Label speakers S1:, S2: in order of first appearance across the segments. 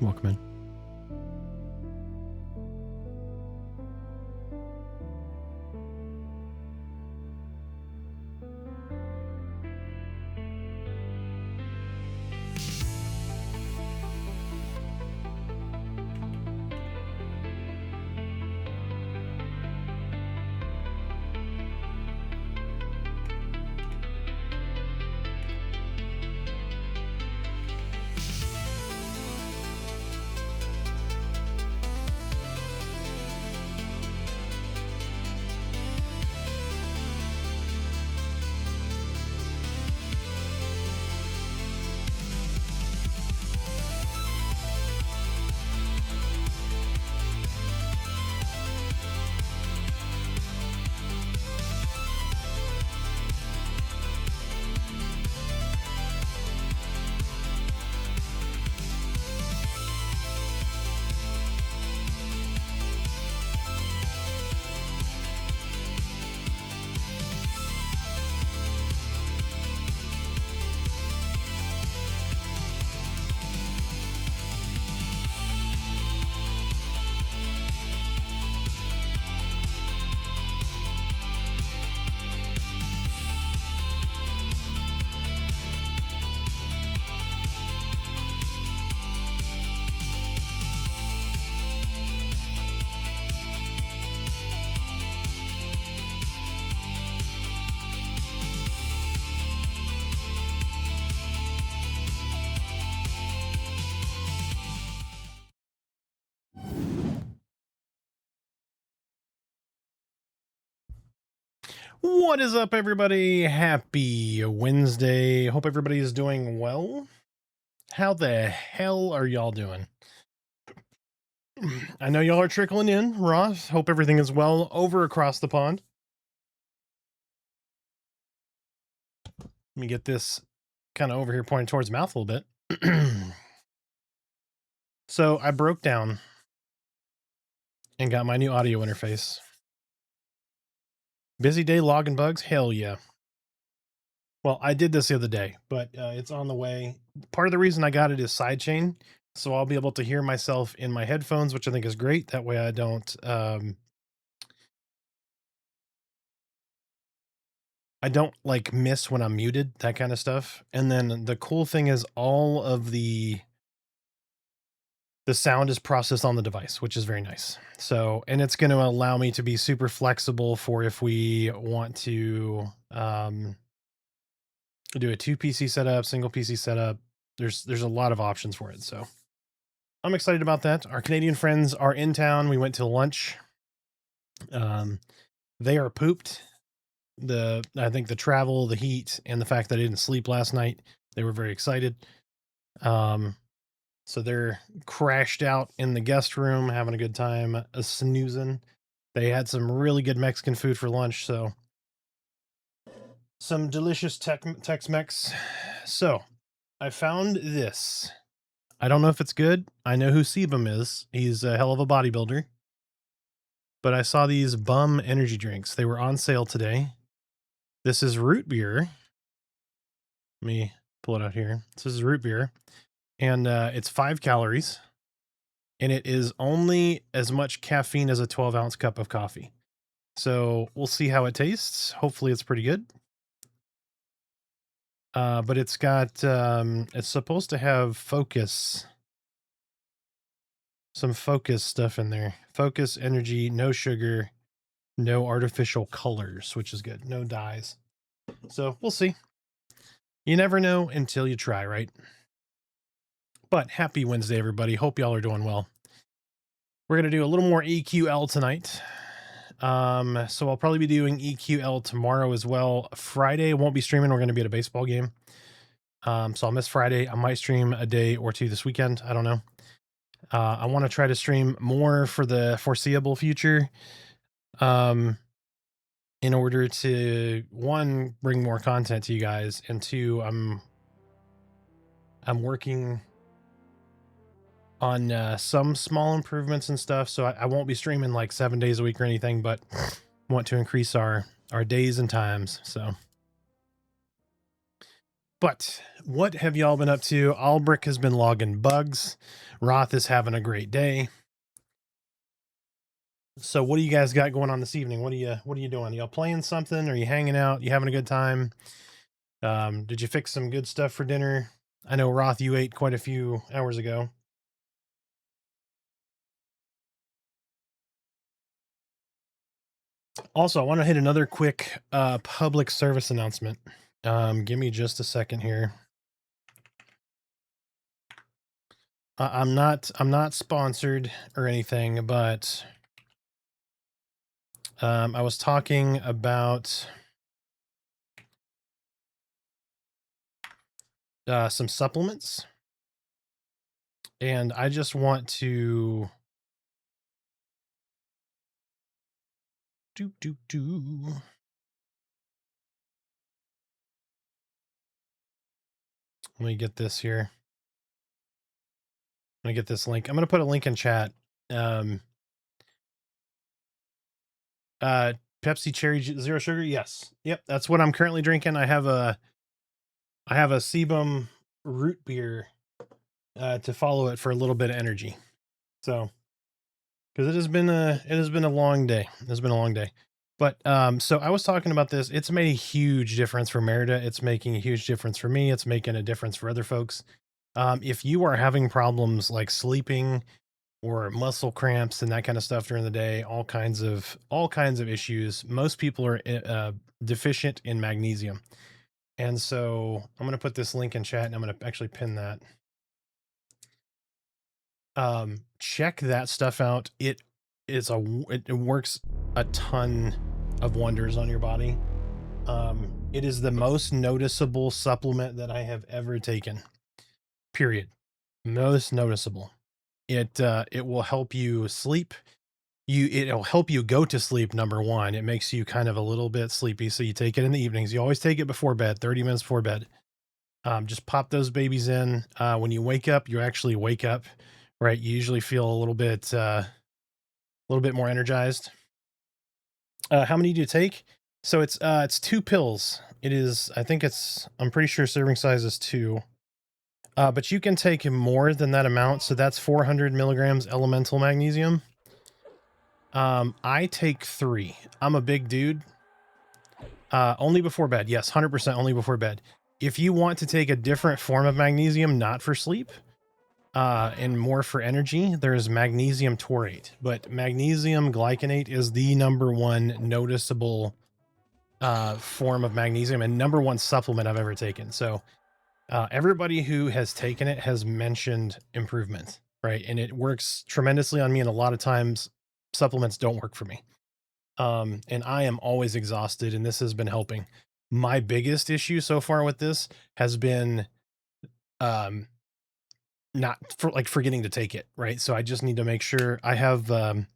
S1: Welcome in. What is up, everybody? Happy Wednesday. Hope everybody is doing well. How the hell are y'all doing? I know y'all are trickling in, Ross. Hope everything is well over across the pond. Let me get this kind of over here pointing towards the mouth a little bit. So I broke down and got my new audio interface. Busy day logging bugs? Hell yeah. Well, I did this the other day, but it's on the way. Part of the reason I got it is sidechain, so I'll be able to hear myself in my headphones, which I think is great. That way I don't like miss when I'm muted, that kind of stuff. And then the cool thing is all of the sound is processed on the device, which is very nice. So, and it's going to allow me to be super flexible for if we want to do a 2 PC setup, single PC setup. There's a lot of options for it. So I'm excited about that. Our Canadian friends are in town. We went to lunch. They are pooped. I think the travel, the heat, and the fact that I didn't sleep last night, they were very excited. So they're crashed out in the guest room, having a good time, snoozing. They had some really good Mexican food for lunch, so some delicious Tex-Mex. So I found this. I don't know if it's good. I know who Sebum is. He's a hell of a bodybuilder. But I saw these bum energy drinks. They were on sale today. This is root beer. Let me pull it out here. This is root beer. And it's 5 calories. And it is only as much caffeine as a 12-ounce cup of coffee. So we'll see how it tastes. Hopefully it's pretty good. But it's got, it's supposed to have focus. Some focus stuff in there. Focus, energy, no sugar, no artificial colors, which is good. No dyes. So we'll see. You never know until you try, right? But happy Wednesday, everybody. Hope y'all are doing well. We're going to do a little more EQL tonight. So I'll probably be doing EQL tomorrow as well. Friday won't be streaming. We're going to be at a baseball game. So I'll miss Friday. I might stream a day or two this weekend. I don't know. I want to try to stream more for the foreseeable future. In order to, one, bring more content to you guys, and two, I'm working on some small improvements and stuff, so I won't be streaming like 7 days a week or anything, but want to increase our days and times. So But what have y'all been up to? Albrick has been logging bugs. Roth is having a great day. So what do you guys got going on this evening? What are you doing? Y'all playing something? Are you hanging out? You having a good time? Did you fix some good stuff for dinner? I know Roth, you ate quite a few hours ago. Also, I want to hit another quick public service announcement. Give me just a second here. I'm not sponsored or anything, but I was talking about some supplements, and I just want to let me get this here. Let me get this link. I'm going to put a link in chat. Pepsi Cherry Zero Sugar. Yes. Yep. That's what I'm currently drinking. I have a Sebum root beer to follow it for a little bit of energy. So, because it has been a long day. It has been a long day. But so I was talking about this. It's made a huge difference for Merida. It's making a huge difference for me. It's making a difference for other folks. If you are having problems like sleeping or muscle cramps and that kind of stuff during the day, all kinds of issues, most people are deficient in magnesium. And so I'm going to put this link in chat, and I'm going to actually pin that. Check that stuff out. It works a ton of wonders on your body. It is the most noticeable supplement that I have ever taken. Period. Most noticeable. It will help you sleep. It'll help you go to sleep. Number one, it makes you kind of a little bit sleepy, so you take it in the evenings. You always take it before bed, 30 minutes before bed. Just pop those babies in. When you wake up, you actually wake up, right? You usually feel a little bit more energized. How many do you take? So it's 2 pills. It is, I'm pretty sure serving size is 2. But you can take more than that amount. So that's 400 milligrams elemental magnesium. I take 3. I'm a big dude. Only before bed. Yes, 100% only before bed. If you want to take a different form of magnesium, not for sleep, and more for energy, there's magnesium taurate. But magnesium glycinate is the #1 noticeable form of magnesium and #1 supplement I've ever taken. So everybody who has taken it has mentioned improvement, right? And it works tremendously on me, and a lot of times supplements don't work for me. And I am always exhausted, and this has been helping. My biggest issue so far with this has been not forgetting to take it, right? So I just need to make sure I have a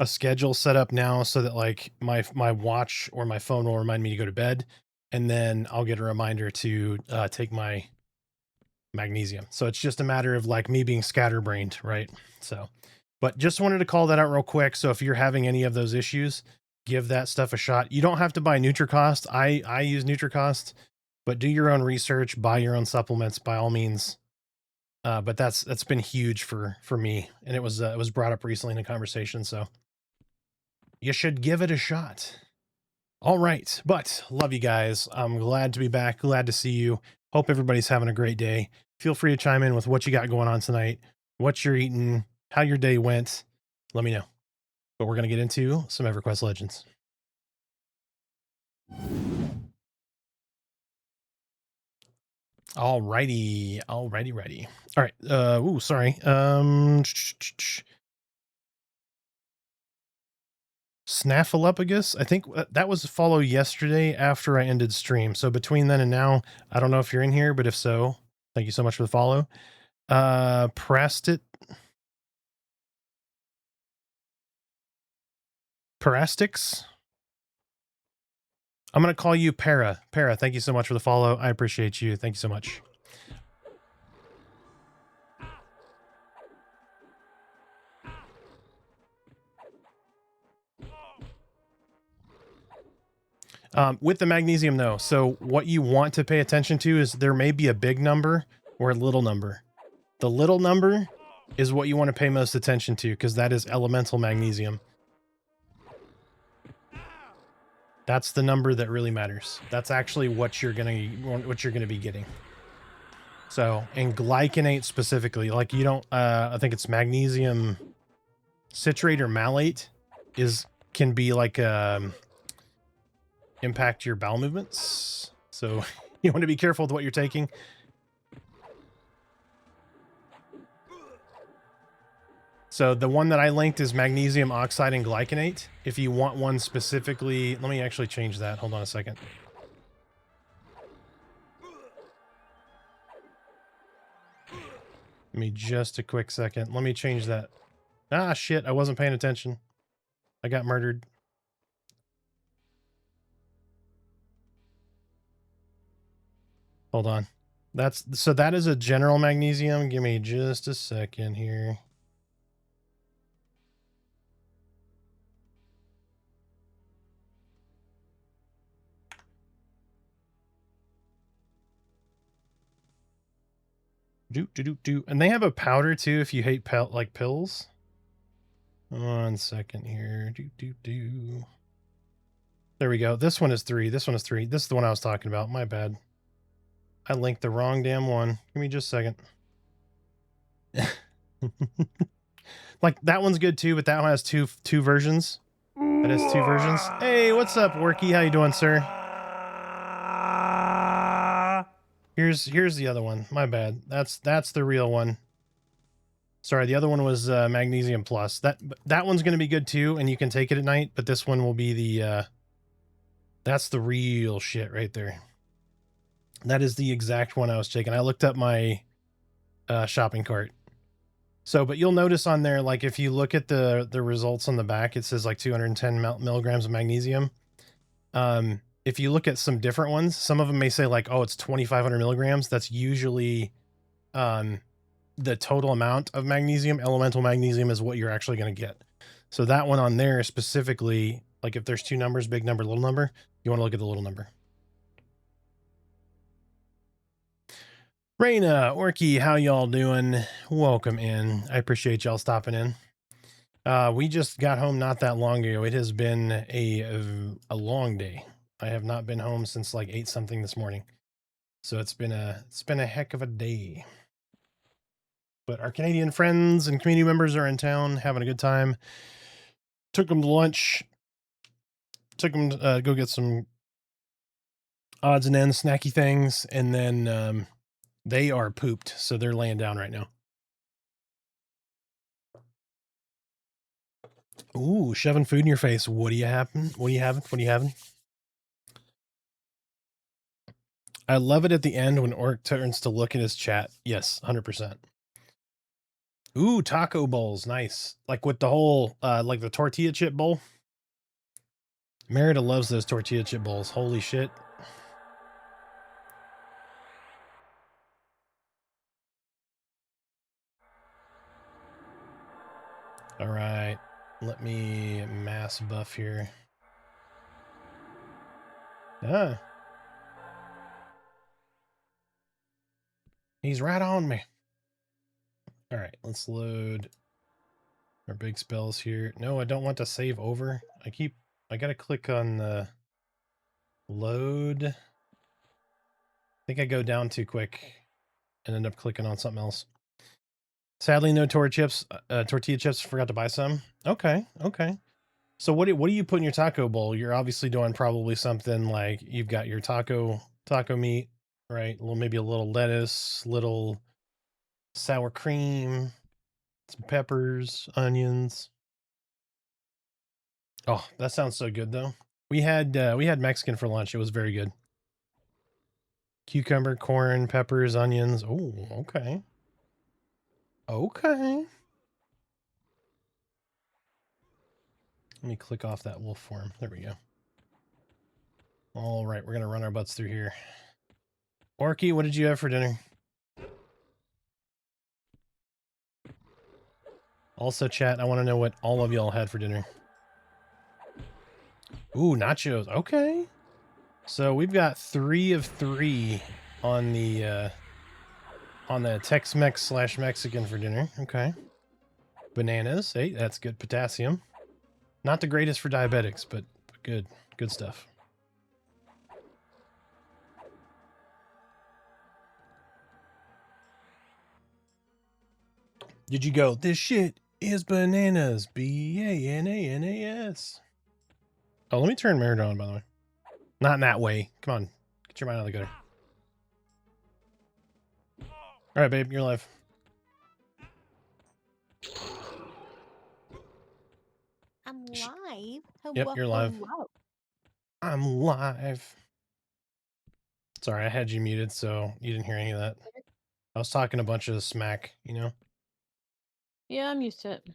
S1: schedule set up now so that like my watch or my phone will remind me to go to bed, and then I'll get a reminder to take my magnesium. So it's just a matter of like me being scatterbrained, right? So, but just wanted to call that out real quick. So if you're having any of those issues, give that stuff a shot. You don't have to buy NutriCost. I use NutriCost, but do your own research, buy your own supplements by all means. But that's been huge for me, and it was brought up recently in a conversation, so you should give it a shot. All right, but love you guys. I'm glad to be back. Glad to see you. Hope everybody's having a great day. Feel free to chime in with what you got going on tonight, what you're eating, how your day went. Let me know. But we're going to get into some EverQuest Legends. Alrighty. All right. Ooh, sorry. Snaffleupagus. I think that was a follow yesterday after I ended stream. So between then and now, I don't know if you're in here, but if so, thank you so much for the follow. Parastix. I'm going to call you Para. Para, thank you so much for the follow. I appreciate you. Thank you so much. With the magnesium, though, so what you want to pay attention to is there may be a big number or a little number. The little number is what you want to pay most attention to because that is elemental magnesium. That's the number that really matters. That's actually what you're gonna be getting. So, and glycinate specifically, like you don't, I think it's magnesium citrate or malate can be like, impact your bowel movements. So you want to be careful with what you're taking. So the one that I linked is magnesium oxide and glycinate. If you want one specifically, let me actually change that. Hold on a second. Give me just a quick second. Let me change that. Ah, shit. I wasn't paying attention. I got murdered. Hold on. So that is a general magnesium. Give me just a second here. And they have a powder too if you hate like pills. 1 second here. There we go. This one is 3. This one is 3. This is the one I was talking about. My bad. I linked the wrong damn one. Give me just a second. Like that one's good too, but that one has two versions. That has 2 versions. Hey, what's up, Worky? How you doing, sir? Here's the other one. My bad. That's the real one. Sorry, the other one was Magnesium Plus. That one's going to be good too, and you can take it at night. But this one will be the that's the real shit right there. That is the exact one I was taking. I looked up my shopping cart. So, but you'll notice on there, like if you look at the results on the back, it says like 210 milligrams of magnesium. If you look at some different ones, some of them may say like, oh, it's 2,500 milligrams. That's usually the total amount of magnesium. Elemental magnesium is what you're actually going to get. So that one on there specifically, like if there's 2 numbers, big number, little number, you want to look at the little number. Raina, Orky, how y'all doing? Welcome in. I appreciate y'all stopping in. We just got home not that long ago. It has been a long day. I have not been home since like 8 something this morning. So it's been a heck of a day. But our Canadian friends and community members are in town having a good time. Took them to lunch. Took them to go get some odds and ends, snacky things, and then they are pooped, so they're laying down right now. Ooh, shoving food in your face. What do you happen? What do you having? What do you having? I love it at the end when Orc turns to look at his chat. Yes, 100%. Ooh, taco bowls. Nice. Like with the whole, like the tortilla chip bowl. Merida loves those tortilla chip bowls. Holy shit. All right. Let me mass buff here. Ah. He's right on me. All right, let's load our big spells here. No, I don't want to save over. I gotta click on the load. I think I go down too quick and end up clicking on something else. Sadly, no tortilla chips. Forgot to buy some. Okay. So what do you put in your taco bowl? You're obviously doing probably something like you've got your taco meat, right? Maybe a little lettuce, little sour cream, some peppers, onions. Oh, that sounds so good though. We had Mexican for lunch. It was very good. Cucumber, corn, peppers, onions. Oh, okay. Okay. Let me click off that wolf form. There we go. All right, we're gonna run our butts through here. Orky, what did you have for dinner? Also, chat, I want to know what all of y'all had for dinner. Ooh, nachos. Okay. So we've got 3 of 3 on the Tex-Mex / Mexican for dinner. Okay. Bananas. Hey, that's good potassium. Not the greatest for diabetics, but good. Good stuff. Did you go, this shit is bananas. Bananas. Oh, let me turn Mirror on, by the way. Not in that way. Come on. Get your mind out of the gutter. All right, babe, you're live.
S2: I'm live.
S1: Yep, you're live. I'm live. Sorry, I had you muted, so you didn't hear any of that. I was talking a bunch of smack, you know?
S2: Yeah, I'm used to it.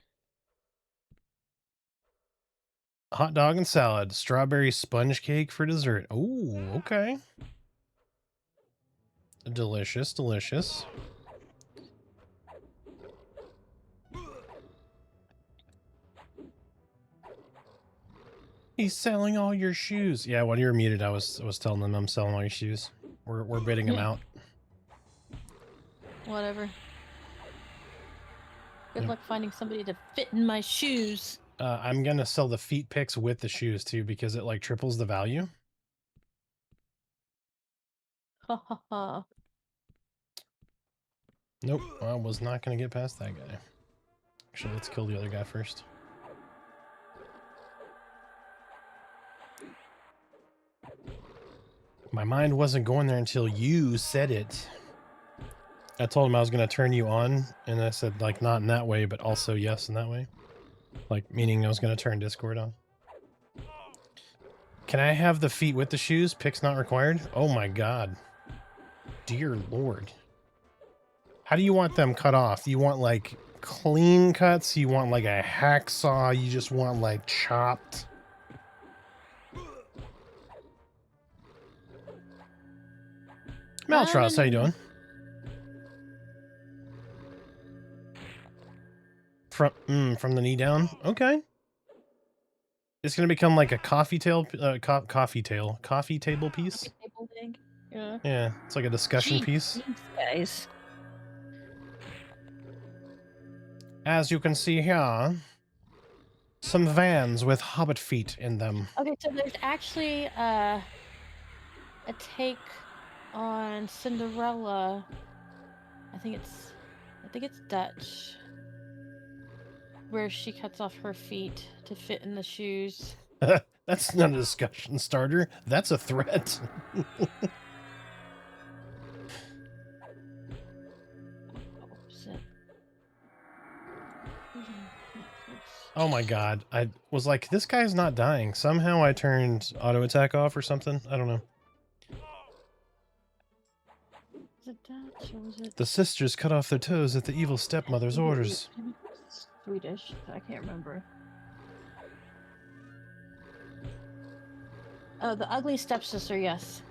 S1: Hot dog and salad. Strawberry sponge cake for dessert. Oh, okay. Delicious, delicious. He's selling all your shoes. Yeah, while you were muted, I was telling them I'm selling all your shoes. We're bidding them out.
S2: Whatever. Good luck finding somebody to fit in my shoes.
S1: I'm gonna sell the feet pics with the shoes too because it like triples the value.
S2: Ha ha ha.
S1: Nope, I was not gonna get past that guy. Actually, let's kill the other guy first. My mind wasn't going there until you said it. I told him I was going to turn you on, and I said, like, not in that way, but also yes in that way. Like, meaning I was going to turn Discord on. Can I have the feet with the shoes? Picks not required? Oh my god. Dear lord. How do you want them cut off? You want, like, clean cuts? You want, like, a hacksaw? You just want, like, chopped? Maltros, how you doing? From the knee down? Okay. It's gonna become like a coffee table piece.
S2: Table thing. Yeah.
S1: Yeah, it's like a discussion piece.
S2: Guys.
S1: As you can see here, some vans with hobbit feet in them.
S2: Okay, so there's actually a take on Cinderella. I think it's Dutch, where she cuts off her feet to fit in the shoes.
S1: That's not a discussion starter. That's a threat. Oh my god. I was like, this guy's not dying. Somehow I turned auto attack off or something. I don't know.
S2: Was it Dutch or was it...
S1: The sisters cut off their toes at the evil stepmother's orders.
S2: Swedish. I can't remember. Oh, the ugly stepsister, yes.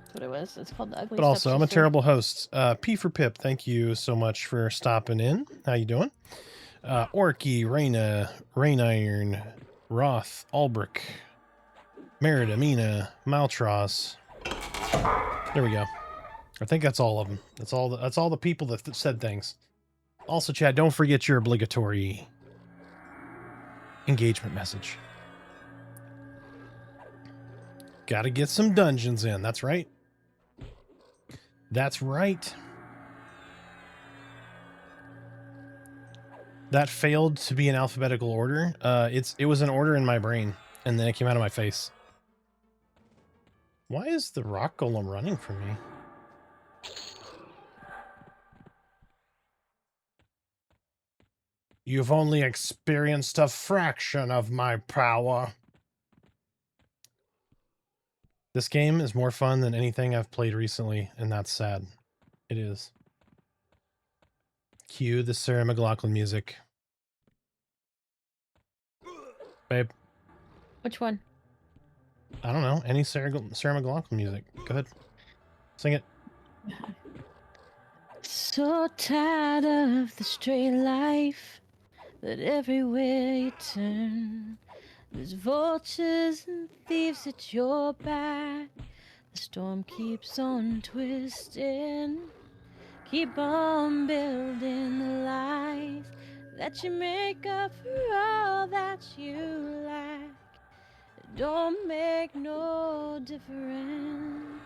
S2: That's what it was. It's called the ugly stepsister.
S1: But also, I'm a terrible host. P for Pip, thank you so much for stopping in. How you doing? Orky, Raina, Rainiron, Roth, Albrick, Merida, Mina, Maltros. There we go. I think that's all of them. That's all the people that said things. Also, Chad, don't forget your obligatory engagement message. Gotta get some dungeons in. That's right. That's right. That failed to be in alphabetical order. It was an order in my brain, and then it came out of my face. Why is the rock golem running from me? You've only experienced a fraction of my power. This game is more fun than anything I've played recently, and that's sad. It is. Cue the Sarah McLachlan music. Babe.
S2: Which one?
S1: I don't know. Any Sarah McLachlan music. Go ahead. Sing it.
S2: So tired of the straight life that everywhere you turn, there's vultures and thieves at your back, The storm keeps on twisting. Keep on building the lies that you make up for all that you lack. Don't make no difference.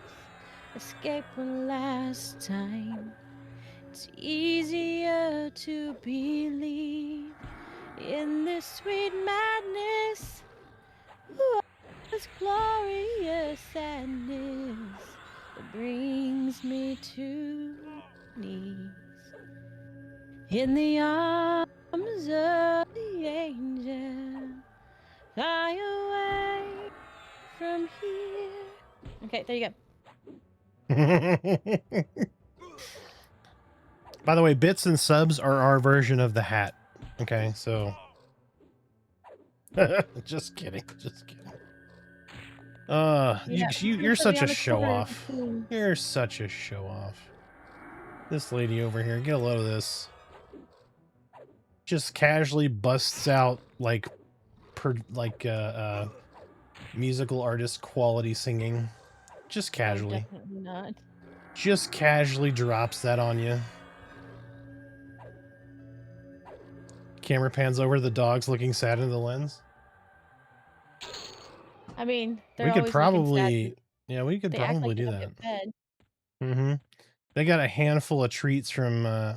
S2: Escape one last time. It's easier to believe in this sweet madness. Ooh, this glorious sadness that brings me to knees in the arms of the angel. Fly away from here. Okay, there you go.
S1: By the way, bits and subs are our version of the hat. Okay, so just kidding, just kidding. You're such a show off. You're such a show off. This lady over here, get a load of this. Just casually busts out like musical artist quality singing. Just casually.
S2: Oh, definitely not.
S1: Just casually drops that on you. Camera pans over the dogs looking sad into the lens.
S2: I mean,
S1: We could probably, yeah, we could probably do that. Mm-hmm. They got a handful of treats from our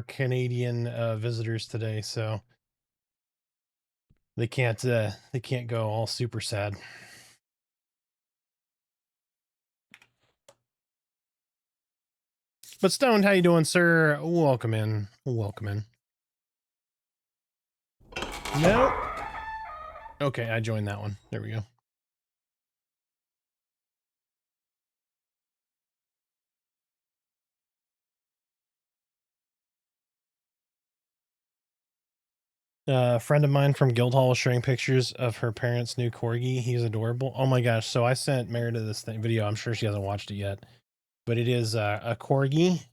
S1: Canadian visitors today, so they can't go all super sad. But Stoned, how you doing, sir? Welcome in. Welcome in. Nope. Okay, I joined that one. There we go. A friend of mine from Guildhall was showing pictures of her parents' new corgi. He's adorable. Oh my gosh. So I sent Meredith this video. I'm sure she hasn't watched it yet. But it is a corgi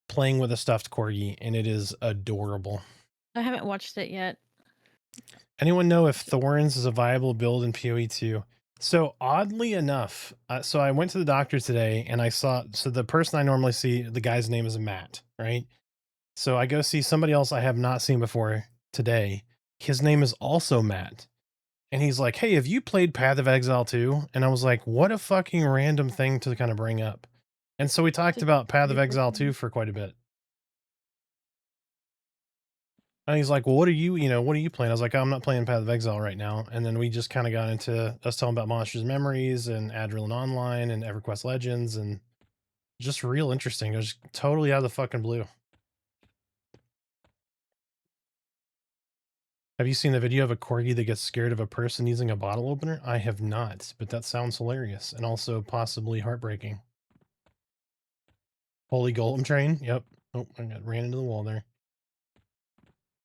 S1: playing with a stuffed corgi, and it is adorable.
S2: I haven't watched it yet.
S1: Anyone know if Thorns is a viable build in PoE2? So oddly enough, so I went to the doctor today, and I saw, so the person I normally see, the guy's name is Matt, right? So I go see somebody else I have not seen before today. His name is also Matt. And he's like, hey, have you played Path of Exile 2? And I was like, what a fucking random thing to kind of bring up. And so we talked about Path of Exile 2 for quite a bit. And he's like, well, what are you playing? I was like, oh, I'm not playing Path of Exile right now. And then we just kind of got into us talking about Monsters Memories and Adrenaline Online and EverQuest Legends, and just real interesting. It was totally out of the fucking blue. Have you seen the video of a corgi that gets scared of a person using a bottle opener? I have not, but that sounds hilarious and also possibly heartbreaking. Holy Golem Train. Yep. Oh, I ran into the wall there.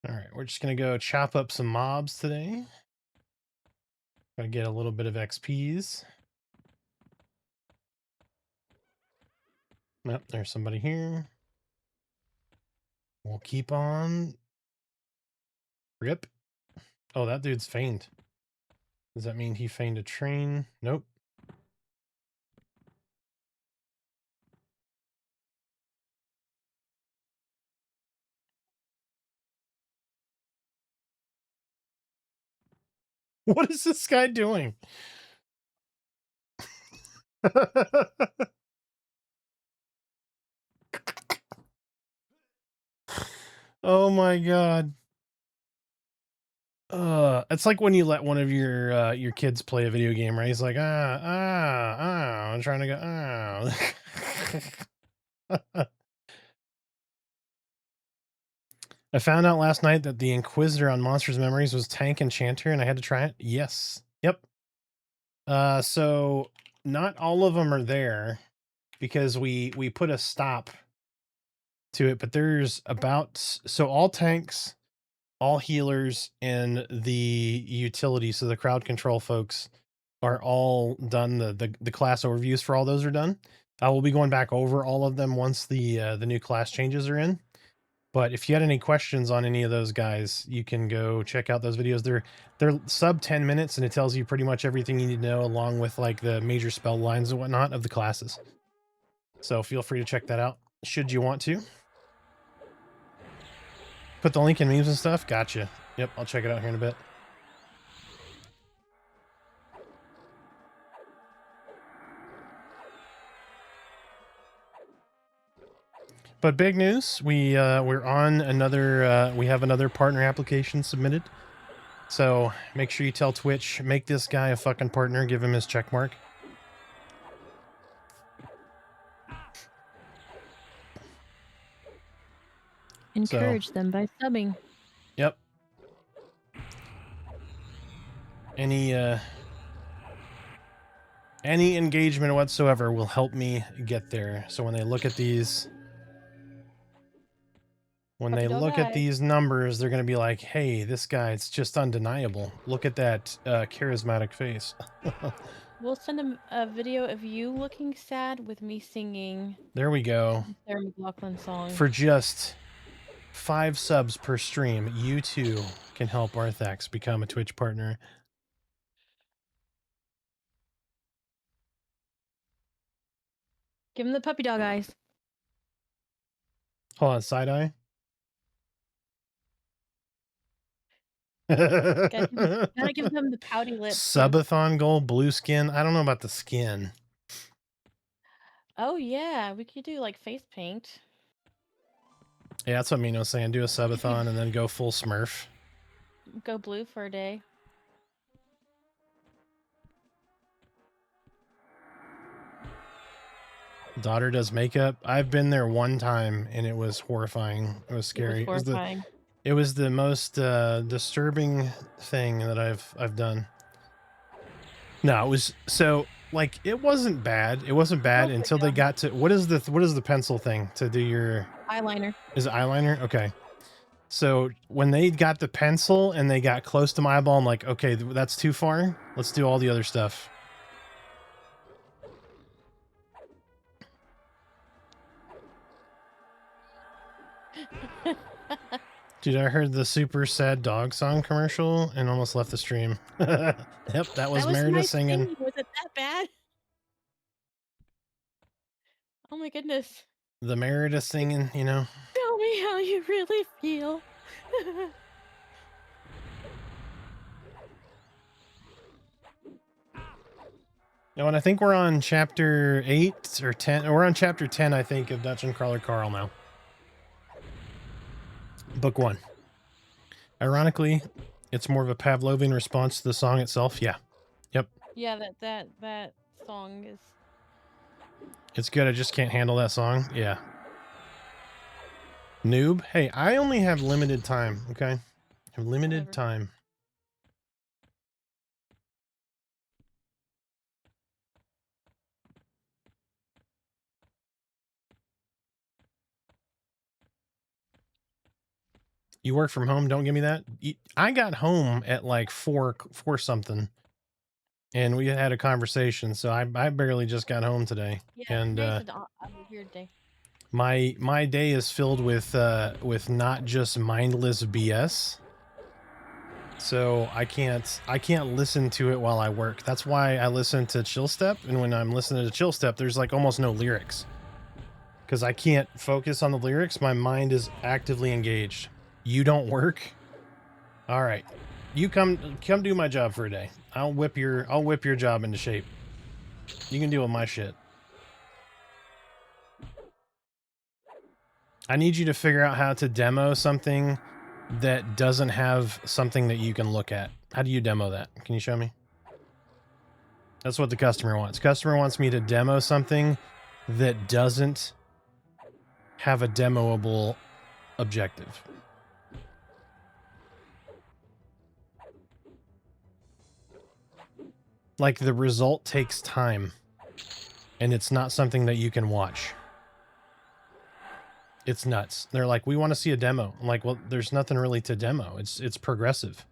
S1: All right, we're just going to go chop up some mobs today. Gotta get a little bit of XPs. Yep, there's somebody here. We'll keep on. Rip. Oh, that dude's feigned. Does that mean he feigned a train? Nope. What is this guy doing? Oh my god. It's like when you let one of your kids play a video game, right? He's like, I'm trying to go, I found out last night that the Inquisitor on Monsters Memories was Tank Enchanter, and I had to try it. Yes. Yep. So not all of them are there because we put a stop to it, but there's so all tanks, all healers, and the utility, so the crowd control folks are all done. The class overviews for all those are done. I will be going back over all of them once the new class changes are in. But if you had any questions on any of those guys, you can go check out those videos. They're sub 10 minutes, and it tells you pretty much everything you need to know, along with like the major spell lines and whatnot of the classes. So feel free to check that out, should you want to. Put the link in memes and stuff. Gotcha. Yep, I'll check it out here in a bit. But big news, we're on another we have another partner application submitted. So make sure you tell Twitch, make this guy a fucking partner, give him his check mark.
S2: Encourage them by subbing.
S1: Yep. Any engagement whatsoever will help me get there. So when they look at these, these numbers, they're going to be like, hey, this guy, it's just undeniable. Look at that charismatic face.
S2: We'll send him a video of you looking sad with me singing.
S1: There we go.
S2: Sarah McLachlan song.
S1: For just 5 subs per stream, you too can help Arthax become a Twitch partner.
S2: Give him the puppy dog eyes.
S1: Hold on, side eye.
S2: Gotta give them the pouty lips.
S1: Subathon goal, blue skin. I don't know about the skin.
S2: Oh yeah, we could do like face paint.
S1: Yeah, that's what Mino's saying. Do a subathon and then go full Smurf.
S2: Go blue for a day.
S1: Daughter does makeup. I've been there one time and it was horrifying. It was scary. It was the most disturbing thing that I've done. No, it was so like it wasn't bad. It wasn't bad until they got to what is the pencil thing to do your
S2: eyeliner?
S1: Is it eyeliner? Okay. So when they got the pencil and they got close to my eyeball, I'm like, okay, that's too far. Let's do all the other stuff. Dude, I heard the super sad dog song commercial and almost left the stream. Yep, that was Meredith singing.
S2: Was it that bad? Oh my goodness.
S1: The Meredith singing, you know.
S2: Tell me how you really feel.
S1: No, and I think we're on chapter 8 or 10. We're on chapter 10, I think, of Dungeon Crawler Carl now. Book 1. Ironically, it's more of a Pavlovian response to the song itself. Yeah. Yep.
S2: Yeah, that song is...
S1: It's good. I just can't handle that song. Yeah. Noob. Hey, I only have limited time, okay? I have limited time. You work from home? Don't give me that. I got home at like 4 something. And we had a conversation, so I barely just got home today.
S2: Yeah,
S1: and
S2: a weird day.
S1: My day is filled with not just mindless BS. So I can't listen to it while I work. That's why I listen to Chill Step, and when I'm listening to Chill Step, there's like almost no lyrics. Because I can't focus on the lyrics, my mind is actively engaged. You don't work? All right. You come do my job for a day. I'll whip your job into shape. You can deal with my shit. I need you to figure out how to demo something that doesn't have something that you can look at. How do you demo that? Can you show me? That's what the customer wants. Customer wants me to demo something that doesn't have a demoable objective. Like the result takes time and it's not something that you can watch. It's nuts. They're like, we want to see a demo. I'm like, well, there's nothing really to demo. It's progressive.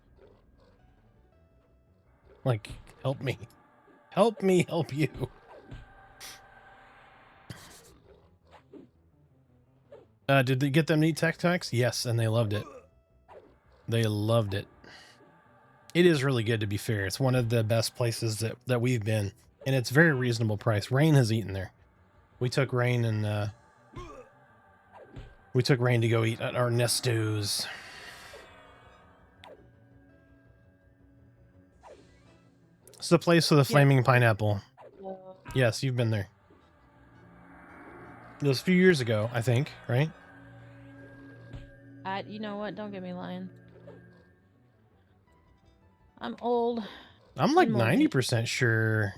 S1: Like, help me. Help me help you. Did they get them to eat Tic Tacs? Yes, and they loved it. They loved it. It is really good, to be fair. It's one of the best places that we've been, and it's very reasonable price. Rain has eaten there. We took Rain and we took Rain to go eat at our Nestos. It's the place with the flaming pineapple. Yes, you've been there. It was a few years ago, I think, right?
S2: You know what? Don't get me lying. I'm old.
S1: I'm like
S2: and moldy.
S1: 90% sure.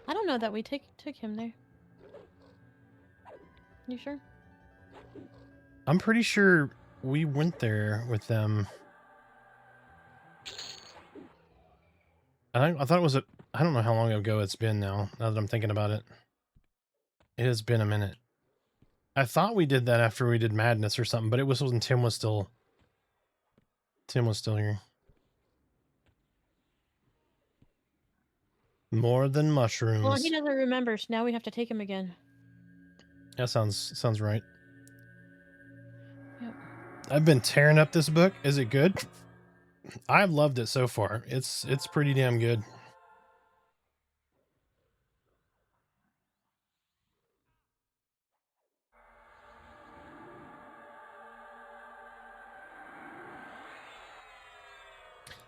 S2: I don't know that we took him there. You sure?
S1: I'm pretty sure we went there with them. I thought it was I don't know how long ago it's been now that I'm thinking about it. It has been a minute. I thought we did that after we did Madness or something, but it was when Tim was still here. More than mushrooms.
S2: Well, he doesn't remember, so now we have to take him again.
S1: That sounds right.
S2: Yep.
S1: I've been tearing up this book. Is it good? I've loved it so far. It's pretty damn good.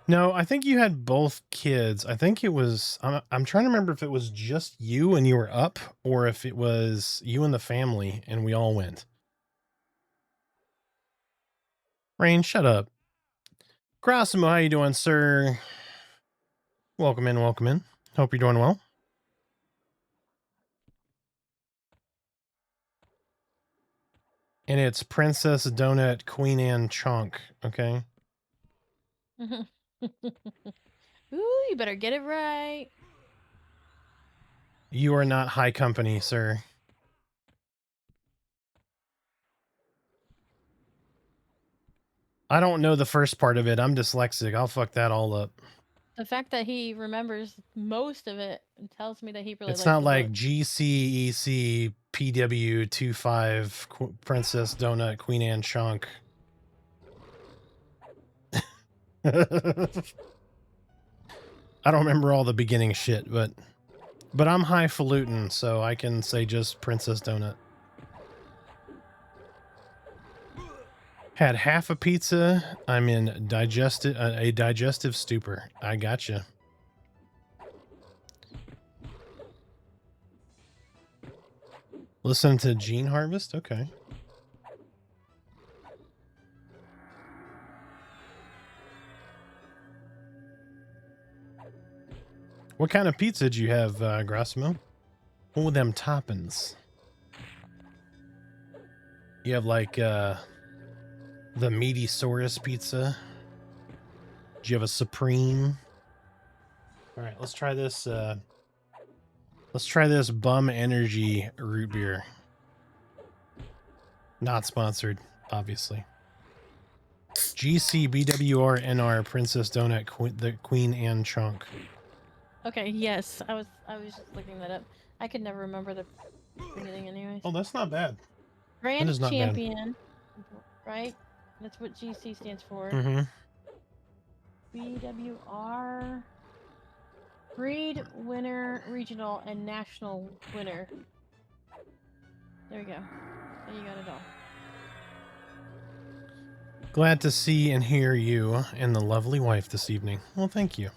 S1: No, I think you had both kids. I think it was, I'm trying to remember if it was just you and you were up, or if it was you and the family and we all went. Rain, shut up. Grassimo, how you doing, sir? Welcome in, welcome in. Hope you're doing well. And it's Princess Donut Queen Anne Chunk, okay?
S2: Ooh, you better get it right.
S1: You are not high company, sir. I don't know the first part of it. I'm dyslexic. I'll fuck that all up.
S2: The fact that he remembers most of it tells me that he really likes
S1: It's not
S2: the
S1: like
S2: book.
S1: GCEC PW25 Princess Donut Queen Anne Chunk. I don't remember all the beginning shit, but I'm highfalutin, so I can say just Princess Donut. Had half a pizza. I'm in a digestive stupor. I gotcha. Listen to Gene Harvest? Okay. What kind of pizza did you have, Grassimo? What were them toppings? You have like the meaty Saurus pizza? Do you have a Supreme? All right, let's try this. Let's try this Bum Energy root beer. Not sponsored, obviously. GCBWRNR Princess Donut the Queen Anne Chunk.
S2: Okay, yes, I was just looking that up. I could never remember the beginning, anyways.
S1: Oh, that's not bad.
S2: Grand
S1: that is not
S2: Champion, right? That's what GC stands for.
S1: Mm-hmm.
S2: BWR. Breed winner, regional, and national winner. There we go. There you got it all.
S1: Glad to see and hear you and the lovely wife this evening. Well, thank you.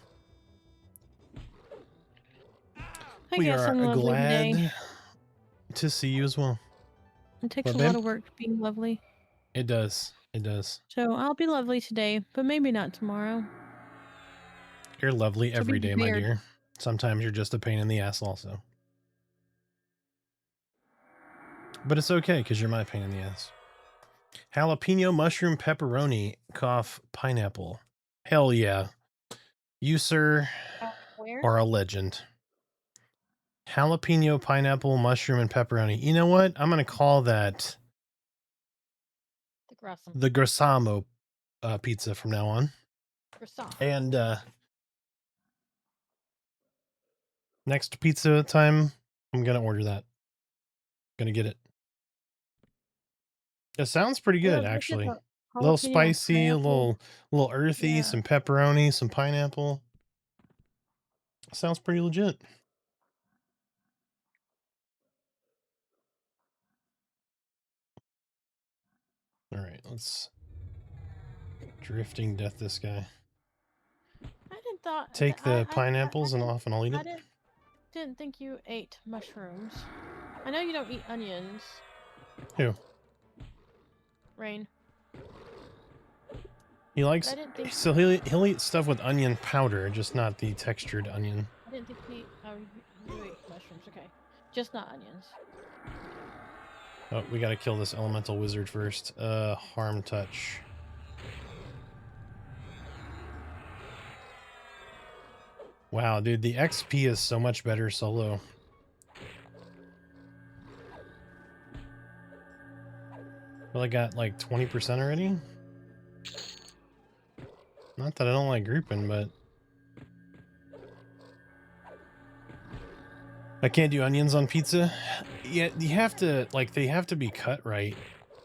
S1: We are glad to see you as well.
S2: It takes a lot of work being lovely.
S1: It does. It does.
S2: So I'll be lovely today, but maybe not tomorrow.
S1: You're lovely every day, my dear. Sometimes you're just a pain in the ass also. But it's okay, because you're my pain in the ass. Jalapeno, mushroom, pepperoni, cough, pineapple. Hell yeah. You, sir, are a legend. Jalapeno, pineapple, mushroom, and pepperoni. You know what? I'm going to call that the Grassamo pizza from now on. And next pizza time, I'm going to order that. Going to get it. It sounds pretty
S2: What
S1: good,
S2: what's your
S1: actually. A
S2: thought?
S1: little
S2: Jalapeno,
S1: spicy, a
S2: pineapple?
S1: little earthy,
S2: Yeah.
S1: some pepperoni, some pineapple. Sounds pretty legit. All right, let's drifting death this guy.
S2: I didn't thought that
S1: Take the
S2: I
S1: pineapples and off and I'll eat
S2: I
S1: it.
S2: didn't think you ate mushrooms. I know you don't eat onions.
S1: Who?
S2: Rain.
S1: He
S2: But I
S1: likes,
S2: didn't think
S1: so he'll eat stuff with onion powder, just not the textured onion.
S2: he you ate mushrooms, okay. Just not onions.
S1: Oh, we gotta kill this elemental wizard first. Harm touch. Wow, dude, the XP is so much better solo. Well, I got like 20% already. Not that I don't like grouping, but I can't do onions on pizza. Yeah, you have to, like, they have to be cut right,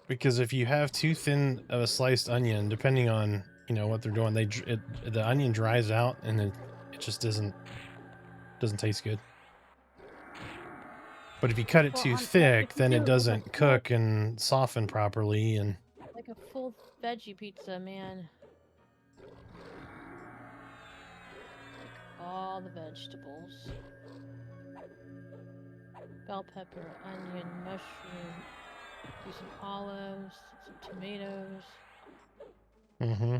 S1: because if you have too thin of a sliced onion, depending on, you know, what they're doing, the onion dries out and it just doesn't taste good. But if you cut it
S2: Well,
S1: too
S2: if
S1: thick,
S2: you
S1: then
S2: do
S1: it
S2: it with
S1: doesn't cook and soften properly. And
S2: like a full veggie pizza, man. Like all the vegetables. Bell pepper, onion, mushroom. Do some olives, some tomatoes.
S1: mm-hmm.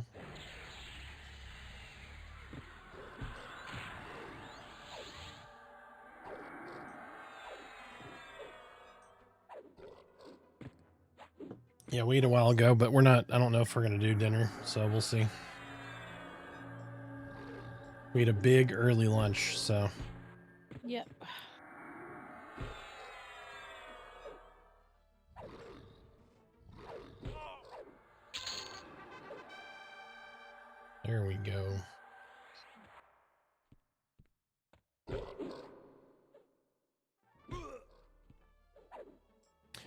S1: Yeah, we ate a while ago, but we're not, I don't know if we're gonna do dinner, so we'll see. We ate a big early lunch, so
S2: Yep.
S1: there we go.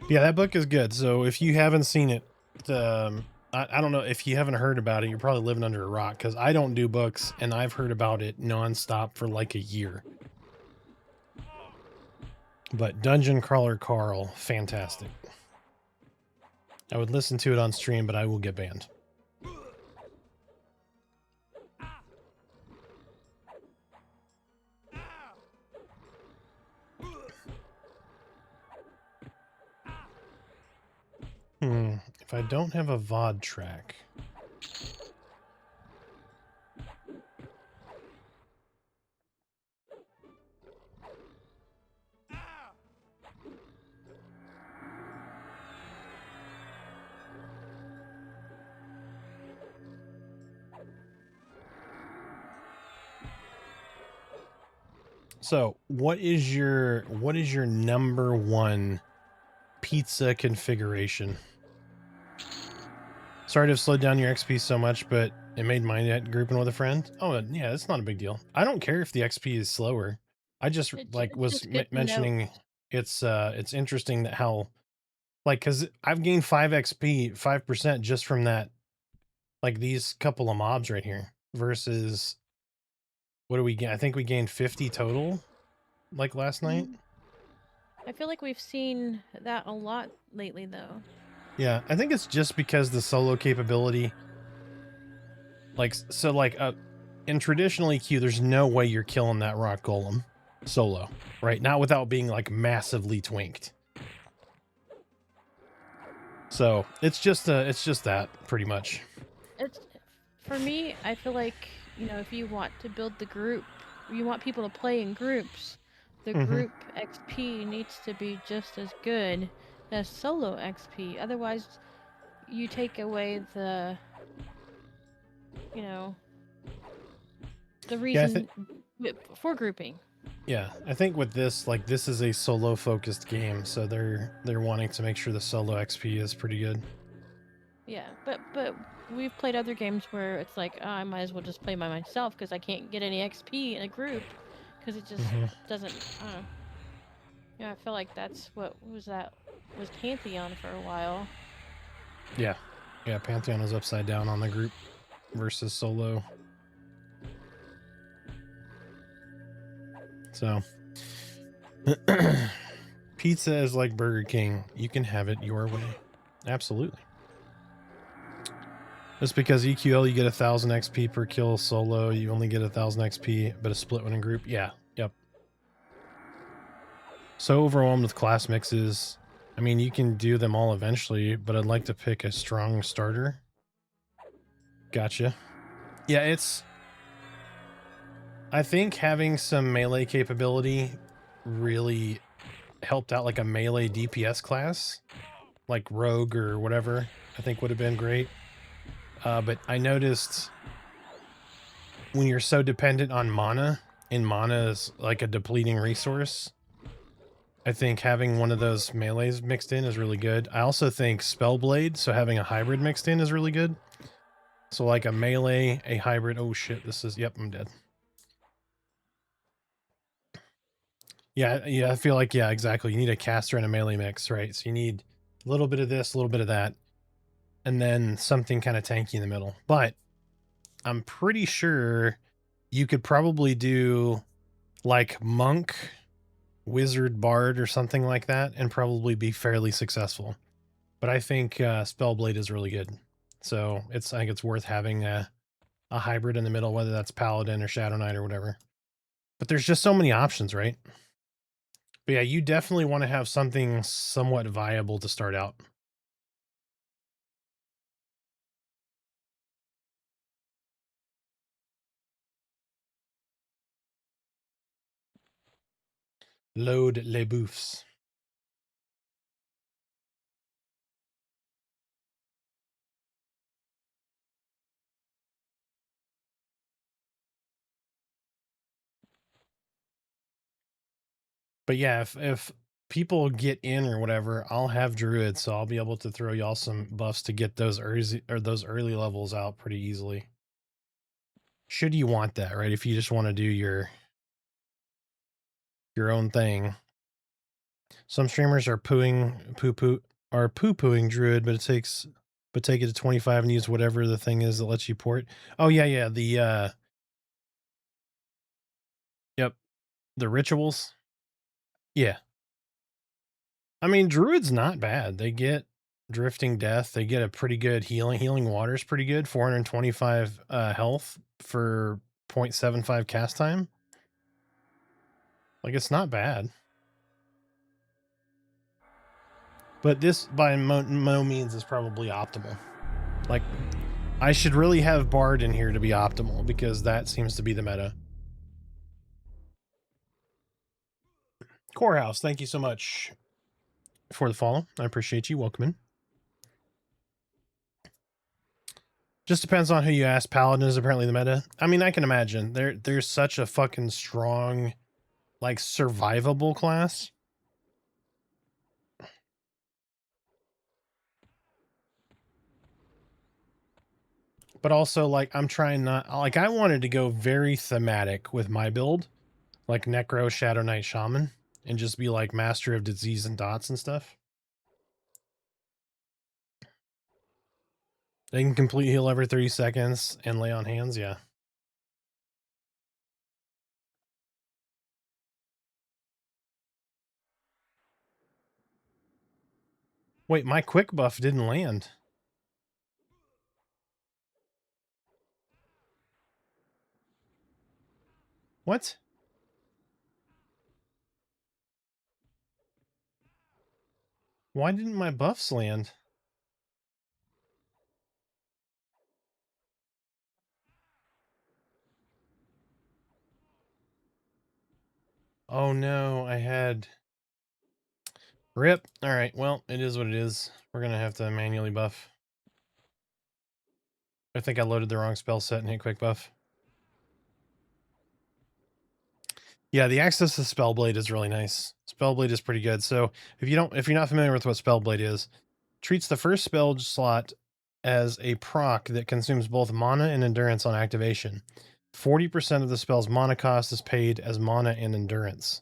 S1: Yeah, that book is good. So if you haven't seen it, I don't know if you haven't heard about it, you're probably living under a rock, because I don't do books and I've heard about it nonstop for like a year. But Dungeon Crawler Carl, fantastic. I would listen to it on stream, but I will get banned. If I don't have a VOD track. So, what is your number one pizza configuration? Sorry to have slowed down your XP so much, but it made mine at grouping with a friend. Oh, yeah, it's not a big deal. I don't care if the XP is slower. I just like
S2: It's
S1: was
S2: just good to know.
S1: mentioning it's interesting that how, like, because I've gained 5 XP, 5% just from that, like these couple of mobs right here versus what do we get? I think we gained 50 total, like last night.
S2: I feel like we've seen that a lot lately, though.
S1: Yeah, I think it's just because the solo capability, like, so like in traditional EQ, there's no way you're killing that rock golem solo, right? Not without being like massively twinked. So it's just that pretty much.
S2: It's for me. I feel like if you want to build the group, you want people to play in groups. The group XP needs to be just as good as solo XP. Otherwise, you take away the the
S1: Yeah,
S2: reason for grouping.
S1: yeah, I think with this, like, this is a solo focused game, so they're wanting to make sure the solo XP is pretty good.
S2: Yeah, but we've played other games where it's like, oh, I might as well just play by myself because I can't get any XP in a group because it just doesn't. I don't know. Yeah, I feel like that's what was Pantheon for a while.
S1: Yeah. Yeah, Pantheon is upside down on the group versus solo. So pizza is like Burger King. You can have it your way. Absolutely. Just because EQL, you get 1,000 XP per kill solo, you only get 1,000 XP, but a split one in group. Yeah. Yep. So overwhelmed with class mixes. I mean, you can do them all eventually, but I'd like to pick a strong starter. Gotcha. Yeah, it's... I think having some melee capability really helped out, like a melee DPS class, like Rogue or whatever, I think would have been great. But I noticed when you're so dependent on mana, and mana is like a depleting resource, I think having one of those melees mixed in is really good. I also think Spellblade, so having a hybrid mixed in is really good. So like a melee, a hybrid. Oh shit, this is... Yep, I'm dead. Yeah, I feel like, yeah, exactly. You need a caster and a melee mix, right? So you need a little bit of this, a little bit of that, and then something kind of tanky in the middle. But I'm pretty sure you could probably do like monk, wizard, bard, or something like that, and probably be fairly successful. But I think Spellblade is really good. So I think it's worth having a hybrid in the middle, whether that's Paladin or Shadowknight or whatever. But there's just so many options, right? But yeah, you definitely want to have something somewhat viable to start out. Load les bouffes. But yeah, if people get in or whatever, I'll have druids, so I'll be able to throw y'all some buffs to get those early levels out pretty easily. Should you want that, right? If you just want to do your own thing. Some streamers are poo-pooing druid, but take it to 25 and use whatever the thing is that lets you port. Oh yeah, the yep, the rituals. Yeah. I mean, druid's not bad. They get drifting death. They get a pretty good healing. Healing water's pretty good. 425 health for 0.75 cast time. Like, it's not bad. But this, by no means, is probably optimal. Like, I should really have Bard in here to be optimal, because that seems to be the meta. Corehouse, thank you so much for the follow. I appreciate you. Welcome in. Just depends on who you ask. Paladin is apparently the meta. I mean, I can imagine. There's such a fucking strong, like, survivable class. But also, like, I'm trying not... Like, I wanted to go very thematic with my build. Like Necro, Shadowknight, Shaman. And just be, like, Master of Disease and Dots and stuff. They can complete heal every 30 seconds and lay on hands, yeah. Wait, my quick buff didn't land. What? Why didn't my buffs land? Oh no, I had... Rip. Alright, well, it is what it is. We're gonna have to manually buff. I think I loaded the wrong spell set and hit quick buff. Yeah, the access to Spellblade is really nice. Spellblade is pretty good. So if you're not familiar with what Spellblade is, treats the first spell slot as a proc that consumes both mana and endurance on activation. 40% of the spell's mana cost is paid as mana and endurance.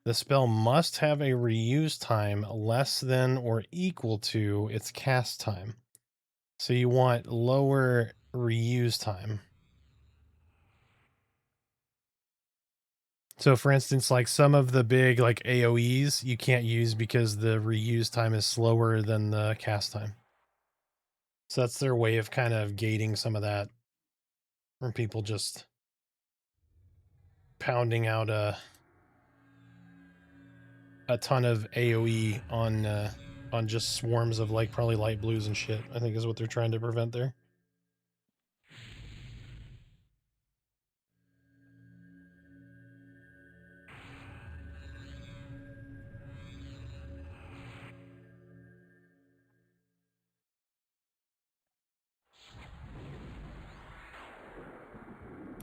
S1: The spell must have a reuse time less than or equal to its cast time. So you want lower reuse time. So for instance, like some of the big like AoEs you can't use because the reuse time is slower than the cast time. So that's their way of kind of gating some of that from people just pounding out a ton of AoE on just swarms of like probably light blues and shit, I think is what they're trying to prevent there.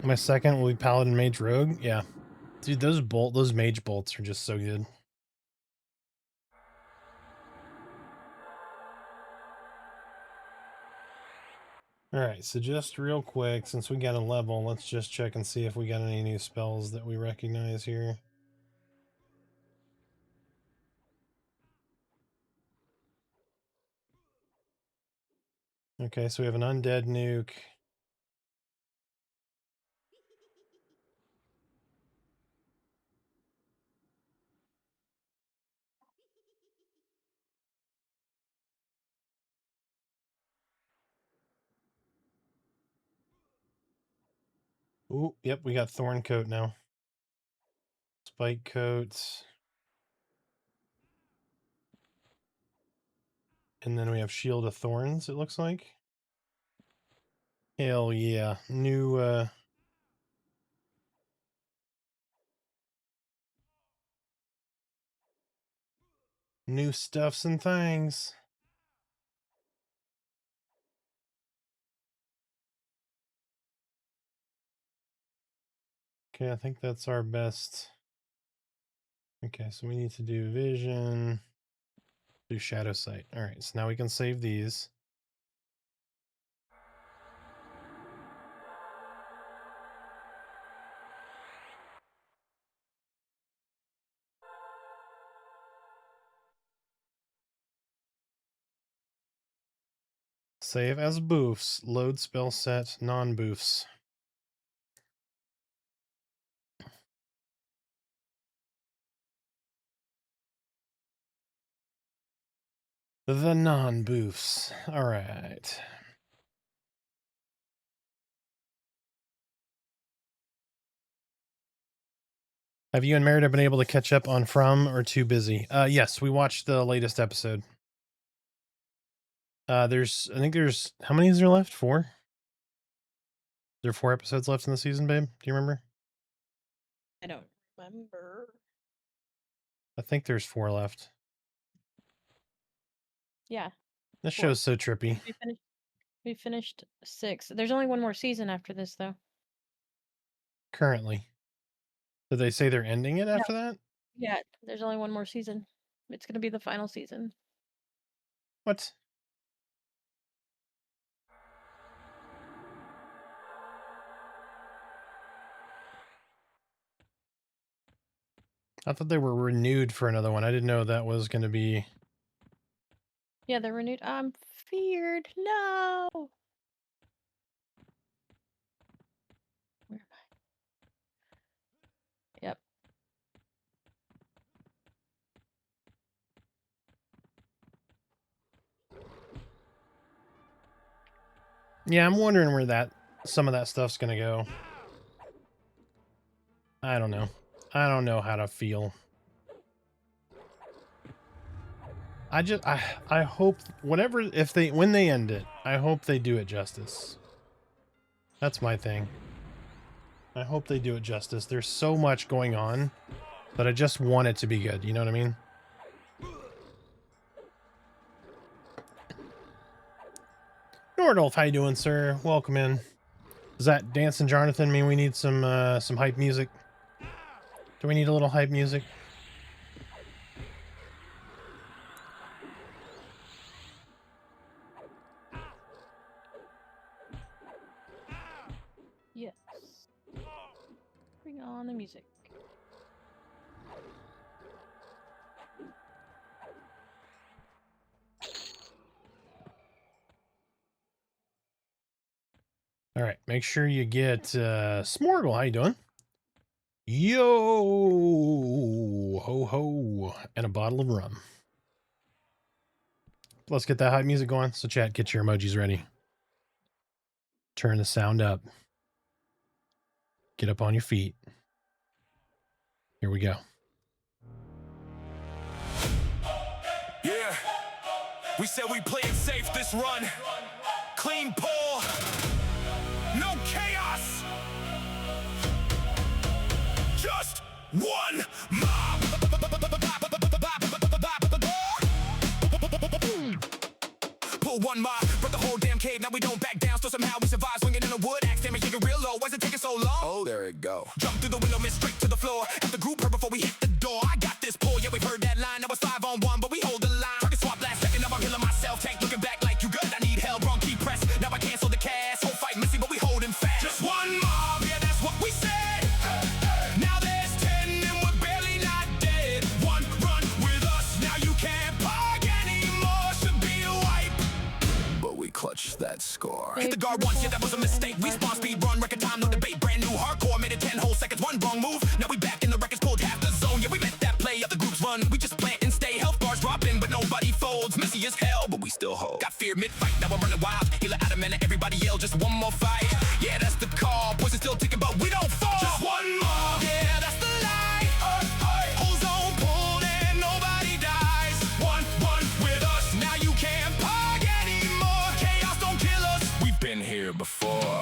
S1: My second will be Paladin Mage Rogue. Yeah. Dude, those mage bolts are just so good. Alright, so just real quick, since we got a level, let's just check and see if we got any new spells that we recognize here. Okay, so we have an undead nuke. Ooh, yep, we got Thorn Coat now. Spike Coats. And then we have Shield of Thorns, it looks like. Hell yeah. New stuffs and things. Okay, I think that's our best. Okay, so we need to do vision, do shadow sight. All right, so now we can save these. Save as boofs. Load spell set non-boofs. The non-boofs. All right. Have you and Merida been able to catch up on From or too busy? Yes, we watched the latest episode. I think there's, how many is there left? 4? There are 4 episodes left in the season, babe? Do you remember?
S2: I don't remember.
S1: I think there's 4 left.
S2: Yeah.
S1: This
S2: 4.
S1: show's so trippy.
S2: We finished 6. There's only one more season after this, though.
S1: Currently. Did they say they're ending it after that?
S2: Yeah, there's only one more season. It's going to be the final season.
S1: What? I thought they were renewed for another one. I didn't know that was going to be...
S2: Yeah, they're renewed. I'm feared. No! Where am I? Yep.
S1: Yeah, I'm wondering where some of that stuff's going to go. I don't know. I don't know how to feel. I hope when they end it, I hope they do it justice. That's my thing. I hope they do it justice. There's so much going on, but I just want it to be good. You know what I mean? Nordolf, how you doing, sir? Welcome in. Does that Dancing Jonathan mean we need some hype music? Do we need a little hype music?
S2: Yes. Bring on the music.
S1: All right, make sure you get Smorgle. How you doing? Yo, ho ho, and a bottle of rum. Let's get that hype music going. So chat, get your emojis ready. Turn the sound up. Get up on your feet. Here we go.
S3: Yeah, we said we play it safe this run. Clean pull, no chaos. Just one mob. Pull one mob, but the whole damn cave. Now we don't back down, so somehow we survive. Swinging in the wood, axe damage, taking real low. Why's it taking so long? Oh, there it go. Jump through the window, miss straight to the floor. At the group heard before we hit the door. I got this pull, yeah, we've heard that line. Now it's 5-on-1, but we hold the line. Target swap last second, now I'm killing myself. Tank looking back like you good. I need help, wrong key press. Now I cancel the cast. Whole fight messy, but we holding fast. Just one mob, yeah, that's what we said. Now there's 10 and we're barely not dead. One run with us, now you can't park anymore. Should be a wipe, but we clutched that score. Hit the guard once, yeah, that was a mistake. We spawn speed run, record time, no debate. Brand new hardcore, made it 10 whole seconds. One wrong move, now we back in the records, pulled half the zone. Yeah, we let that play, other groups run. We just plant and stay. Health bars dropping, but nobody folds. Messy as hell, but we still hold. Got fear mid-fight, now I'm running wild. Healer out of mana, everybody yell, just one more fight. Yeah, that's the call. Poison still ticking, but we don't fall. Just one more. Yeah, that's the light. Whole zone pulled and nobody dies. One with us, now you can't park anymore. Chaos don't kill us. We've been here before.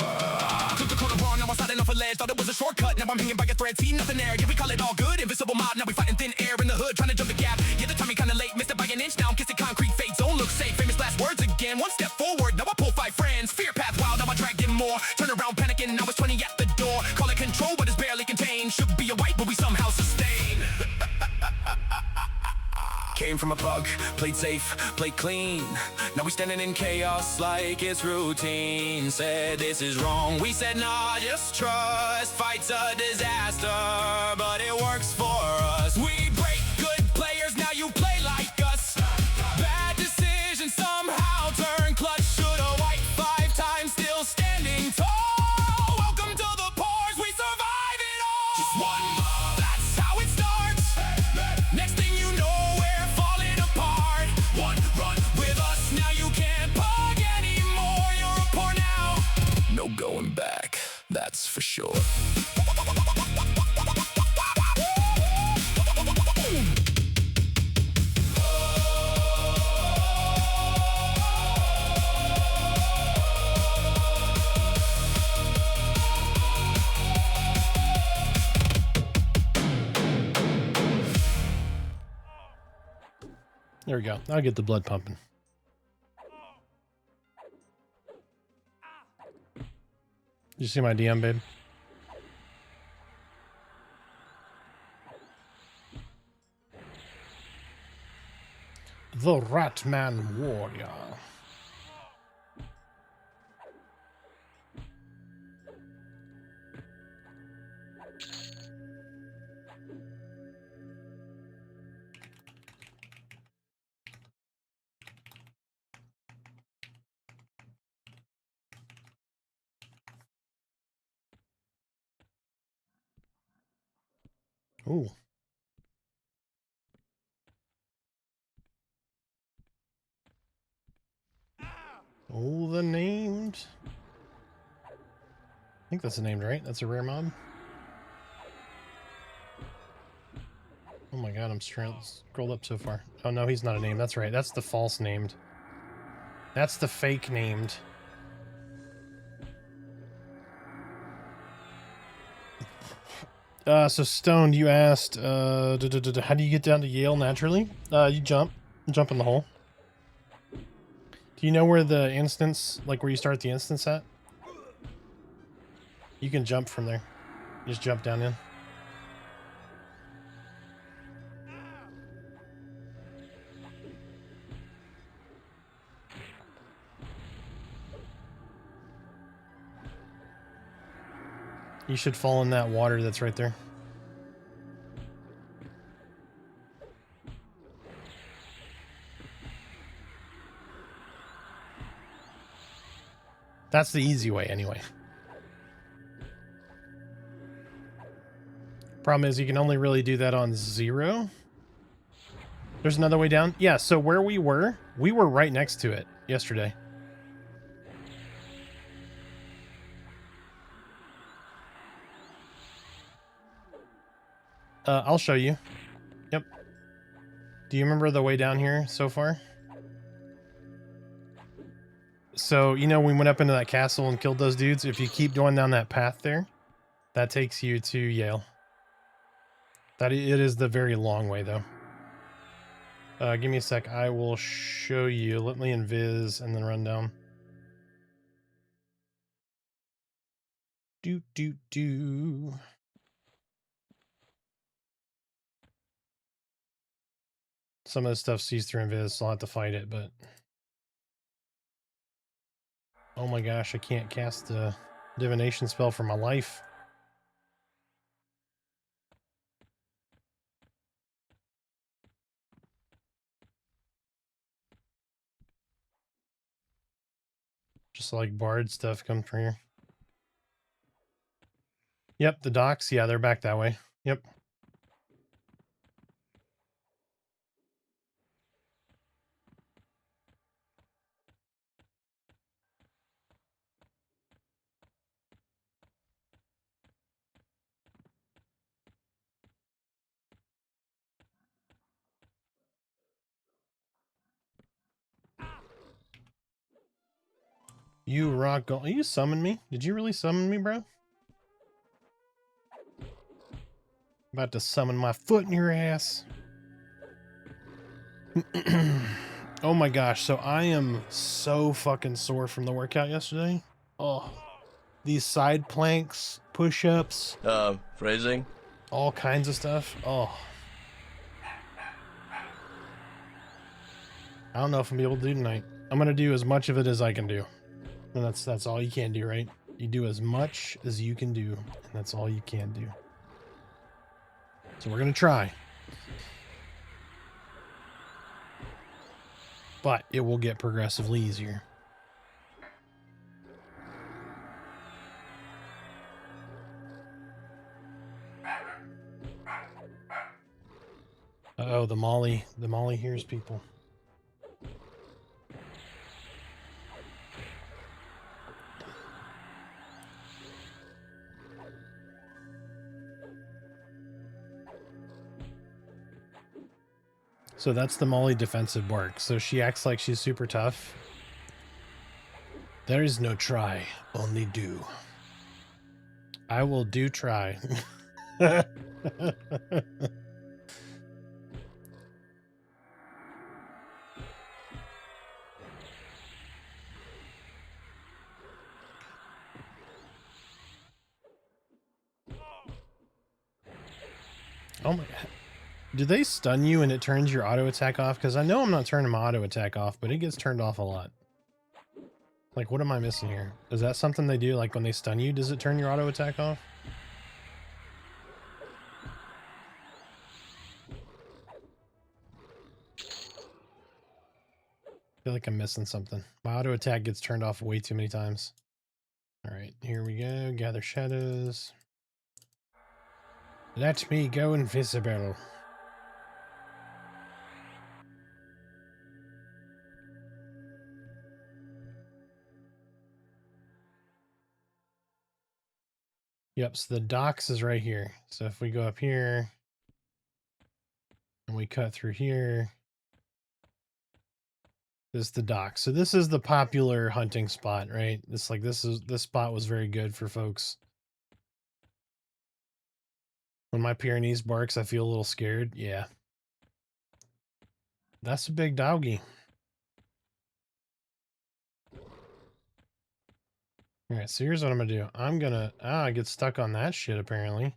S3: Took the corner wrong, now I'm sliding off a ledge. Thought it was a shortcut, now I'm hanging by a thread. See nothing there, yeah, we call it all good. Invisible mob, now we fighting thin air in the hood, trying to jump the gap. Yeah, the timing kinda late, missed it by an inch. Now I'm kissing concrete, fate zone looks safe. Famous last words again. One step forward, now I pull 5 friends. Fear path wild, now I dragged in more. Turn around panicking, now it's 20 at the door. Call it control, but it's barely contained. Should be a wipe, but we somehow sustain. Came from a bug, played safe, played clean. Now we standing in chaos like it's routine. Said this is wrong, we said nah, just trust. Fight's a disaster, but it works for us. We break good players, now you play like us. Bad decisions somehow turn clutch. Shoulda wiped 5 times, still standing tall. Welcome to the pores, we survive it all. Just one more, that's how it starts. Next thing you know, we're falling apart. One run with us, now you can't bug anymore. You're a poor now, no going back, that's for sure.
S1: There we go. I'll get the blood pumping. You see my DM, babe? The Ratman Warrior. Ooh. Oh, the named. I think that's the named, right? That's a rare mob. Oh my god, I'm scrolled up so far. Oh no, he's not a name. That's right. That's the false named. That's the fake named. So Stone, you asked, how do you get down to Yale naturally? You jump in the hole. Do you know where the instance, like where you start the instance at? You can jump from there. Just jump down in. You should fall in that water that's right there. That's the easy way, anyway. Problem is you can only really do that on 0. There's another way down. Yeah, so where we were right next to it yesterday. I'll show you. Yep. Do you remember the way down here so far? So, you know, we went up into that castle and killed those dudes. If you keep going down that path there, that takes you to Yale. It is the very long way, though. Give me a sec. I will show you. Let me invis and then run down. Do. Some of this stuff sees through invis, so I'll have to fight it, but... Oh my gosh, I can't cast the divination spell for my life. Just like bard stuff comes from here. Yep, the docks. Yeah, they're back that way. Yep. You rock gold. You summoned me? Did you really summon me, bro? About to summon my foot in your ass. Oh my gosh, so I am so fucking sore from the workout yesterday. Oh, these side planks, push-ups.
S4: Phrasing?
S1: All kinds of stuff. Oh. I don't know if I'm gonna be able to do tonight. I'm gonna do as much of it as I can do. And that's all you can do, right? You do as much as you can do, and that's all you can do. So we're gonna try. But it will get progressively easier. Uh-oh, the Molly hears people. So that's the Molly defensive bark. So she acts like she's super tough. There is no try, only do. I will do try. Oh my god. Do they stun you and it turns your auto attack off? Because I know I'm not turning my auto attack off, but it gets turned off a lot. Like, what am I missing here? Is that something they do? Like, when they stun you, does it turn your auto attack off? I feel like I'm missing something. My auto attack gets turned off way too many times. All right, here we go. Gather shadows. Let me go invisible. Yep, so the docks is right here. So if we go up here and we cut through here, this is the dock. So this is the popular hunting spot, right? This spot was very good for folks. When my Pyrenees barks, I feel a little scared. Yeah. That's a big doggy. All right, so here's what I'm gonna do. I'm gonna I get stuck on that shit apparently.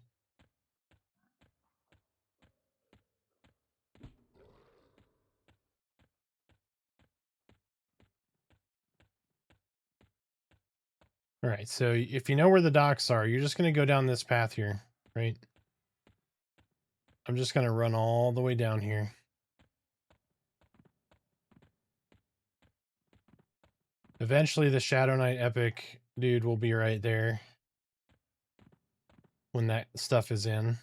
S1: All right, so if you know where the docks are, you're just gonna go down this path here, right? I'm just gonna run all the way down here. Eventually the Shadowknight epic dude will be right there when that stuff is in.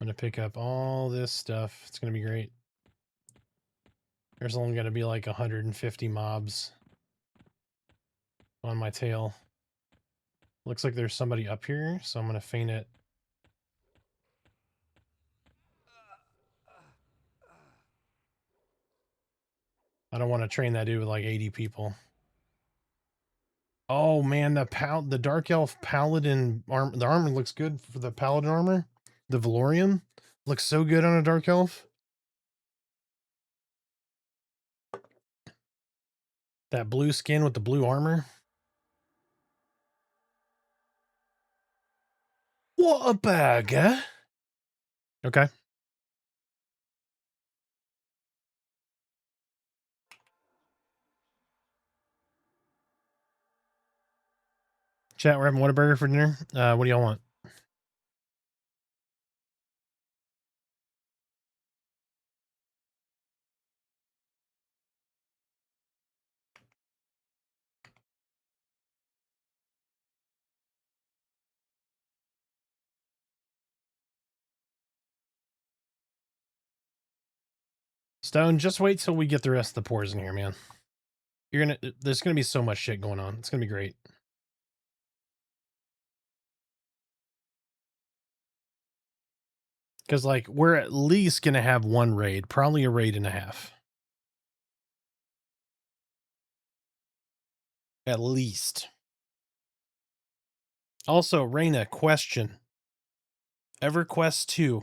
S1: I'm going to pick up all this stuff. It's going to be great. There's only going to be like 150 mobs on my tail. Looks like there's somebody up here, so I'm going to feint it. I don't want to train that dude with like 80 people. Oh man, the Dark Elf Paladin armor, the armor looks good for the Paladin armor. The Valorium looks so good on a Dark Elf. That blue skin with the blue armor. What a bag, eh? Okay. Chat, we're having Whataburger for dinner. What do y'all want? Stone, just wait till we get the rest of the pours in here, man. There's gonna be so much shit going on. It's gonna be great. Because, like, we're at least gonna have one raid, probably a raid and a half. At least. Also, Raina, question. EverQuest 2.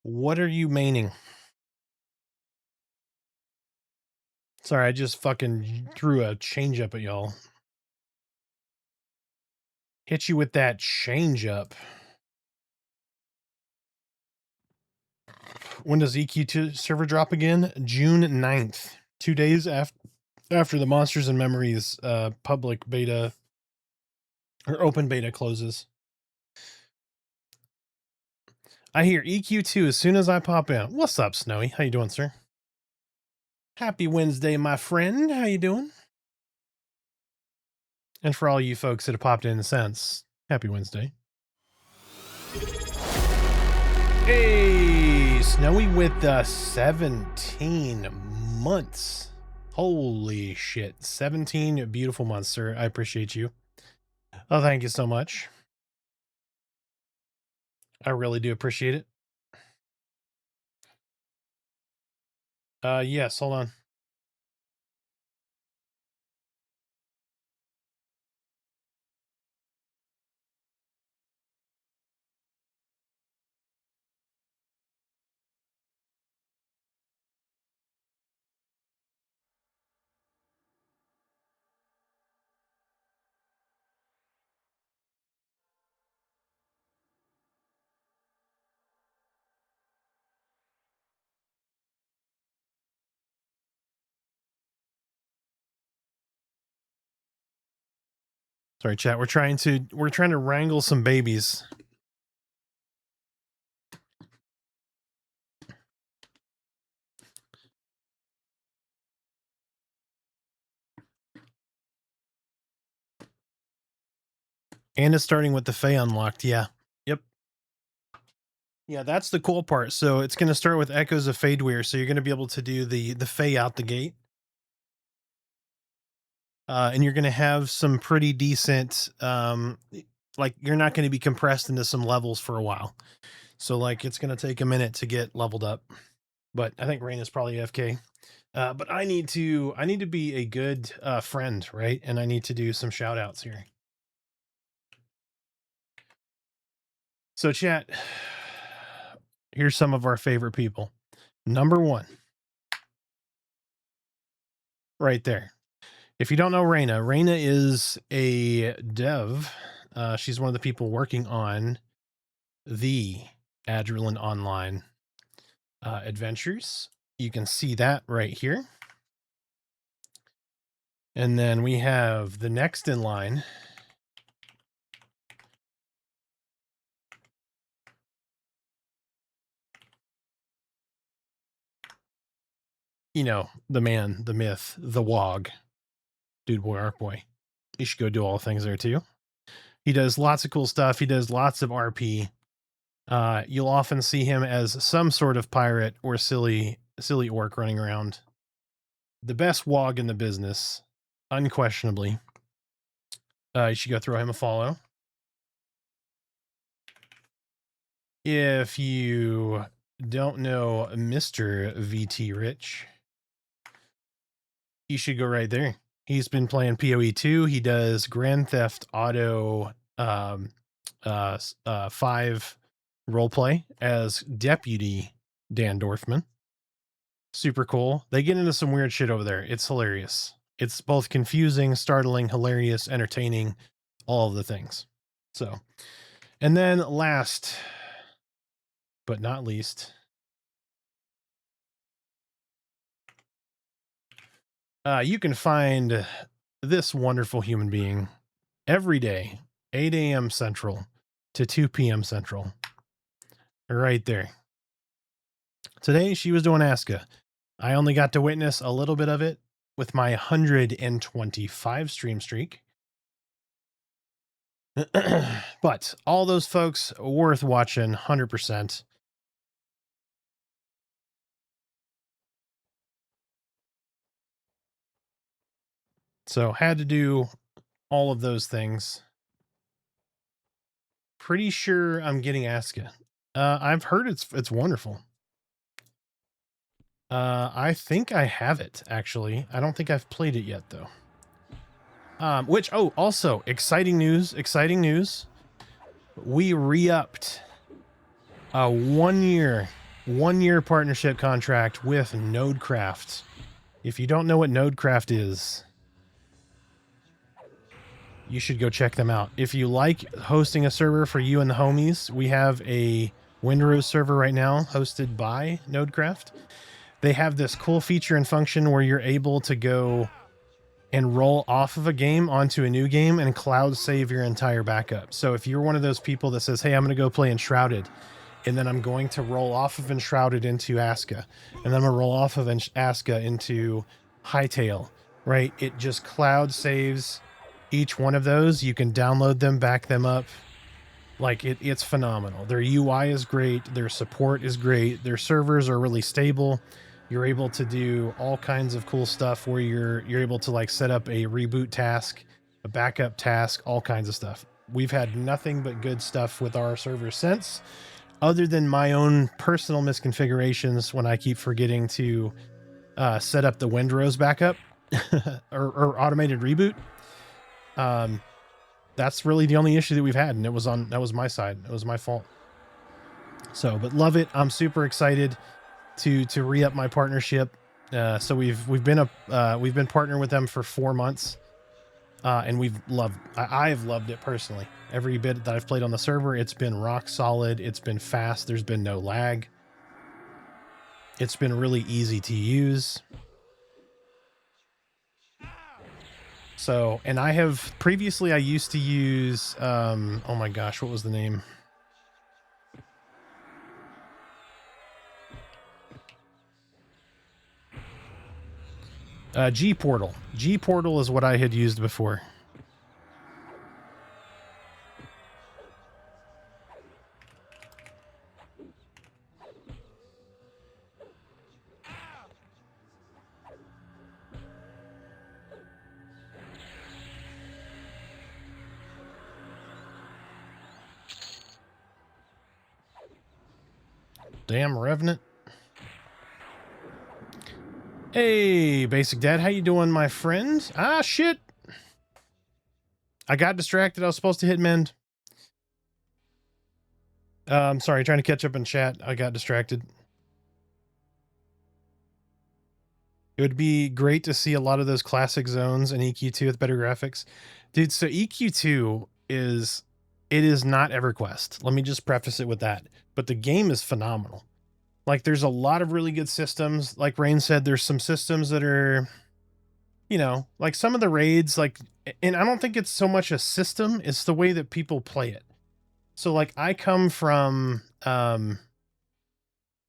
S1: What are you maining? Sorry, I just fucking threw a change up at y'all. Hit you with that change up. When does EQ2 server drop again? June 9th. 2 days after the Monsters and Memories public beta or open beta closes. I hear EQ2 as soon as I pop in. What's up, Snowy? How you doing, sir? Happy Wednesday, my friend. How you doing? And for all you folks that have popped in since, happy Wednesday. Hey, Snowy with 17 months. Holy shit. 17 beautiful months, sir. I appreciate you. Oh, thank you so much. I really do appreciate it. Yes, hold on. Sorry, chat. We're trying to wrangle some babies. And it's starting with the Fae unlocked. Yeah. Yep. Yeah, that's the cool part. So it's going to start with Echoes of Fadeweir. So you're going to be able to do the Fae out the gate. And you're going to have some pretty decent, like you're not going to be compressed into some levels for a while. So like it's going to take a minute to get leveled up. But I think Rain is probably AFK. But I need to be a good friend, right? And I need to do some shout outs here. So chat, here's some of our favorite people. Number 1. Right there. If you don't know Raina, Raina is a dev. She's one of the people working on the Adrenaline Online adventures. You can see that right here. And then we have the next in line. You know, the man, the myth, the wog, Dude Boy Arc Boy. You should go do all things there too. He does lots of cool stuff. He does lots of RP. You'll often see him as some sort of pirate or silly orc running around. The best wog in the business, unquestionably. You should go throw him a follow. If you don't know Mr. VT Rich, you should go right there. He's been playing PoE 2. He does Grand Theft Auto 5 roleplay as Deputy Dan Dorfman. Super cool. They get into some weird shit over there. It's hilarious. It's both confusing, startling, hilarious, entertaining, all of the things. So, and then last but not least, you can find this wonderful human being every day, 8 a.m. Central to 2 p.m. Central. Right there. Today, she was doing Aska. I only got to witness a little bit of it with my 125 stream streak. But all those folks worth watching 100%. So had to do all of those things. Pretty sure I'm getting Aska. I've heard it's wonderful. I think I have it, actually. I don't think I've played it yet, though. Also, exciting news. We re-upped a one-year partnership contract with Nodecraft. If you don't know what Nodecraft is, you should go check them out. If you like hosting a server for you and the homies, we have a Windrose server right now hosted by Nodecraft. They have this cool feature and function where you're able to go and roll off of a game onto a new game and cloud save your entire backup. So if you're one of those people that says, hey, I'm going to go play Enshrouded, and then I'm going to roll off of Enshrouded into Aska, and then I'm going to roll off of Aska into Hightail, right? It just cloud saves each one of those. You can download them, back them up. Like, it's phenomenal. Their UI is great. Their support is great. Their servers are really stable. You're able to do all kinds of cool stuff where you're able to like set up a reboot task, a backup task, all kinds of stuff. We've had nothing but good stuff with our server since, other than my own personal misconfigurations when I keep forgetting to set up the Windrose backup or automated reboot. That's really the only issue that we've had, and that was my side. It was my fault. So, but love it. I'm super excited to re-up my partnership. So we've been partnering with them for 4 months, and I've loved it personally. Every bit that I've played on the server, it's been rock solid. It's been fast. There's been no lag. It's been really easy to use. So, and I have previously, I used to use, oh my gosh, what was the name? G-Portal. G-Portal is what I had used before. Damn Revenant. Hey, Basic Dad, how you doing, my friend? Ah, shit. I got distracted. I was supposed to hit mend. Sorry, trying to catch up in chat. I got distracted. It would be great to see a lot of those classic zones in EQ2 with better graphics. Dude, so EQ2 is not EverQuest. Let me just preface it with that. But the game is phenomenal. Like, there's a lot of really good systems. Like Rain said, there's some systems that are, you know, like some of the raids, like, and I don't think it's so much a system, it's the way that people play it. So, like, I come from,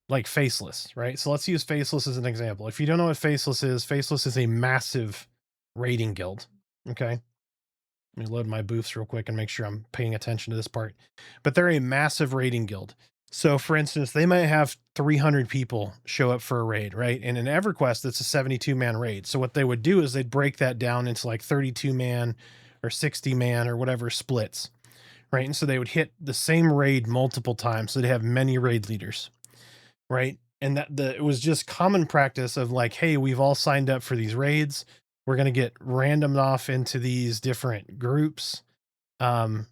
S1: like, Faceless, right? So let's use Faceless as an example. If you don't know what Faceless is a massive raiding guild, okay? Let me load my booths real quick and make sure I'm paying attention to this part. But they're a massive raiding guild. So for instance, they might have 300 people show up for a raid, right? And in EverQuest, it's a 72-man raid. So what they would do is they'd break that down into like 32-man or 60-man or whatever splits, right? And so they would hit the same raid multiple times. So they have many raid leaders, right? And it was just common practice of like, hey, we've all signed up for these raids. We're going to get randomed off into these different groups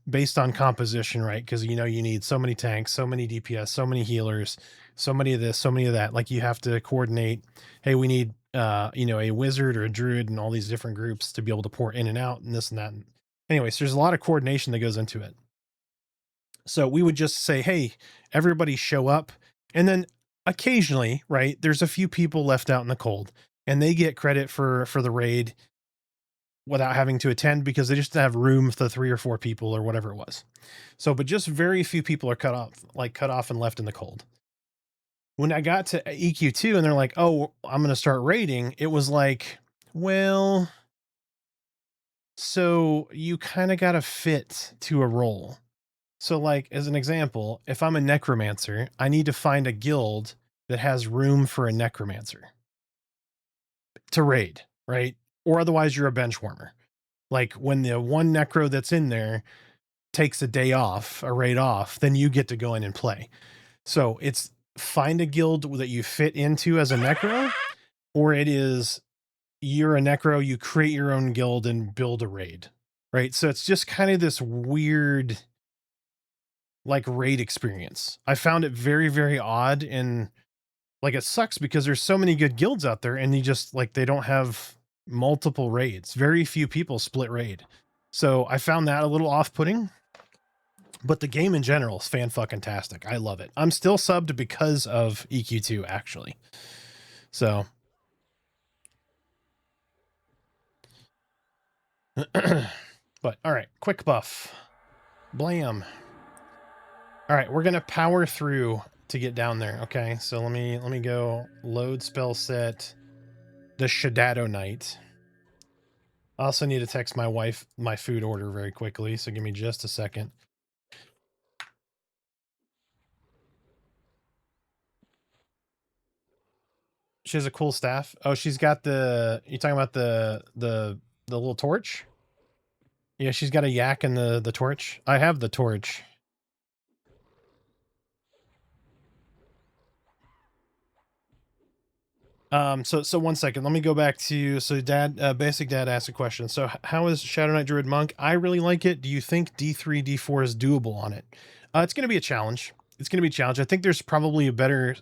S1: based on composition, right? Because, you need so many tanks, so many DPS, so many healers, so many of this, so many of that. Like you have to coordinate, hey, we need, a wizard or a druid and all these different groups to be able to pour in and out and this and that. Anyways, there's a lot of coordination that goes into it. So we would just say, hey, everybody show up. And then occasionally, right, there's a few people left out in the cold and they get credit for the raid without having to attend because they just have room for 3 or 4 people or whatever it was. So, but just very few people are cut off and left in the cold. When I got to EQ2 and they're like, oh, I'm going to start raiding, it was like, well, so you kind of got to fit to a role. So like, as an example, if I'm a necromancer, I need to find a guild that has room for a necromancer to raid, right? Or otherwise you're a bench warmer. Like when the one necro that's in there takes a day off, a raid off, then you get to go in and play. So it's find a guild that you fit into as a necro, or it is you're a necro, you create your own guild and build a raid, right? So it's just kind of this weird like raid experience. I found it very, very odd, and like it sucks because there's so many good guilds out there and you just like they don't have multiple raids. Very few people split raid. So I found that a little off-putting, but the game in general is fan-fucking-tastic. I love it. I'm still subbed because of EQ2 actually. So but all right, quick buff. Blam. All right, we're gonna power through to get down there. Okay, so let me go load spell set the Shadowknight. I also need to text my wife my food order very quickly, so give me just a second. She has a cool staff. Oh, she's got you talking about the little torch? Yeah, she's got a yak and the torch. I have the torch. So 1 second, let me go back to, so Basic Dad asked a question. So how is Shadowknight Druid Monk? I really like it. Do you think D3, D4 is doable on it? It's going to be a challenge. It's going to be a challenge. I think there's probably a better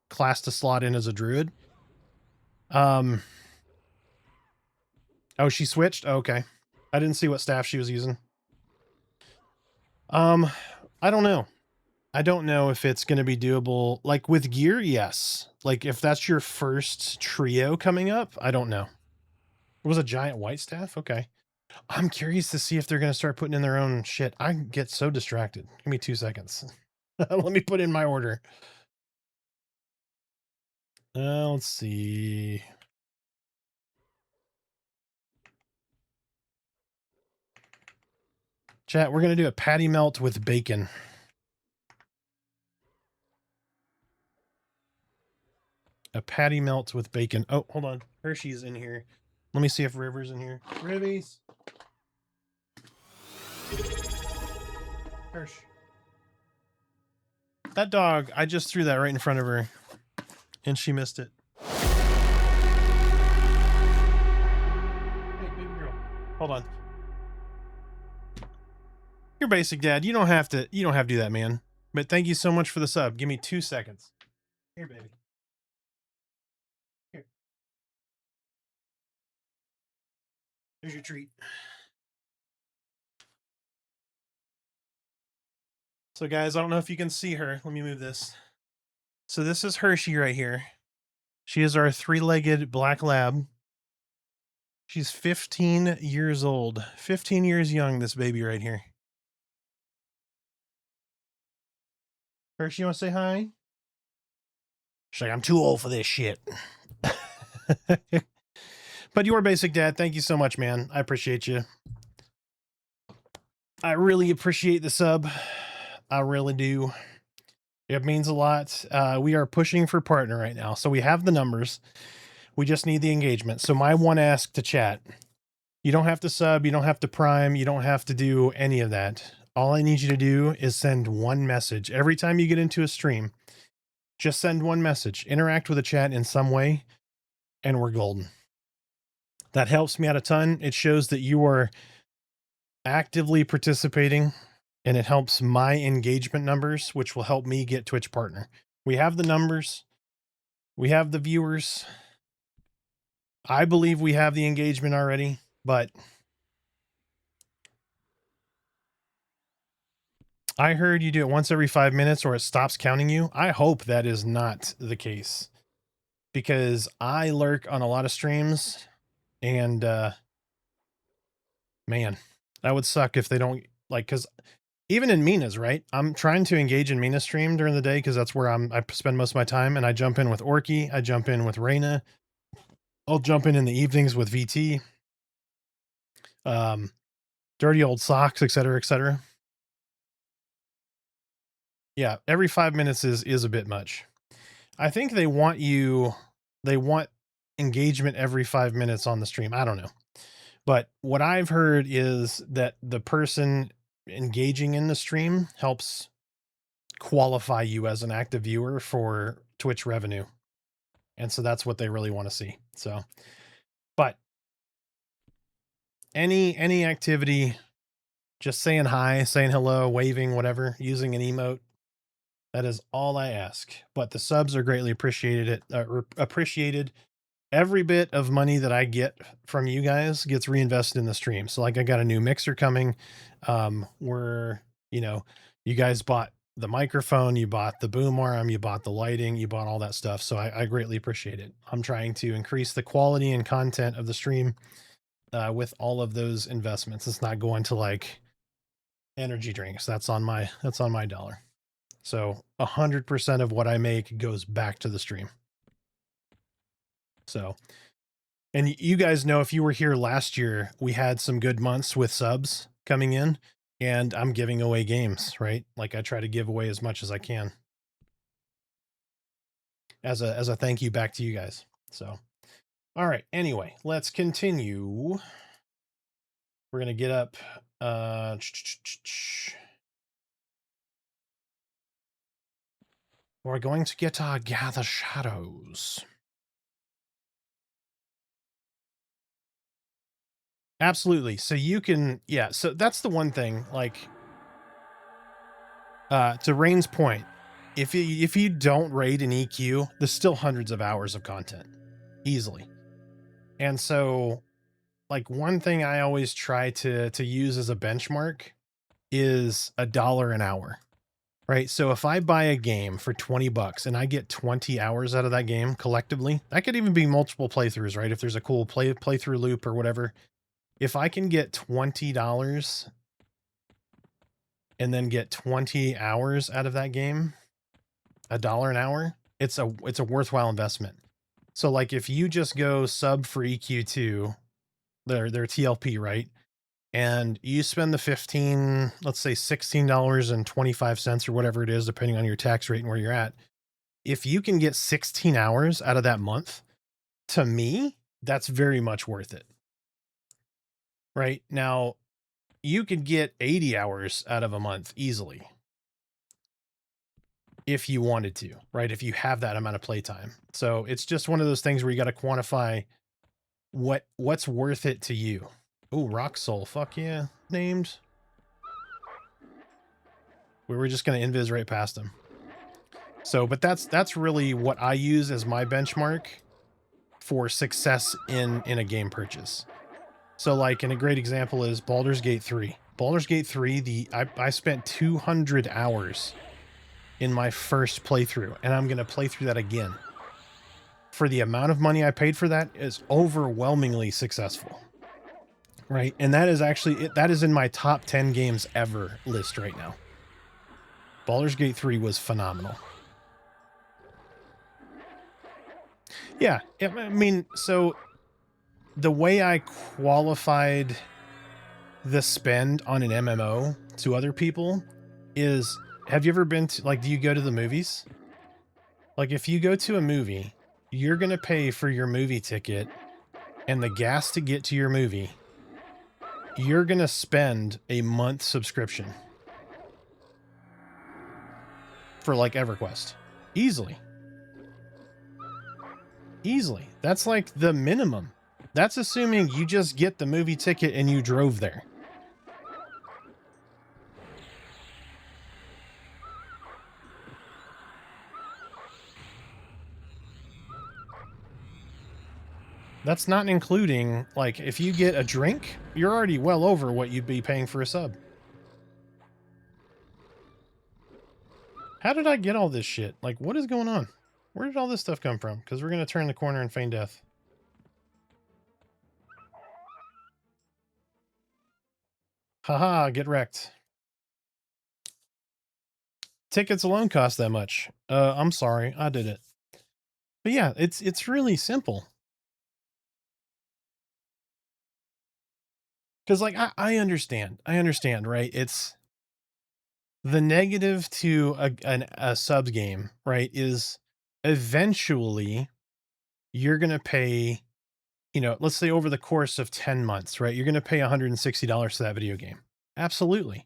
S1: class to slot in as a druid. Oh, she switched? Oh, okay. I didn't see what staff she was using. I don't know. I don't know if it's going to be doable. Like with gear, yes. Like if that's your first trio coming up, I don't know. It was a giant white staff? Okay. I'm curious to see if they're going to start putting in their own shit. I get so distracted. Give me 2 seconds. Let me put in my order. Let's see. Chat, we're going to do a patty melt with bacon. A patty melt with bacon. Oh, hold on. Hershey's in here. Let me see if River's in here. Ribbies. Hirsch. That dog, I just threw that right in front of her and she missed it. Hey, baby girl. Hold on. You're Basic Dad. You don't have to do that, man. But thank you so much for the sub. Give me 2 seconds. Here, baby. Here. Here's your treat. So guys, I don't know if you can see her. Let me move this. So this is Hershey right here. She is our 3-legged black lab. She's 15 years old. 15 years young, this baby right here. Hershey, you want to say hi? She's like, I'm too old for this shit. But you are Basic Dad. Thank you so much, man. I appreciate you. I really appreciate the sub. I really do. It means a lot. We are pushing for partner right now. So we have the numbers. We just need the engagement. So my one ask to chat, you don't have to sub, you don't have to prime, you don't have to do any of that. All I need you to do is send one message. Every time you get into a stream, just send one message, interact with the chat in some way, and we're golden. That helps me out a ton. It shows that you are actively participating, and it helps my engagement numbers, which will help me get Twitch partner. We have the numbers. We have the viewers. I believe we have the engagement already, but I heard you do it once every 5 minutes or it stops counting you. I hope that is not the case, because I lurk on a lot of streams, and man, that would suck if they don't, like, because even in Mina's, right? I'm trying to engage in Mina's stream during the day because that's where I spend most of my time, and I jump in with Orky, I jump in with Reyna, I'll jump in the evenings with VT, Dirty Old Socks, etc., etc. Yeah, every 5 minutes is a bit much. I think they want engagement every 5 minutes on the stream. I don't know. But what I've heard is that the person engaging in the stream helps qualify you as an active viewer for Twitch revenue. And so that's what they really want to see. So, but any activity, just saying hi, saying hello, waving, whatever, using an emote, that is all I ask. But the subs are greatly appreciated. Appreciated. Every bit of money that I get from you guys gets reinvested in the stream. So like I got a new mixer coming. Where, you guys bought the microphone, you bought the boom arm, you bought the lighting, you bought all that stuff. So I greatly appreciate it. I'm trying to increase the quality and content of the stream with all of those investments. It's not going to like energy drinks. That's on my dollar. So 100% of what I make goes back to the stream. So, and you guys know, if you were here last year, we had some good months with subs coming in, and I'm giving away games, right? Like I try to give away as much as I can as a thank you back to you guys. So, all right. Anyway, let's continue. We're going to get up. We're going to get our gather shadows. Absolutely. So you can, yeah. So that's the one thing, like, to Rain's point, if you don't raid an EQ, there's still hundreds of hours of content easily. And so, like, one thing I always try to use as a benchmark is $1 an hour, right? So if I buy a game for $20 and I get 20 hours out of that game collectively, that could even be multiple playthroughs, right? If there's a cool playthrough loop or whatever, if I can get $20 and then get 20 hours out of that game, $1 an hour, it's a worthwhile investment. So like if you just go sub for EQ2, their TLP, right? And you spend the 15, let's say $16.25 or whatever it is, depending on your tax rate and where you're at. If you can get 16 hours out of that month, to me, that's very much worth it. Right now, you could get 80 hours out of a month easily if you wanted to, right? If you have that amount of playtime. So it's just one of those things where you got to quantify what's worth it to you. Oh, Rock Soul. Fuck yeah. Named. We were just going to invis right past him. So, but that's really what I use as my benchmark for success in a game purchase. So like, and a great example is Baldur's Gate 3. Baldur's Gate 3, I spent 200 hours in my first playthrough, and I'm going to play through that again. For the amount of money I paid for that, is overwhelmingly successful. Right? And that is actually, that is in my top 10 games ever list right now. Baldur's Gate 3 was phenomenal. Yeah, I mean, so the way I qualified the spend on an MMO to other people is, have you ever been to, like, do you go to the movies? Like, if you go to a movie, you're going to pay for your movie ticket and the gas to get to your movie. You're going to spend a month subscription for like EverQuest. Easily. Easily. That's like the minimum. That's assuming you just get the movie ticket and you drove there. That's not including, like, if you get a drink, you're already well over what you'd be paying for a sub. How did I get all this shit? Like, what is going on? Where did all this stuff come from? Because we're going to turn the corner and feign death. Haha, get wrecked. Tickets alone cost that much. I'm sorry, I did it. But yeah, it's really simple. Because, like, I understand, right? It's the negative to a subs game, right? Is eventually you're going to pay, you know, let's say over the course of 10 months, right? You're going to pay $160 for that video game. Absolutely.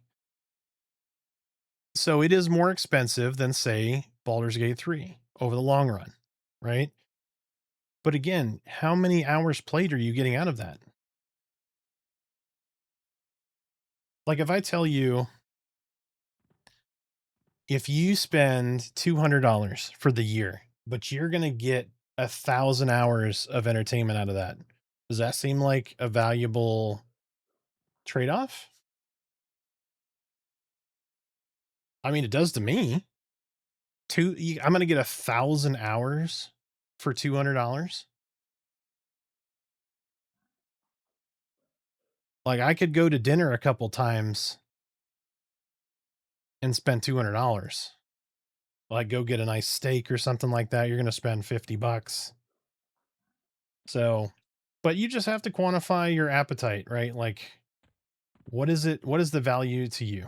S1: So it is more expensive than, say, Baldur's Gate 3 over the long run, right? But again, how many hours played are you getting out of that? Like, if I tell you, if you spend $200 for the year, but you're going to get 1,000 hours of entertainment out of that, does that seem like a valuable trade-off? I mean, it does to me. I'm going to get 1,000 hours for $200. Like, I could go to dinner a couple times and spend $200. Like, go get a nice steak or something like that. You're going to spend $50. So, but you just have to quantify your appetite, right? Like, what is it? What is the value to you?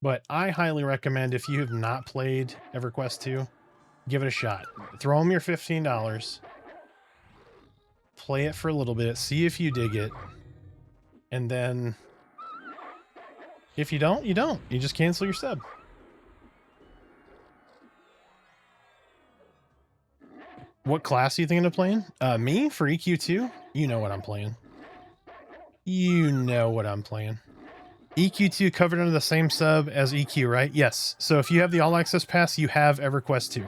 S1: But I highly recommend, if you have not played EverQuest 2, give it a shot. Throw them your $15. Play it for a little bit. See if you dig it. And then if you don't, you don't. You just cancel your sub. What class are you thinking of playing? Me for EQ2? You know what I'm playing. You know what I'm playing. EQ2 covered under the same sub as EQ, right? Yes. So if you have the all access pass, you have EverQuest 2.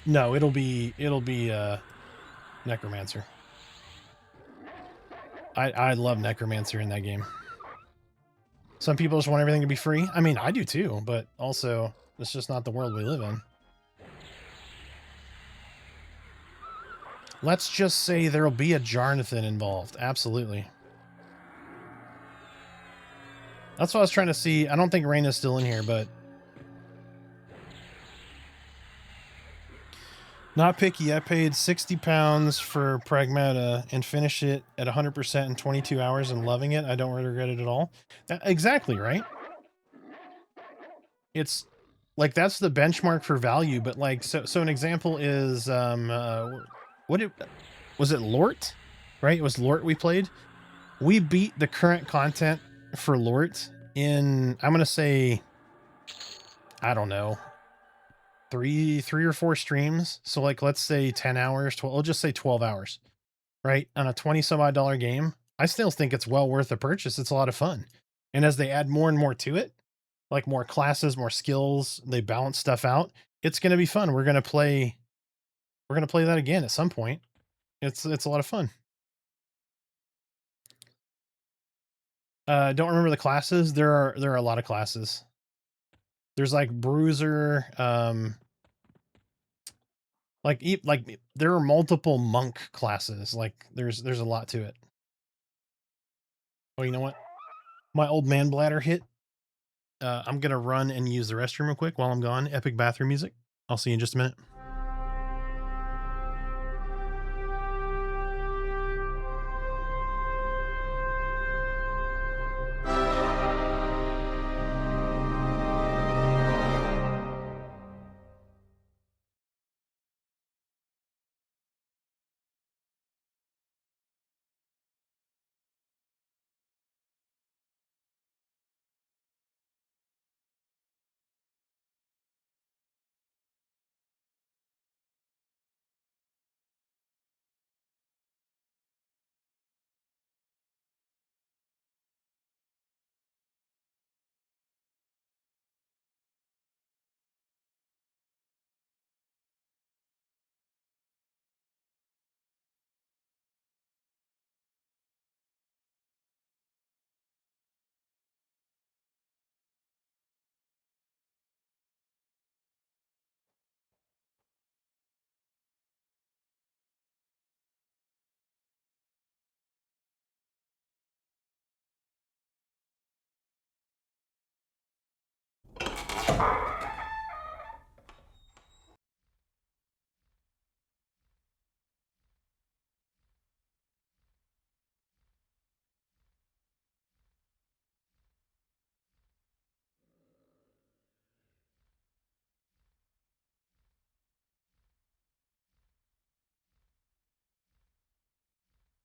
S1: No, it'll be Necromancer. I love Necromancer in that game. Some people just want everything to be free. I mean, I do too, but also it's just not the world we live in. Let's just say there'll be a Jarnathan involved. Absolutely. That's what I was trying to see. I don't think Raina's still in here, but not picky. I paid £60 for Pragmata and finished it at 100% in 22 hours and loving it. I don't regret it at all. Exactly, right? It's like, that's the benchmark for value. But like, so an example is, was it Lort? Right? It was Lort we played. We beat the current content for Lort in, I'm going to say, I don't know, three or four streams. So like, let's say 10 hours, 12, I'll just say 12 hours, right? On a 20 some odd dollar game. I still think it's well worth the purchase. It's a lot of fun. And as they add more and more to it, like more classes, more skills, they balance stuff out. It's going to be fun. We're going to play that again at some point. It's a lot of fun. Don't remember the classes. There are a lot of classes. There's like Bruiser, like there are multiple monk classes. Like there's a lot to it. Oh, you know what? My old man bladder hit. I'm gonna run and use the restroom real quick while I'm gone. Epic bathroom music. I'll see you in just a minute.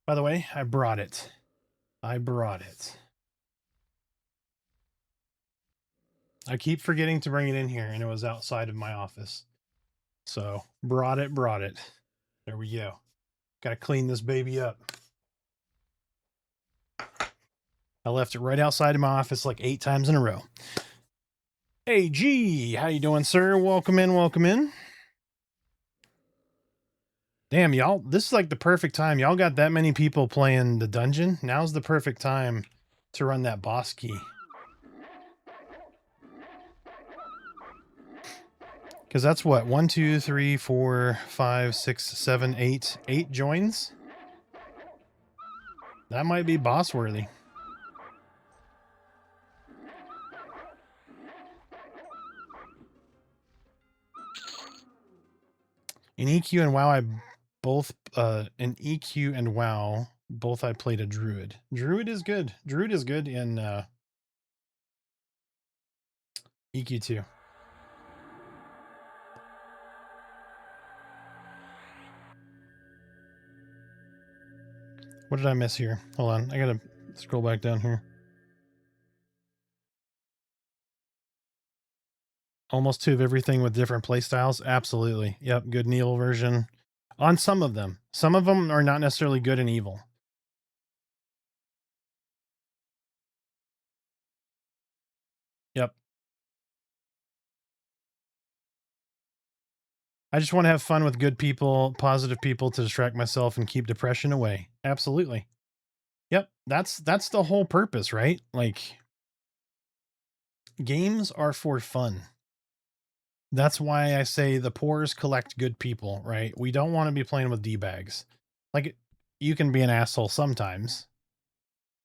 S1: By the way, I brought it. I brought it. I keep forgetting to bring it in here, and it was outside of my office. So, brought it. There we go. Got to clean this baby up. I left it right outside of my office like 8 times in a row. Hey, G, how you doing, sir? Welcome in, welcome in. Damn, y'all, this is like the perfect time. Y'all got that many people playing the dungeon. Now's the perfect time to run that boss key. Because that's what, 1, 2, 3, 4, 5, 6, 7, 8. 8 joins? That might be boss worthy. In EQ and WoW, I both in EQ and WoW, both I played a druid. Druid is good. Druid is good in EQ too. What did I miss here? Hold on, I gotta scroll back down here. Almost 2 of everything with different playstyles. Absolutely. Yep, good and evil version. On some of them. Some of them are not necessarily good and evil. Yep. I just want to have fun with good people, positive people to distract myself and keep depression away. Absolutely. Yep, that's the whole purpose, right? Like, games are for fun. That's why I say the pores collect good people, right? We don't want to be playing with D-bags. Like, you can be an asshole sometimes,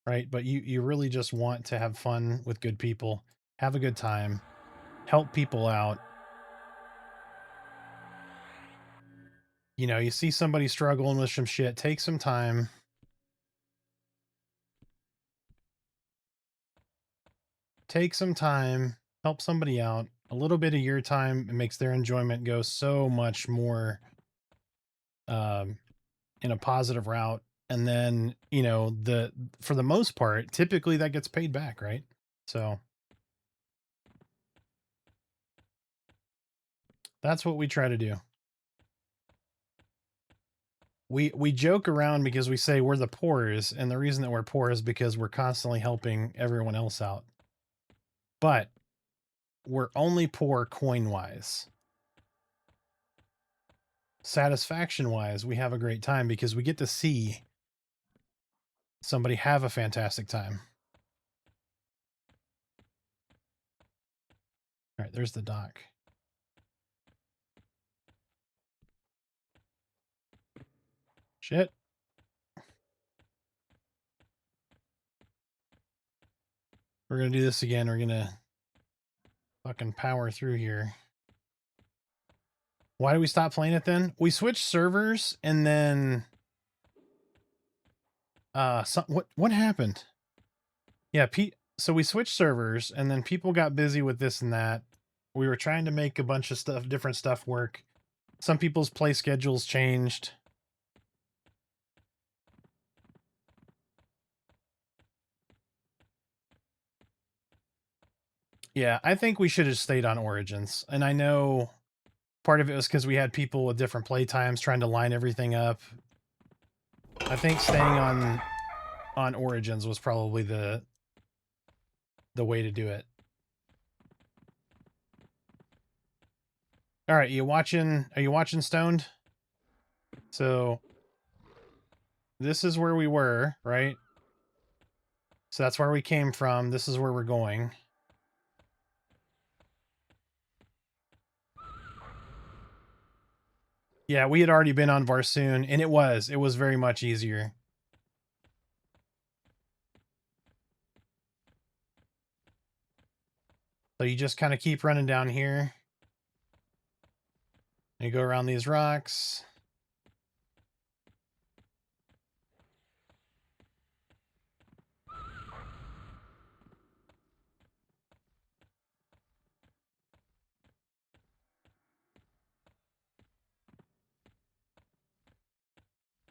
S1: right? But you really just want to have fun with good people, have a good time, help people out. You know, you see somebody struggling with some shit, take some time. Take some time, help somebody out. A little bit of your time, it makes their enjoyment go so much more in a positive route. And then, you know, for the most part, typically that gets paid back, right? So that's what we try to do. We joke around because we say we're the poorest, and the reason that we're poor is because we're constantly helping everyone else out. But we're only poor coin-wise. Satisfaction-wise, we have a great time because we get to see somebody have a fantastic time. All right, there's the dock. Shit. We're going to do this again. We're going to fucking power through here. Why do we stop playing it then? We switched servers and then what happened? Yeah, so we switched servers and then people got busy with this and that. We were trying to make a bunch of stuff, different stuff work. Some people's play schedules changed. Yeah, I think we should have stayed on Origins. And I know part of it was because we had people with different play times trying to line everything up. I think staying on Origins was probably the way to do it. All right, are you watching Stoned? So this is where we were, right? So that's where we came from. This is where we're going. Yeah, we had already been on Varsoon, and it was very much easier. So you just kind of keep running down here. And you go around these rocks.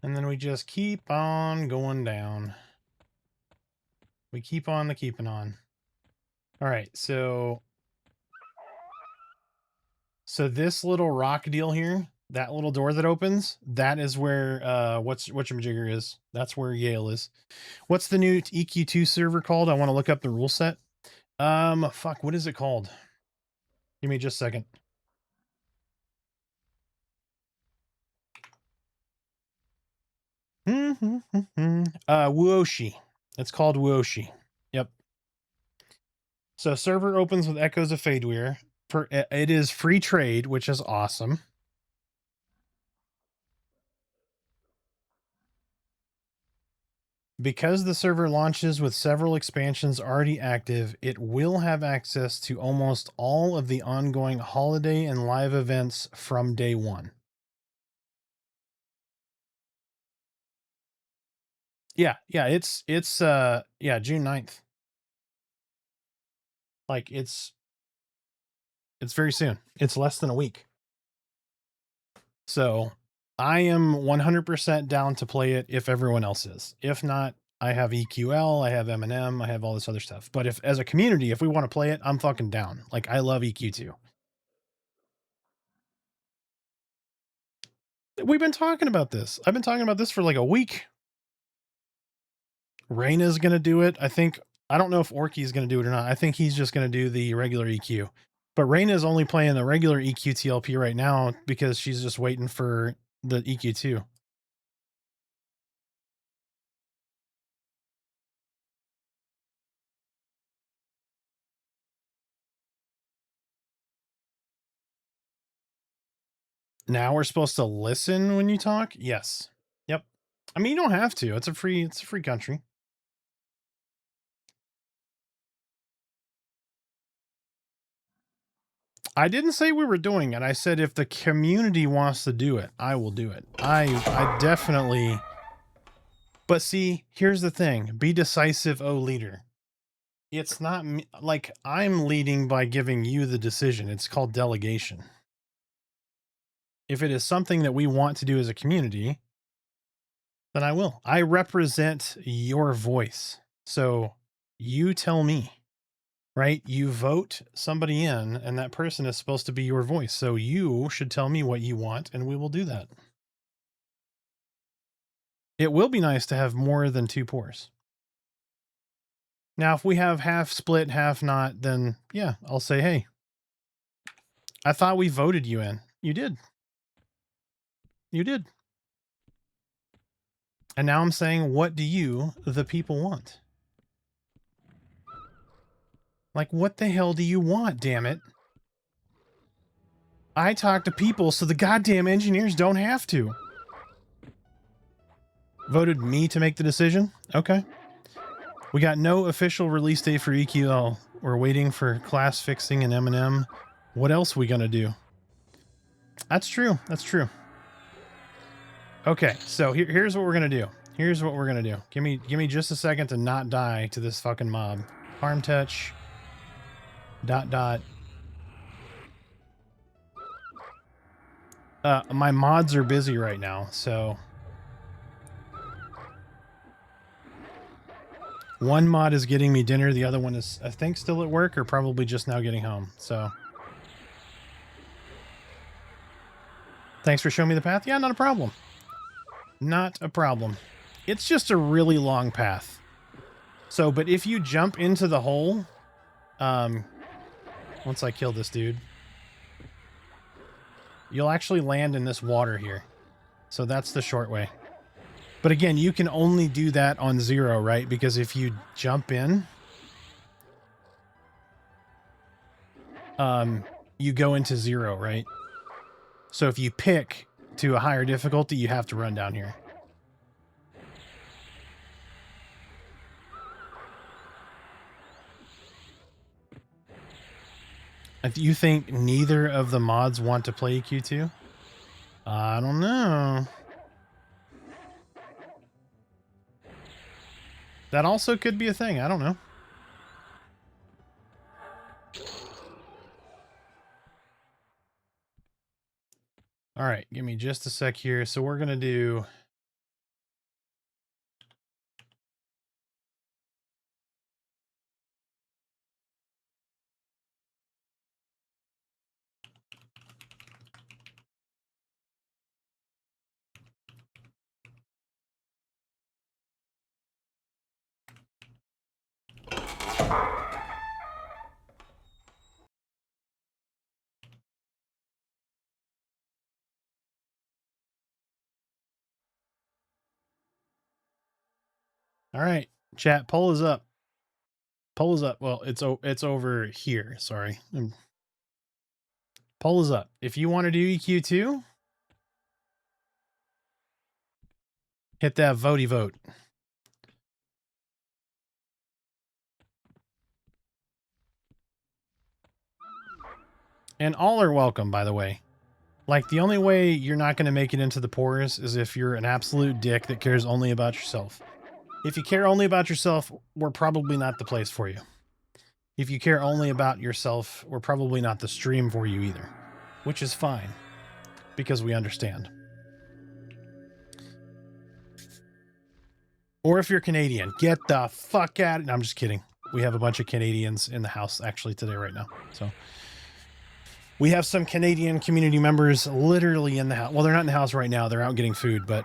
S1: And then we just keep on going down. We keep on the keeping on. All right, so this little rock deal here, that little door that opens, that is where whatchamajigger is. That's where Yale is. What's the new EQ2 server called? I want to look up the rule set. Fuck, what is it called? Give me just a second. Wuoshi. It's called Wuoshi. Yep. So server opens with Echoes of Fadeweir. It is free trade, which is awesome. Because the server launches with several expansions already active, it will have access to almost all of the ongoing holiday and live events from day one. Yeah, it's June 9th. Like it's very soon. It's less than a week. So I am 100% down to play it if everyone else is. If not, I have EQL, I have M&M, I have all this other stuff. But if, as a community, if we want to play it, I'm fucking down. Like, I love EQ2. We've been talking about this. I've been talking about this for like a week. Reyna's going to do it. I don't know if Orky's going to do it or not. I think he's just going to do the regular EQ. But Reyna's only playing the regular EQ TLP right now because she's just waiting for the EQ2. Now we're supposed to listen when you talk? Yes. Yep. I mean, you don't have to. It's a free country. I didn't say we were doing it. I said if the community wants to do it, I will do it. I definitely. But see, here's the thing. Be decisive, oh leader. It's not me, like I'm leading by giving you the decision. It's called delegation. If it is something that we want to do as a community, then I will. I represent your voice. So you tell me, right? You vote somebody in, and that person is supposed to be your voice. So you should tell me what you want, and we will do that. It will be nice to have more than 2 pours. Now, if we have half split, half not, then yeah, I'll say, hey, I thought we voted you in. You did. You did. And now I'm saying, what do you, the people, want? Like, what the hell do you want, damn it? I talk to people so the goddamn engineers don't have to. Voted me to make the decision? Okay. We got no official release date for EQL. We're waiting for class fixing and M&M. What else we gonna do? That's true. That's true. Okay, so here's what we're gonna do. Here's what we're gonna do. Give me just a second to not die to this fucking mob. Harm touch. ... my mods are busy right now, so one mod is getting me dinner, the other one is, I think, still at work or probably just now getting home. So thanks for showing me the path. Yeah, not a problem. Not a problem. It's just a really long path. So, but if you jump into the hole, once I kill this dude, you'll actually land in this water here. So that's the short way. But again, you can only do that on 0, right? Because if you jump in, you go into 0, right? So if you pick to a higher difficulty, you have to run down here. If you think neither of the mods want to play EQ2? I don't know. That also could be a thing. I don't know. All right, give me just a sec here. So we're going to do All right, chat, poll is up. Poll is up. Well, it's over here. Sorry. Poll is up. If you want to do EQ2, hit that votey vote. And all are welcome, by the way. Like, the only way you're not going to make it into the pores is if you're an absolute dick that cares only about yourself. If you care only about yourself, we're probably not the place for you. If you care only about yourself, we're probably not the stream for you either. Which is fine, because we understand. Or if you're Canadian, get the fuck out. No, I'm just kidding. We have a bunch of Canadians in the house actually today right now. So we have some Canadian community members literally in the house. Well, they're not in the house right now. They're out getting food, but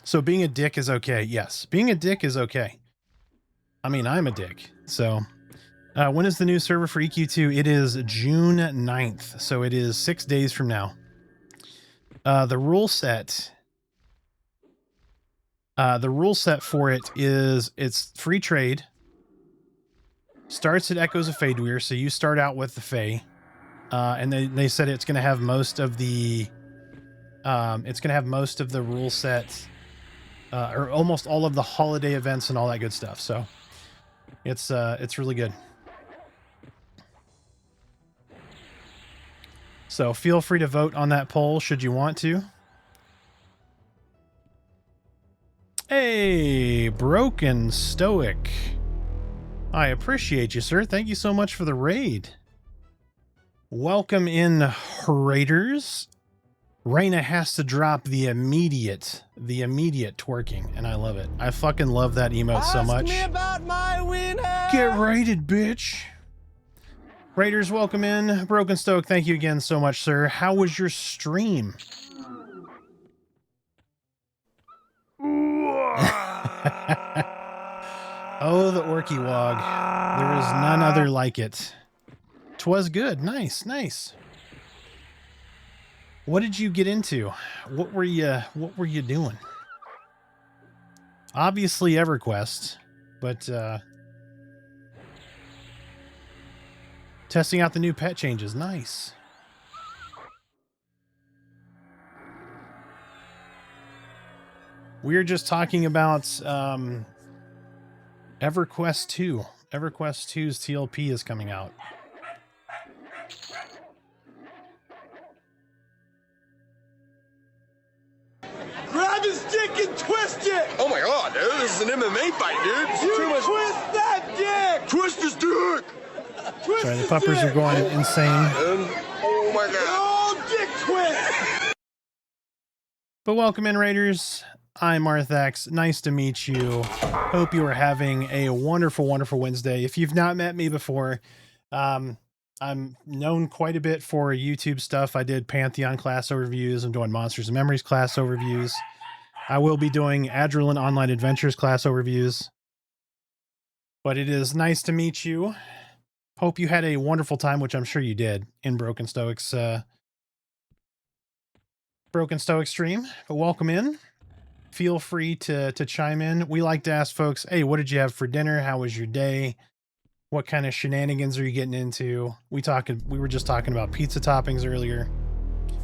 S1: so being a dick is okay. Yes, being a dick is okay. I mean, I'm a dick. So when is the new server for EQ2? It is June 9th. So it is 6 days from now. The rule set for it is it's free trade. Starts at Echoes of Fadeweir, so you start out with the Fae. And they said it's going to have most of the rule set, or almost all of the holiday events and all that good stuff. So it's really good. So feel free to vote on that poll should you want to. Hey, Broken Stoic. I appreciate you, sir. Thank you so much for the raid. Welcome in, raiders. Raina has to drop the immediate twerking, and I love it. I fucking love that emote so much.
S3: Ask me about my wiener.
S1: Get raided, bitch. Raiders, welcome in. Broken Stoic, thank you again so much, sir. How was your stream? Oh, the Orky Wog. There is none other like it. 'Twas good. Nice, nice. What did you get into? What were you doing? Obviously EverQuest, but testing out the new pet changes. Nice. We were just talking about EverQuest 2. EverQuest 2's TLP is coming out.
S3: Grab his dick and twist it! Oh my god, dude, this is an MMA fight, dude. This is too much. Twist that dick! Twist his dick! Twist
S1: Sorry, the puppers are going insane.
S3: Oh my god. Oh, dick twist!
S1: But welcome in, Raiders. I'm Arthax. Nice to meet you. Hope you are having a wonderful, wonderful Wednesday. If you've not met me before, I'm known quite a bit for YouTube stuff. I did Pantheon class overviews. I'm doing Monsters and Memories class overviews. I will be doing Adrenaline Online Adventures class overviews. But it is nice to meet you. Hope you had a wonderful time, which I'm sure you did, in Broken Stoic's stream. But welcome in. Feel free to chime in. We like to ask folks, hey, what did you have for dinner? How was your day? What kind of shenanigans are you getting into? We were just talking about pizza toppings earlier.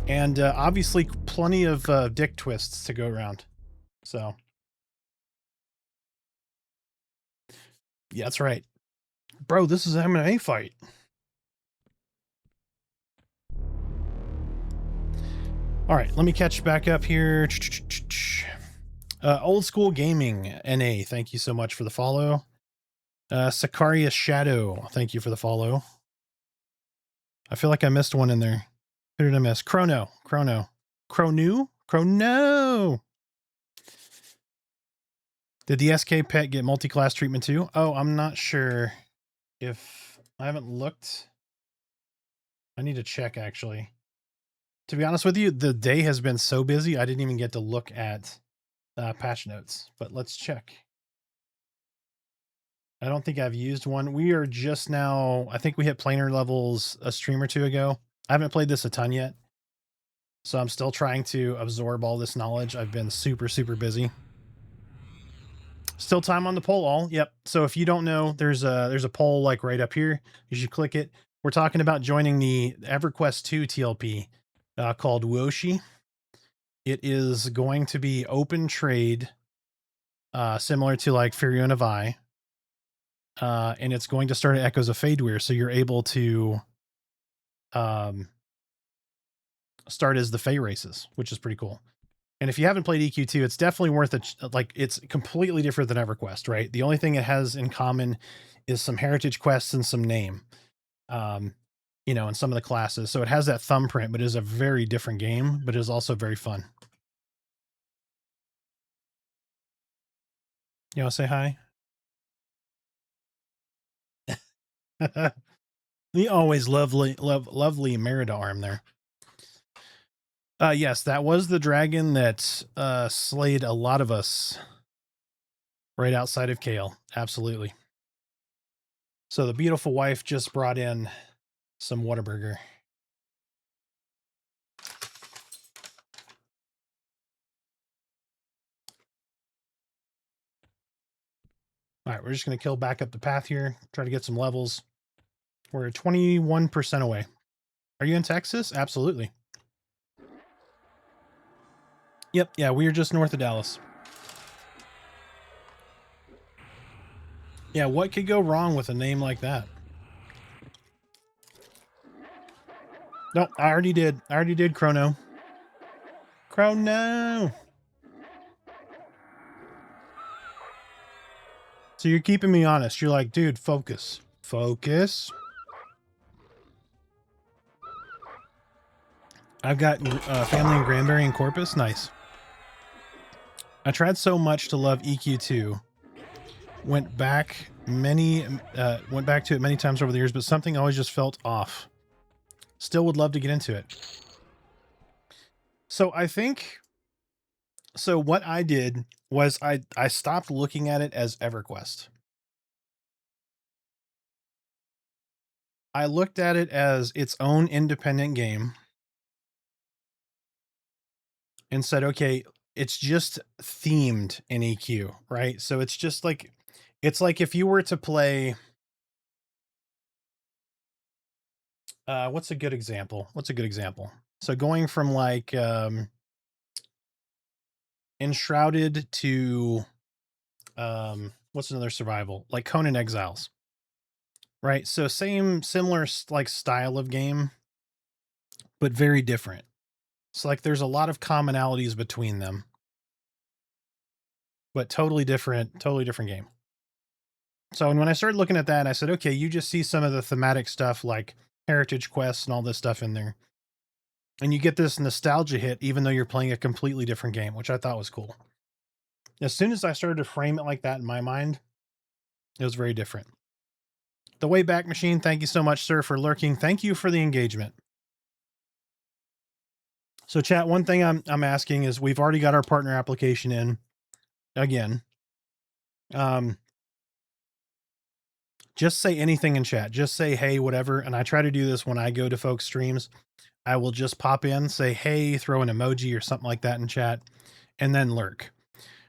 S1: And obviously plenty of dick twists to go around. So. Yeah, that's right. Bro, this is an MMA fight. All right, let me catch back up here. Old School Gaming, NA, thank you so much for the follow. Sicaria Shadow, thank you for the follow. I feel like I missed one in there. Who did I miss? Chrono. Did the SK pet get multi-class treatment too? Oh, I'm not sure if I haven't looked. I need to check, actually. To be honest with you, the day has been so busy, I didn't even get to look at patch notes, but let's check. I don't think I've used one. We are just now, I think we hit planar levels a stream or two ago. I haven't played this a ton yet, so I'm still trying to absorb all this knowledge. I've been super, super busy. Still time on the poll all. Yep. So if you don't know, there's a poll like right up here. You should click it. We're talking about joining the EverQuest 2 TLP called Woshi. It is going to be open trade, similar to like Furion of I. And it's going to start at Echoes of Fadeweir, so you're able to start as the Fey races, which is pretty cool. And if you haven't played EQ2, it's definitely worth it. Like, it's completely different than EverQuest, right? The only thing it has in common is some heritage quests and some name, you know, and some of the classes. So it has that thumbprint, but it is a very different game, but it is also very fun. You want to say hi? The always lovely Merida arm there. Yes, that was the dragon that slayed a lot of us right outside of Kale. Absolutely. So the beautiful wife just brought in some Whataburger. All right, we're just going to kill back up the path here, try to get some levels. We're 21% away. Are you in Texas? Absolutely. Yep, yeah, we are just north of Dallas. Yeah, what could go wrong with a name like that? No, I already did. I already did, Chrono. Chrono! So you're keeping me honest. You're like, dude, focus. Focus. I've got family in Granbury and Corpus. Nice. I tried so much to love EQ2. Went back to it many times over the years, but something always just felt off. Still would love to get into it. So I think, so what I did was I stopped looking at it as EverQuest. I looked at it as its own independent game and said, okay, it's just themed in EQ, right? So it's just like, it's like if you were to play, what's a good example? What's a good example? So going from like Enshrouded to what's another survival? Like Conan Exiles. Right? So similar like style of game, but very different. So like there's a lot of commonalities between them, but totally different game. So when I started looking at that, I said, okay, you just see some of the thematic stuff like heritage quests and all this stuff in there. And you get this nostalgia hit, even though you're playing a completely different game, which I thought was cool. As soon as I started to frame it like that in my mind, it was very different. The Wayback Machine, thank you so much, sir, for lurking. Thank you for the engagement. So chat, one thing I'm asking is we've already got our partner application in again. Just say anything in chat. Just say, hey, whatever. And I try to do this when I go to folks' streams. I will just pop in, say, hey, throw an emoji or something like that in chat, and then lurk.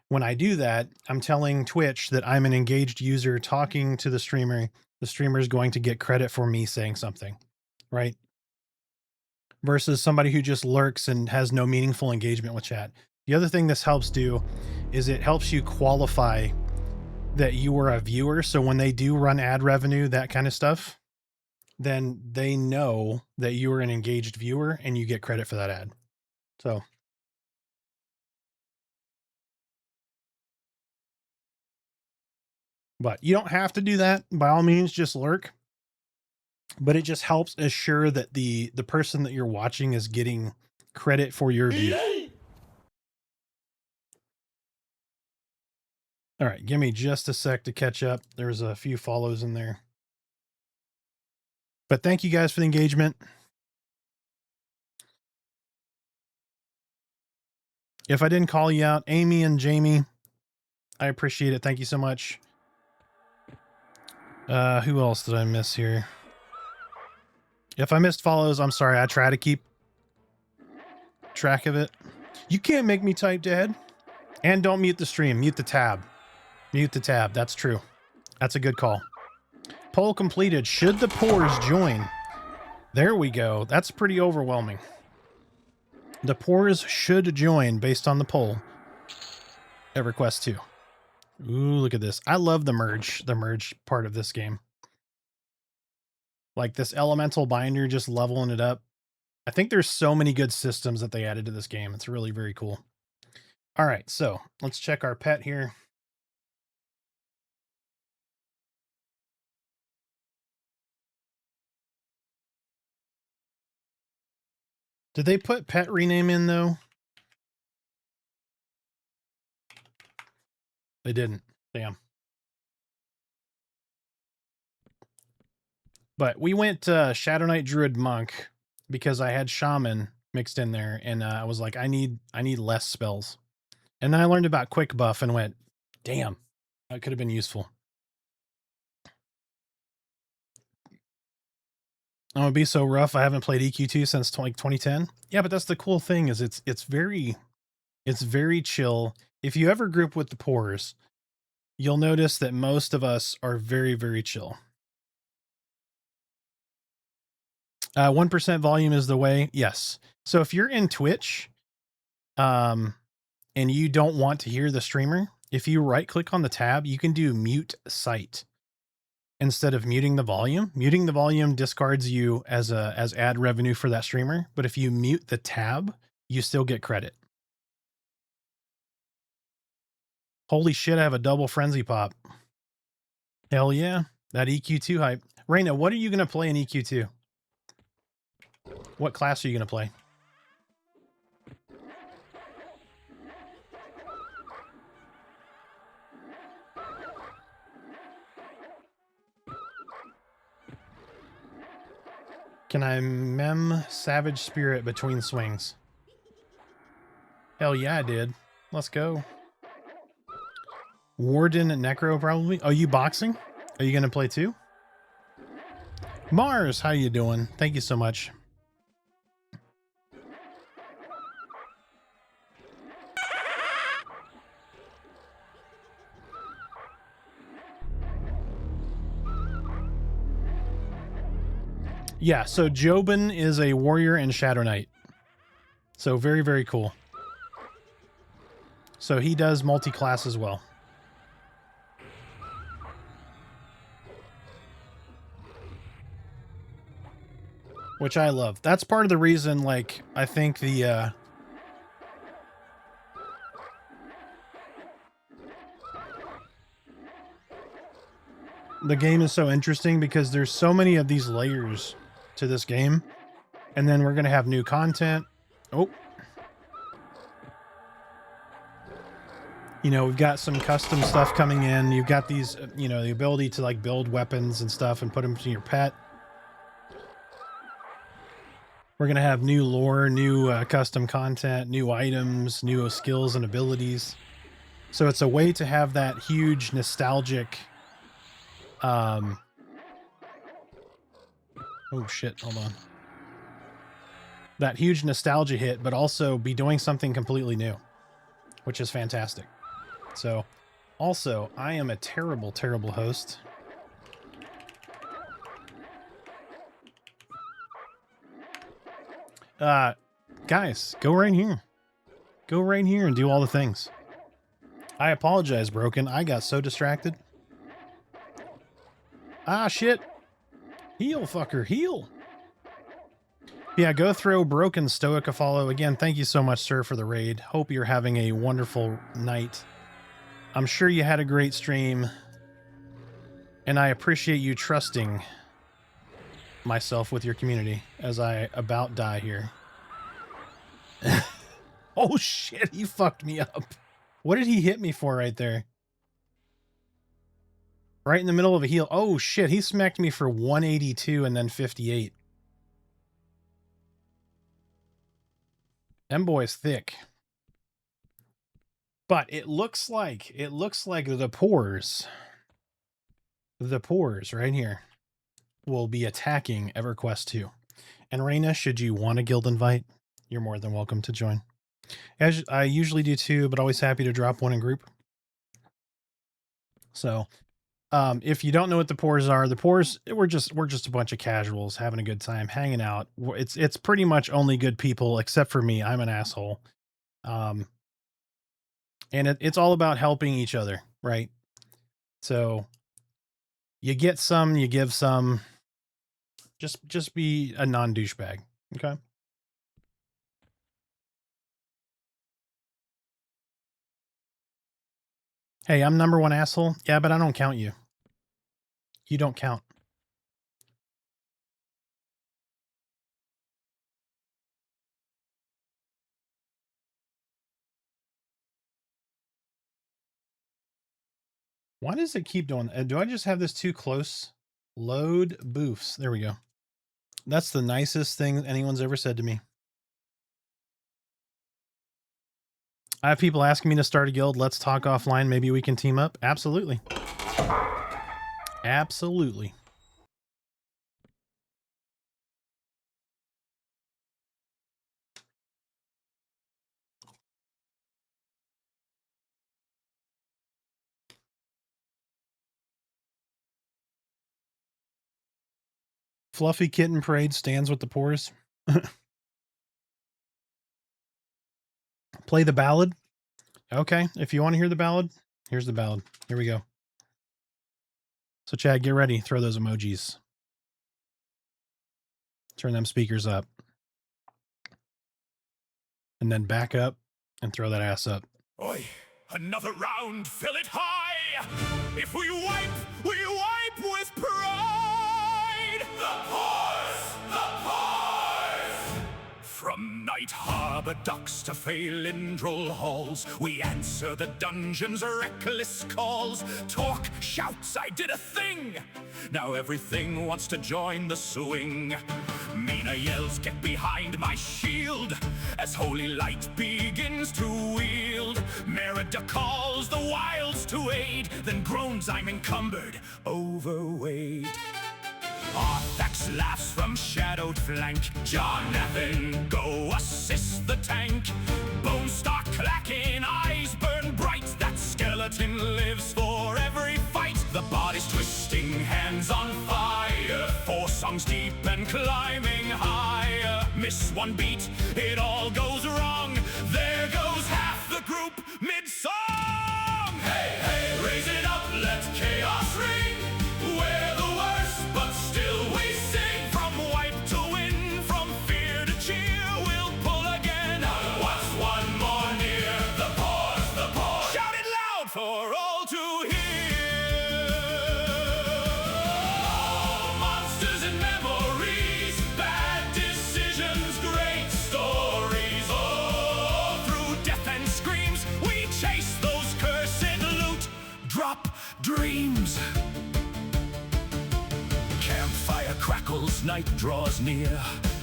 S1: When I do that, I'm telling Twitch that I'm an engaged user talking to the streamer. The streamer is going to get credit for me saying something, right? Versus somebody who just lurks and has no meaningful engagement with chat. The other thing this helps do is it helps you qualify that you are a viewer. So when they do run ad revenue, that kind of stuff, then they know that you are an engaged viewer and you get credit for that ad. So. But you don't have to do that. By all means, just lurk. But it just helps assure that the person that you're watching is getting credit for your view. All right, give me just a sec to catch up. There's a few follows in there. But thank you guys for the engagement. If I didn't call you out, Amy and Jamie, I appreciate it. Thank you so much. Who else did I miss here? If I missed follows, I'm sorry. I try to keep track of it. You can't make me type, Dad. And don't mute the stream. Mute the tab. Mute the tab. That's true. That's a good call. Poll completed. Should the pores join? There we go. That's pretty overwhelming. The pores should join based on the poll. EverQuest 2. Ooh, look at this. I love the merge part of this game. Like this elemental binder, just leveling it up. I think there's so many good systems that they added to this game. It's really very cool. All right, so let's check our pet here. Did they put pet rename in though? They didn't. Damn. But we went Shadowknight Druid Monk because I had Shaman mixed in there, and I was like, I need less spells. And then I learned about Quick Buff and went, damn, that could have been useful. Oh, it'd be so rough. I haven't played EQ2 since like 2010. Yeah, but that's the cool thing is it's very chill. If you ever group with the pores, you'll notice that most of us are very, very chill. 1% volume is the way. Yes. So if you're in Twitch, and you don't want to hear the streamer, if you right click on the tab, you can do mute site instead of muting the volume. Muting the volume discards you as ad revenue for that streamer. But if you mute the tab, you still get credit. Holy shit, I have a double frenzy pop. Hell yeah. That EQ2 hype. Raina, what are you going to play in EQ2? What class are you going to play? Can I mem Savage Spirit between swings? Hell yeah, I did. Let's go. Warden Necro probably. Oh, you boxing? Are you going to play too? Mars, how you doing? Thank you so much. Yeah, so Jobin is a warrior and Shadowknight. So very, very cool. So he does multi-class as well. Which I love. That's part of the reason, like, I think the game is so interesting because there's so many of these layers to this game. And then we're going to have new content. Oh. You know, we've got some custom stuff coming in. You've got these, you know, the ability to like build weapons and stuff and put them to your pet. We're going to have new lore, new custom content, new items, new skills and abilities. So it's a way to have that huge nostalgic, oh shit, hold on. That huge nostalgia hit, but also be doing something completely new, which is fantastic. So, also, I am a terrible, terrible host. Guys, go right here. Go right here and do all the things. I apologize, Broken. I got so distracted. Ah, shit. Heal, fucker, heal. Yeah, go throw Broken Stoic a follow. Again, thank you so much, sir, for the raid. Hope you're having a wonderful night. I'm sure you had a great stream. And I appreciate you trusting myself with your community as I about die here. Oh, shit, he fucked me up. What did he hit me for right there? Right in the middle of a heal. Oh, shit, he smacked me for 182 and then 58. Them boys thick. But it looks like the pores right here will be attacking EverQuest 2. And Raina, should you want a guild invite, you're more than welcome to join. As I usually do too, but always happy to drop one in group. So if you don't know what the pores are, the pores, we're just a bunch of casuals having a good time, hanging out. It's pretty much only good people, except for me. I'm an asshole. And it's all about helping each other, right? So you get some, you give some. Just be a non-douchebag, okay? Hey, I'm number one asshole. Yeah, but I don't count you. You don't count. Why does it keep doing? Do I just have this too close? Load boofs. There we go. That's the nicest thing anyone's ever said to me. I have people asking me to start a guild. Let's talk offline. Maybe we can team up. Absolutely. Absolutely. Fluffy Kitten Parade stands with the pores. Play the ballad. Okay, if you want to hear the ballad, here's the ballad. Here we go. So Chad, get ready. Throw those emojis. Turn them speakers up. And then back up and throw that ass up.
S3: Oi, another round, fill it high. If we wipe with pride. The pause, the pause. From Night Harbor docks to Phalindrel halls, we answer the dungeon's reckless calls. Talk, shouts, I did a thing. Now everything wants to join the swing. Mina yells, get behind my shield, as holy light begins to wield. Merida calls the wilds to aid, then groans, I'm encumbered, overweight. Arthax laughs from shadowed flank. Jonathan, go assist the tank. Bones start clacking, eyes burn bright. That skeleton lives for every fight. The body's twisting, hands on fire. 4 songs deep and climbing higher. Miss one beat, it all goes wrong. There goes half the group mid-song. Hey, hey, raise it up, let chaos ring. We're the worst, but still we sing. From wipe to win, from fear to cheer, we'll pull again. What's one more near? The pause, the pause. Shout it loud for all to hear. All monsters and memories, bad decisions, great stories. Oh, through death and screams, we chase those cursed loot, drop dreams. Campfire crackles, night draws near.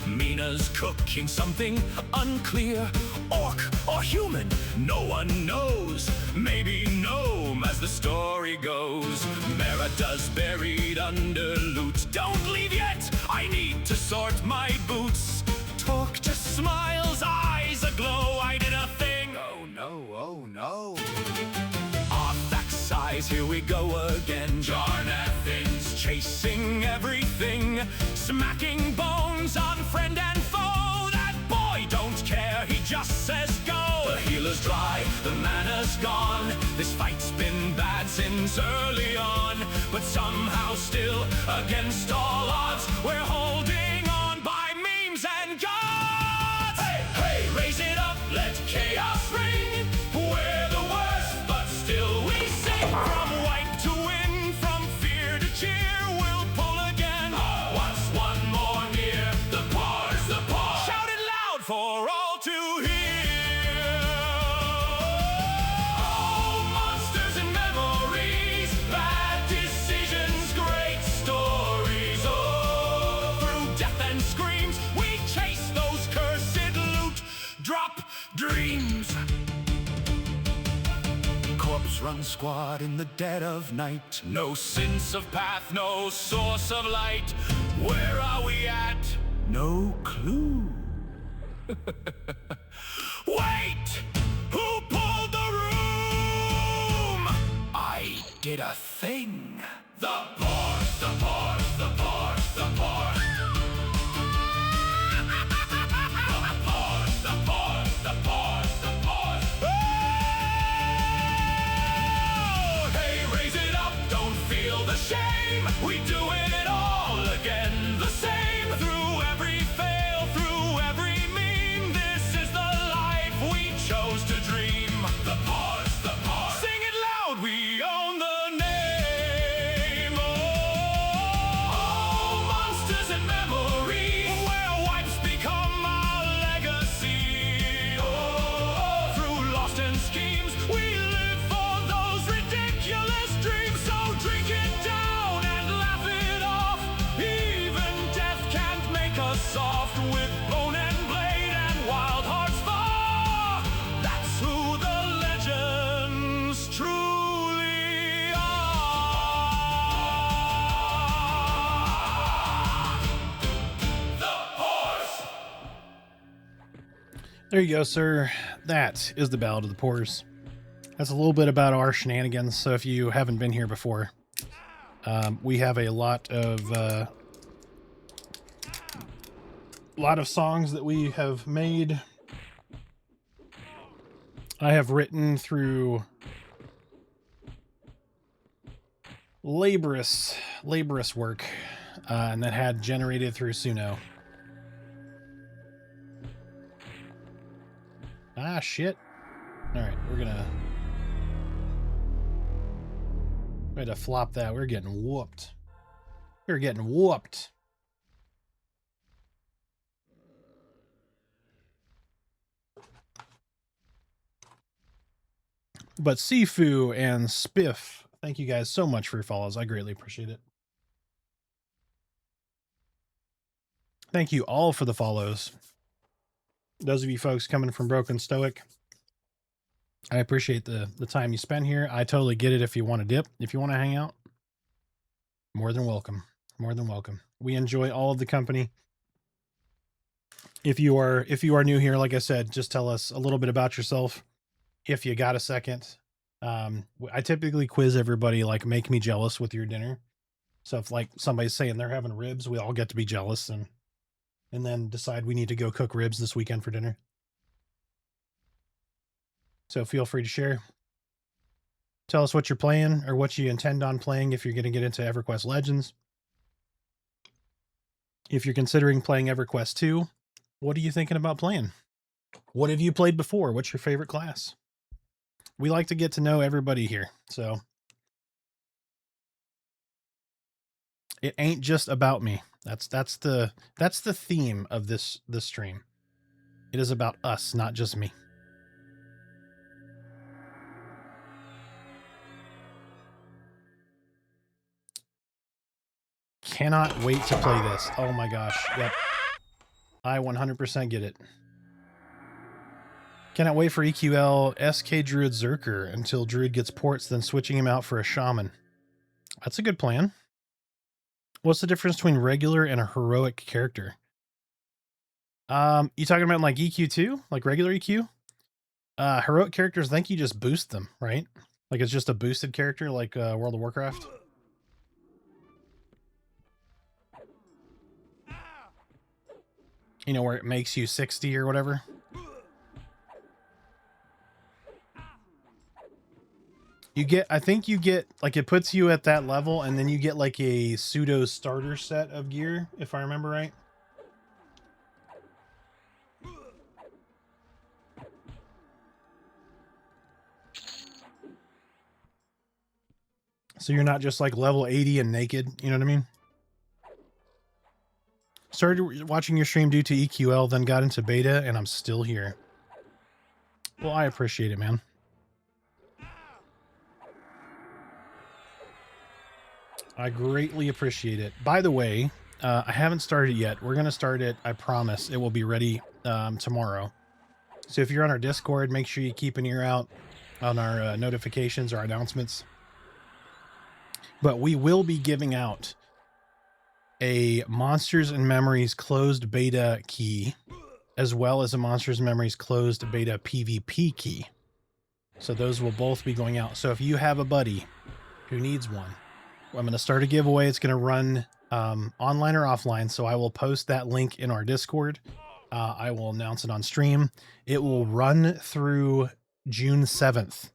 S3: Mina's cooking something unclear. Orc or human, no one knows. Maybe gnome as the story goes. Merida's buried under loot. Don't leave yet, I need to sort my boots. Talk just smiles, eyes aglow. I did a thing. Oh no, oh no. Arthax sighs, here we go again. Jonathan's chasing everything, smacking bones on friend and foe. That boy don't care, he just says go. The healer's dry, the mana's gone. This fight's been bad since early on, but somehow still, against all odds, we're holding on by memes and gods. Hey, hey, raise it up, let chaos ring. We're the worst, but still we sing. From wipe to win, from fear to cheer, we'll pull again. What's one more near? The pause, the pause. Shout it loud for all to hear. All monsters and memories, bad decisions, great stories. Oh, through death and screams, we chase those cursed loot, drop dreams. Corpse run squad in the dead of night. No sense of path, no source of light. Where are we at? No clue. Wait! Who pulled the room? I did a thing. The pause, the pause, the pause, the pause. The pause, the pause, the pause, the pause. Oh! Hey, raise it up, don't feel the shame. We do it all again the same. Through every fail, through every meme, this is the life we chose to dream. The pause, the pause. Sing it loud, we own the name. Oh, monsters and memories, where wipes become our legacy. Oh, through lost and schemes, we live for those ridiculous dreams. So drink it down and laugh it off. Even death can't make us soft. With bone and blade and wild hearts far, that's who the legends truly are. The horse.
S1: There you go, sir. That is the Ballad of the Pores. That's a little bit about our shenanigans. So if you haven't been here before, we have a lot of songs that we have made. I have written through laborious work, and that had generated through Suno. Ah, shit. All right, we're gonna try to flop that. We're getting whooped. We're getting whooped. But Sifu and Spiff, thank you guys so much for your follows. I greatly appreciate it. Thank you all for the follows. Those of you folks coming from Broken Stoic, I appreciate the time you spend here. I totally get it if you want to dip. If you want to hang out, more than welcome. More than welcome. We enjoy all of the company. If you are new here, like I said, just tell us a little bit about yourself. If you got a second. I typically quiz everybody, like, make me jealous with your dinner. So if like somebody's saying they're having ribs, we all get to be jealous and then decide we need to go cook ribs this weekend for dinner. So feel free to share. Tell us what you're playing or what you intend on playing if you're going to get into EverQuest Legends. If you're considering playing EverQuest 2, what are you thinking about playing? What have you played before? What's your favorite class? We like to get to know everybody here. So it ain't just about me. That's the theme of this stream. It is about us, not just me. Cannot wait to play this. Oh my gosh. Yep. I 100% get it. Cannot wait for EQL SK Druid Zerker until Druid gets ports, then switching him out for a Shaman. That's a good plan. What's the difference between regular and a heroic character? You talking about like EQ2? Like regular EQ? Heroic characters, I think you just boost them, right? Like it's just a boosted character like World of Warcraft. You know, where it makes you 60 or whatever. You get, I think you get, like, it puts you at that level, and then you get, like, a pseudo starter set of gear, if I remember right. So you're not just, like, level 80 and naked, you know what I mean? Started watching your stream due to EQL, then got into beta, and I'm still here. Well, I appreciate it, man. I greatly appreciate it. By the way, I haven't started yet. We're going to start it. I promise it will be ready tomorrow. So if you're on our Discord, make sure you keep an ear out on our notifications or announcements. But we will be giving out a Monsters and Memories closed beta key, as well as a Monsters and Memories closed beta PvP key. So those will both be going out. So if you have a buddy Who needs one? Well, I'm going to start a giveaway. It's going to run online or offline. So I will post that link in our Discord. I will announce it on stream. It will run through June 7th.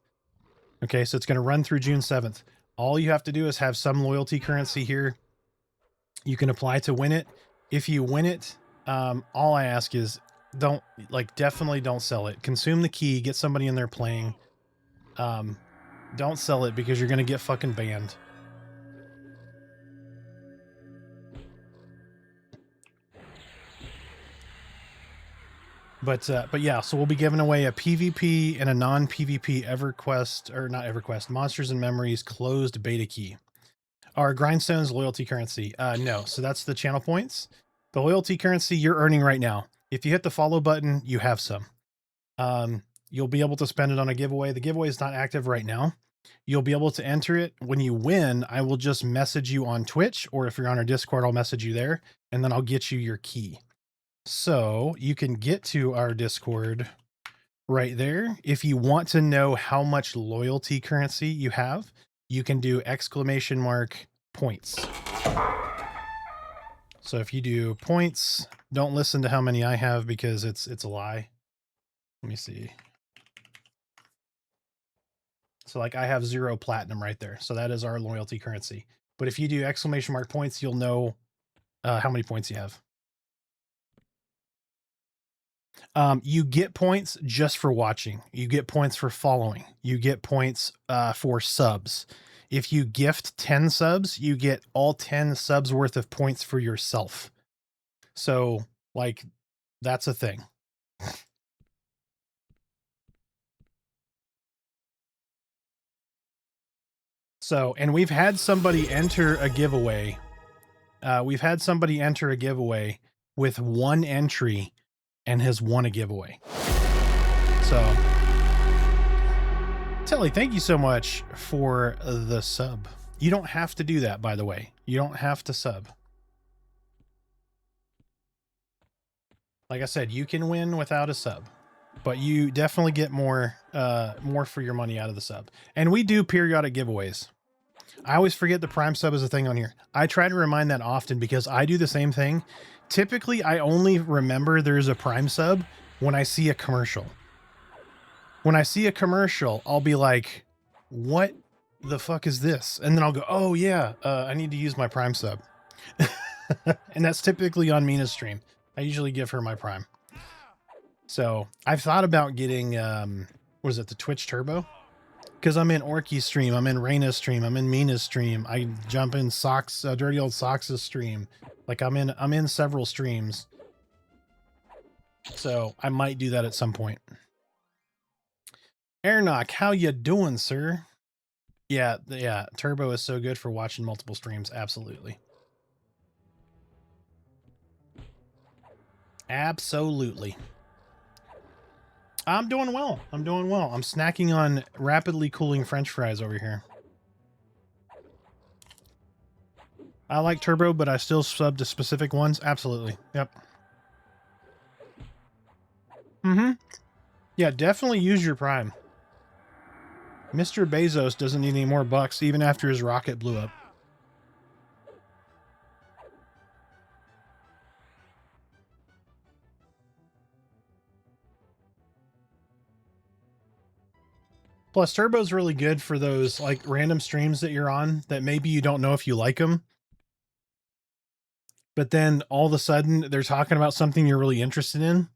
S1: Okay, so it's going to run through June 7th. All you have to do is have some loyalty currency here. You can apply to win it. If you win it, all I ask is definitely don't sell it. Consume the key, get somebody in there playing. Don't sell it because you're going to get fucking banned. But yeah, so we'll be giving away a PvP and a non-PvP EverQuest, or not EverQuest, Monsters and Memories closed beta key. Our Grindstones loyalty currency. No, so that's the channel points. The loyalty currency you're earning right now. If you hit the follow button, you have some. You'll be able to spend it on a giveaway. The giveaway is not active right now. You'll be able to enter it. When you win, I will just message you on Twitch, or if you're on our Discord, I'll message you there, and then I'll get you your key. So you can get to our Discord right there. If you want to know how much loyalty currency you have, you can do !points. So if you do points, don't listen to how many I have because it's a lie. Let me see. So like I have 0 platinum right there. So that is our loyalty currency. But if you do !points, you'll know how many points you have. You get points just for watching. You get points for following. You get points for subs. If you gift 10 subs, you get all 10 subs worth of points for yourself. So, like, that's a thing. So, and we've had somebody enter a giveaway. With 1 entry and has won a giveaway. So, Telly, thank you so much for the sub. You don't have to do that, by the way. You don't have to sub. Like I said, you can win without a sub, but you definitely get more for your money out of the sub. And we do periodic giveaways. I always forget the Prime sub is a thing on here. I try to remind that often because I do the same thing. Typically, I only remember there's a Prime sub when I see a commercial. When I see a commercial, I'll be like, what the fuck is this? And then I'll go, oh yeah, I need to use my Prime sub. And that's typically on Mina's stream. I usually give her my Prime. So I've thought about getting, what is it, the Twitch Turbo? Because I'm in Orky's stream, I'm in Raina's stream, I'm in Mina's stream. I jump in Socks, Dirty Old Socks' stream. Like I'm in several streams. So I might do that at some point. Airnock, how you doing, sir? Yeah, Turbo is so good for watching multiple streams. Absolutely. Absolutely. I'm doing well. I'm doing well. I'm snacking on rapidly cooling French fries over here. I like Turbo, but I still sub to specific ones. Absolutely. Yep. Yeah, definitely use your Prime. Mr. Bezos doesn't need any more bucks even after his rocket blew up. Plus, Turbo's really good for those like random streams that you're on that maybe you don't know if you like them. But then all of a sudden they're talking about something you're really interested in.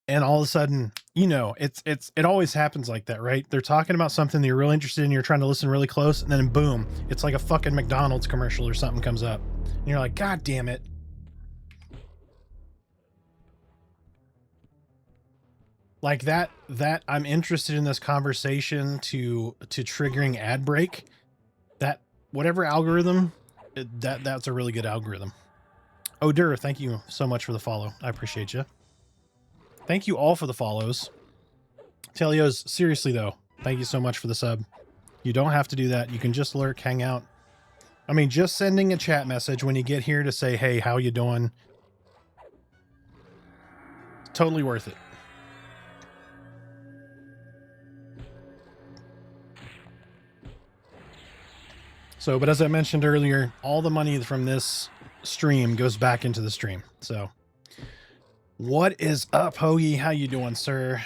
S1: And all of a sudden, you know, it always happens like that, right? They're talking about something that you're really interested in. You're trying to listen really close. And then boom, it's like a fucking McDonald's commercial or something comes up. And you're like, God damn it. Like that I'm interested in this conversation to triggering ad break. That whatever algorithm, that's a really good algorithm. Odur, thank you so much for the follow. I appreciate you. Thank you all for the follows. Telios, seriously though, thank you so much for the sub. You don't have to do that. You can just lurk, hang out. I mean, just sending a chat message when you get here to say, hey, how you doing? Totally worth it. So, but as I mentioned earlier, all the money from this stream goes back into the stream. So, what is up, Hoagie? How you doing, sir?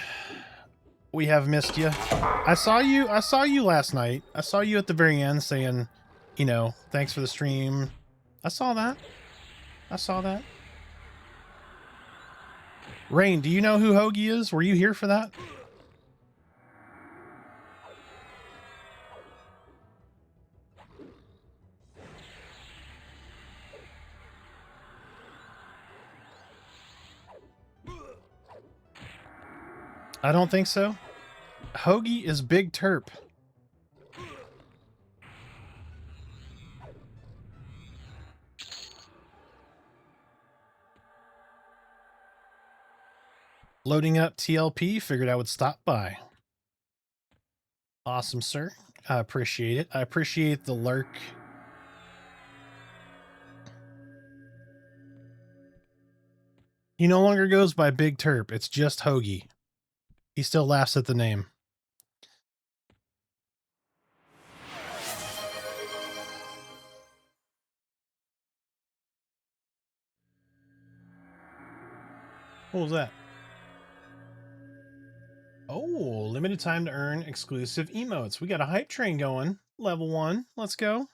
S1: We have missed you. I saw you last night. I saw you at the very end saying, you know, thanks for the stream. I saw that. Rain, do you know who Hoagie is? Were you here for that? I don't think so. Hoagie is Big Terp. Loading up TLP, figured I would stop by. Awesome, sir. I appreciate it. I appreciate the lurk. He no longer goes by Big Terp. It's just Hoagie. He still laughs at the name. What was that? Oh, limited time to earn exclusive emotes. We got a hype train going. Level 1. Let's go.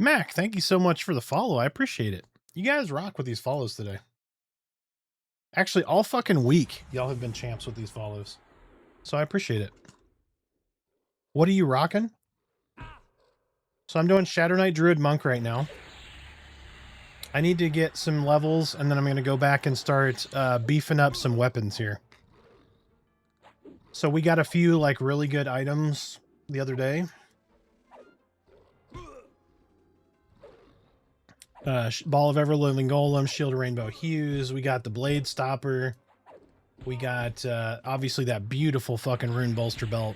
S1: Mac, thank you so much for the follow. I appreciate it. You guys rock with these follows today. Actually, all fucking week, y'all have been champs with these follows. So I appreciate it. What are you rocking? So I'm doing Shadowknight Druid Monk right now. I need to get some levels, and then I'm going to go back and start beefing up some weapons here. So we got a few like really good items the other day. Ball of Everliving Golem, Shield of Rainbow Hues. We got the Blade Stopper. We got obviously that beautiful fucking Rune Bolster Belt.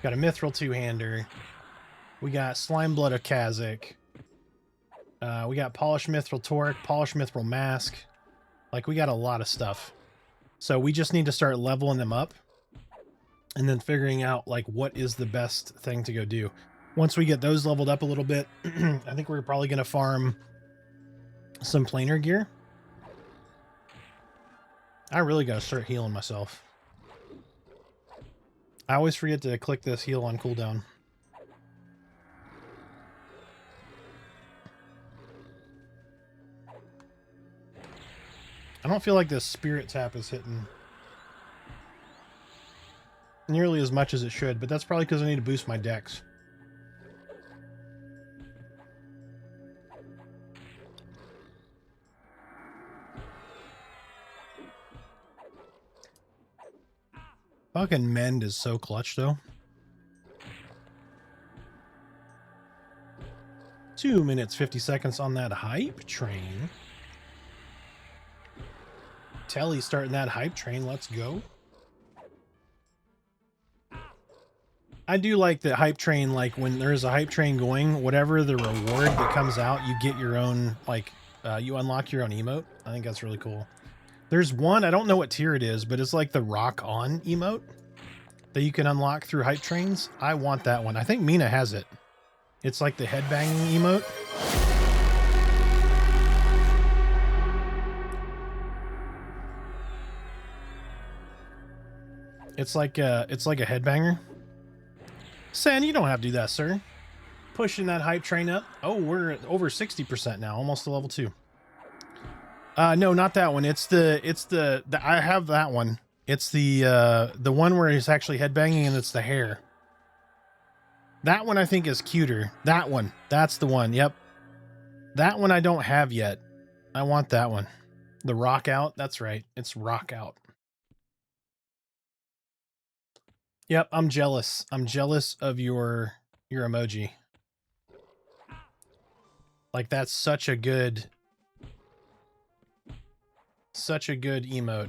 S1: Got a Mithril Two-Hander. We got Slime Blood of Kazakh. We got Polished Mithril Torque, Polished Mithril Mask. Like, we got a lot of stuff. So we just need to start leveling them up. And then figuring out, like, what is the best thing to go do. Once we get those leveled up a little bit, I think we're probably going to farm some planar gear. I really got to start healing myself. I always forget to click this heal on cooldown. I don't feel like this spirit tap is hitting nearly as much as it should, but that's probably because I need to boost my dex. Fucking Mend is so clutch, though. 2 minutes, 50 seconds on that hype train. Telly's starting that hype train. Let's go. I do like the hype train, like when there's a hype train going, whatever the reward that comes out, you get your own, like, you unlock your own emote. I think that's really cool. There's one, I don't know what tier it is, but it's like the rock on emote that you can unlock through hype trains. I want that one. I think Mina has it. It's like the headbanging emote. It's like a headbanger. Sen, you don't have to do that, sir. Pushing that hype train up. Oh, we're at over 60% now, almost to level 2. No, not that one. It's the I have that one. It's the one where he's actually headbanging and it's the hair. That one I think is cuter. That one. That's the one. Yep. That one I don't have yet. I want that one. The rock out. That's right. It's rock out. Yep, I'm jealous. I'm jealous of your emoji. Like, that's such a good emote.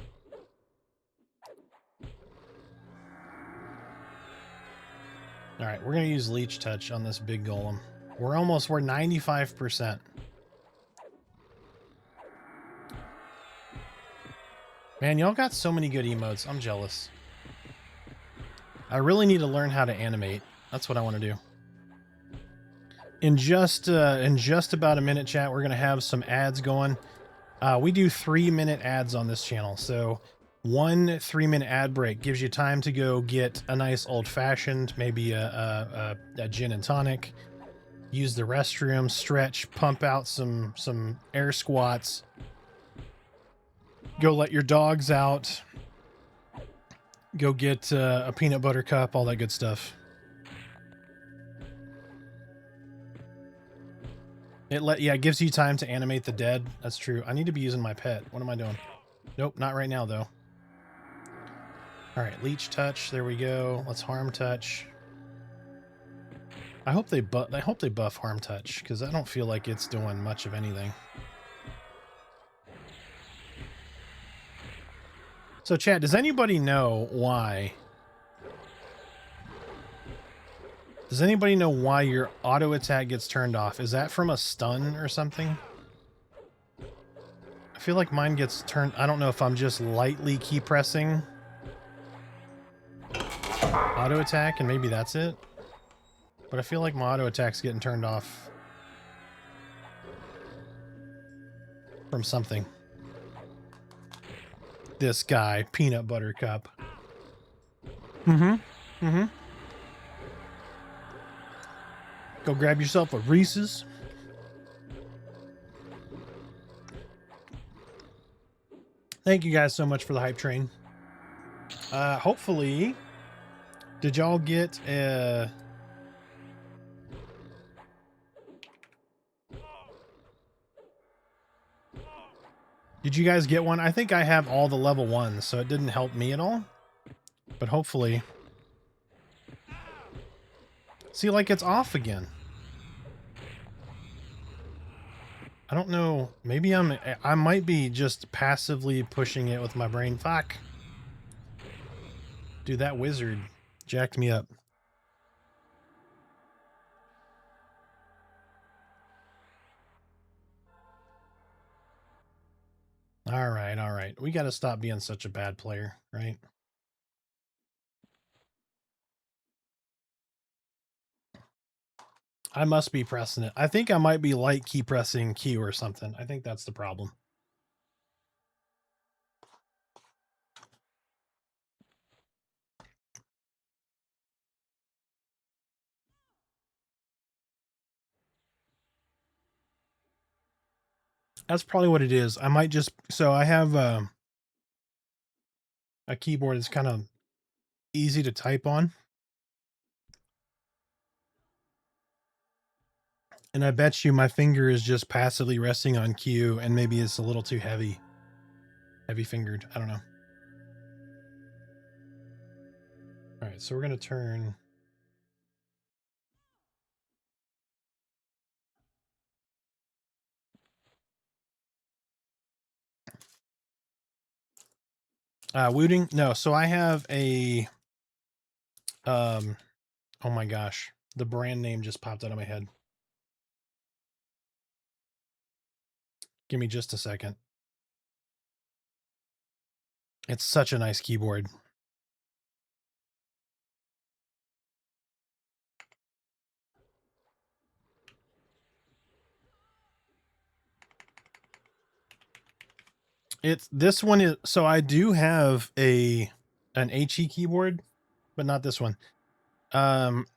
S1: All right, we're going to use Leech Touch on this big golem. We're 95%. Man, y'all got so many good emotes. I'm jealous. I really need to learn how to animate. That's what I want to do. In just about a minute, chat, we're gonna have some ads going. We do 3-minute ads on this channel, so 1 3-minute ad break gives you time to go get a nice old-fashioned, maybe a gin and tonic, use the restroom, stretch, pump out some air squats, go let your dogs out, go get a peanut butter cup, all that good stuff. It gives you time to animate the dead. That's true. I need to be using my pet. What am I doing? Nope, not right now though. All right, leech touch. There we go. Let's harm touch. I hope they buff harm touch, because I don't feel like it's doing much of anything. So chat, does anybody know why? Does anybody know why your auto attack gets turned off? Is that from a stun or something? I feel like mine gets turned. I don't know if I'm just lightly key pressing auto attack and maybe that's it. But I feel like my auto attack's getting turned off from something. This guy, peanut butter cup. Go grab yourself a Reese's. Thank you guys so much for the hype train. Hopefully, did y'all get a... Did you guys get one? I think I have all the level 1s, so it didn't help me at all. But hopefully... See, like, it's off again. I don't know. Maybe I might be just passively pushing it with my brain. Fuck. Dude, that wizard jacked me up. All right, all right. We got to stop being such a bad player, right? I must be pressing it. I think I might be light key pressing Q or something. I think that's the problem. That's probably what it is. I might just... So I have a keyboard that's kind of easy to type on. And I bet you my finger is just passively resting on Q, and maybe it's a little too heavy. Heavy fingered. I don't know. All right, so we're going to turn... Wooting? No, so I have a... oh my gosh. The brand name just popped out of my head. Give me just a second. It's such a nice keyboard. This one is... So I do have an HE keyboard, but not this one.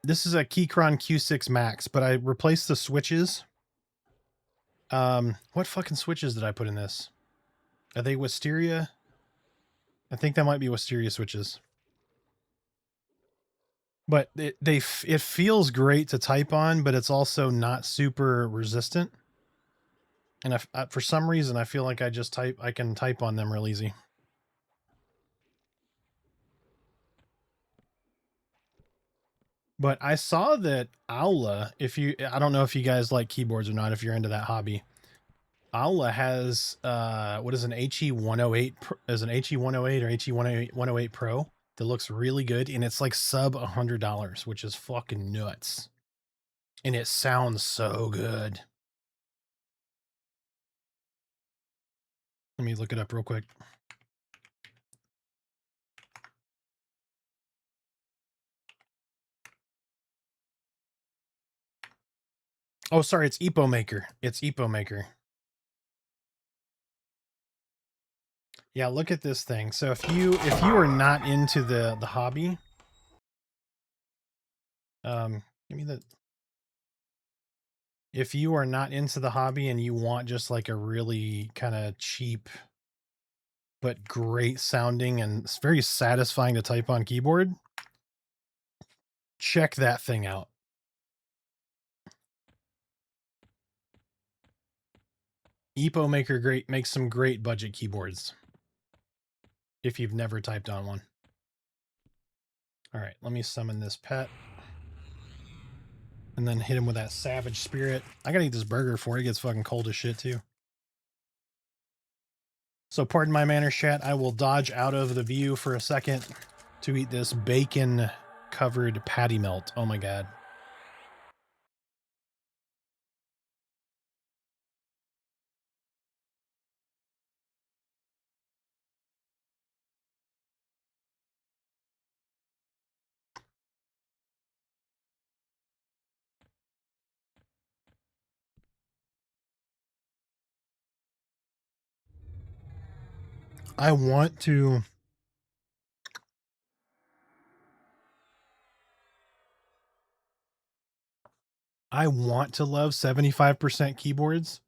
S1: This is a Keychron Q6 Max, but I replaced the switches. What fucking switches did I put in this? Are they Wisteria? I think that might be Wisteria switches. But it feels great to type on, but it's also not super resistant. And for some reason, I feel like I can type on them real easy. But I saw that Aula, I don't know if you guys like keyboards or not, if you're into that hobby. Aula has, what is an HE108, is an HE108 or HE108 Pro that looks really good. And it's like sub $100, which is fucking nuts. And it sounds so good. Let me look it up real quick. Oh, sorry, it's Epo Maker. It's Epo Maker. Yeah, look at this thing. So if you are not into the hobby, give me the. If you are not into the hobby and you want just like a really kind of cheap but great sounding and it's very satisfying to type on keyboard, check that thing out. Epo Maker makes some great budget keyboards if you've never typed on one. All right, let me summon this pet. And then hit him with that savage spirit. I gotta eat this burger before it gets fucking cold as shit too. So pardon my manners, chat. I will dodge out of the view for a second to eat this bacon covered patty melt. Oh my god. I want to love 75% keyboards,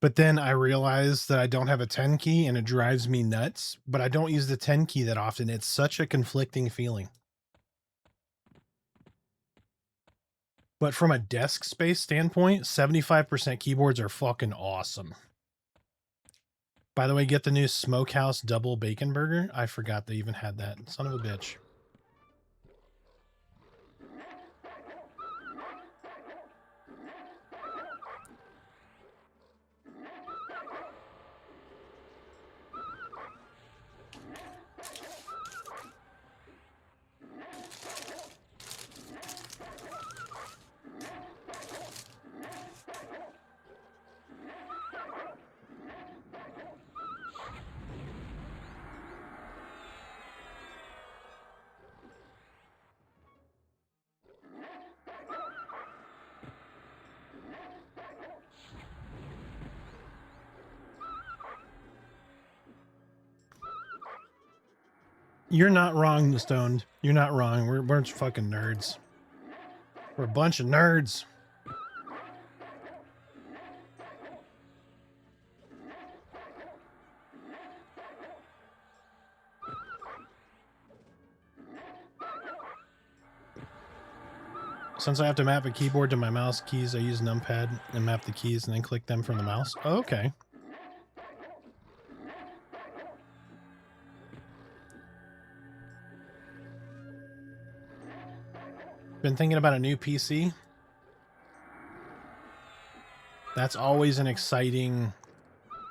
S1: but then I realize that I don't have a 10 key and it drives me nuts, but I don't use the 10 key that often. It's such a conflicting feeling. But from a desk space standpoint, 75% keyboards are fucking awesome. By the way, get the new Smokehouse double bacon burger. I forgot they even had that. Son of a bitch. You're not wrong, Stoned. You're not wrong. We're a bunch of fucking nerds. We're a bunch of nerds. Since I have to map a keyboard to my mouse keys, I use numpad and map the keys and then click them from the mouse. Oh, okay. Been thinking about a new PC. That's always an exciting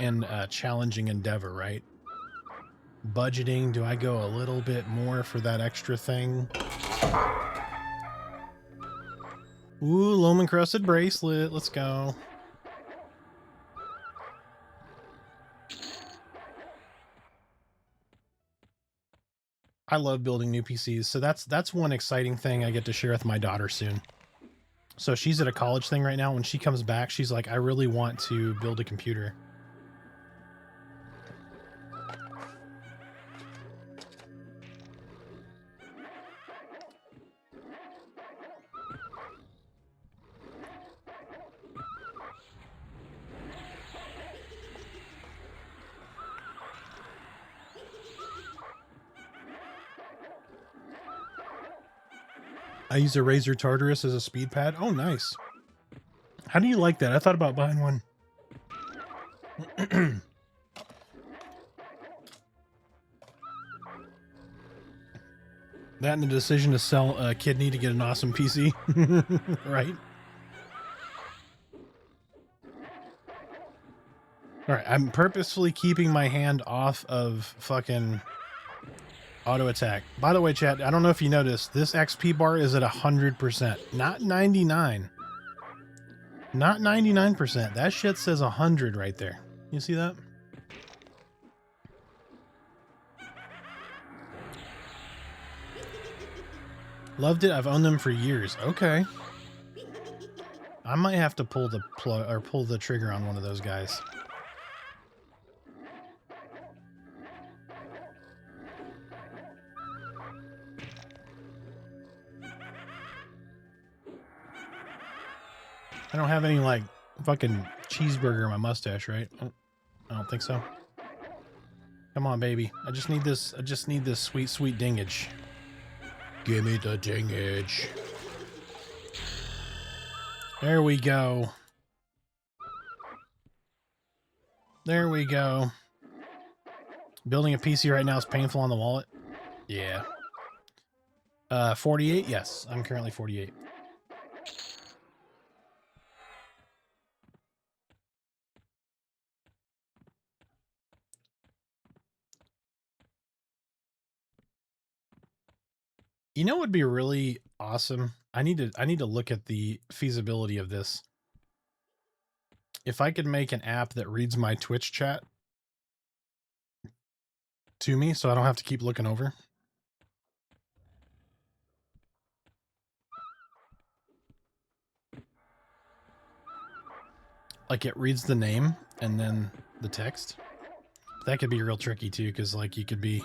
S1: and challenging endeavor, right? Budgeting, do I go a little bit more for that extra thing? Ooh, loam encrusted bracelet. Let's go. I love building new PCs. So that's one exciting thing I get to share with my daughter soon. So she's at a college thing right now. When she comes back, she's like, I really want to build a computer. I use a Razer Tartarus as a speed pad. Oh, nice. How do you like that? I thought about buying one. That and the decision to sell a kidney to get an awesome PC. Right? Alright, I'm purposefully keeping my hand off of fucking auto attack. By the way, chat, I don't know if you noticed, this XP bar is at 100%, not 99. Not 99%. That shit says 100 right there. You see that? Loved it. I've owned them for years. Okay. I might have to pull the plug or pull the trigger on one of those guys. I don't have any like fucking cheeseburger in my mustache, right? Oh, I don't think so. Come on, baby. I just need this. I just need this sweet, sweet dingage. Give me the dingage. There we go. There we go. Building a PC right now is painful on the wallet. Yeah. 48? Yes, I'm currently 48. You know what would be really awesome? I need to look at the feasibility of this. If I could make an app that reads my Twitch chat to me so I don't have to keep looking over. Like it reads the name and then the text. That could be real tricky too, because like you could be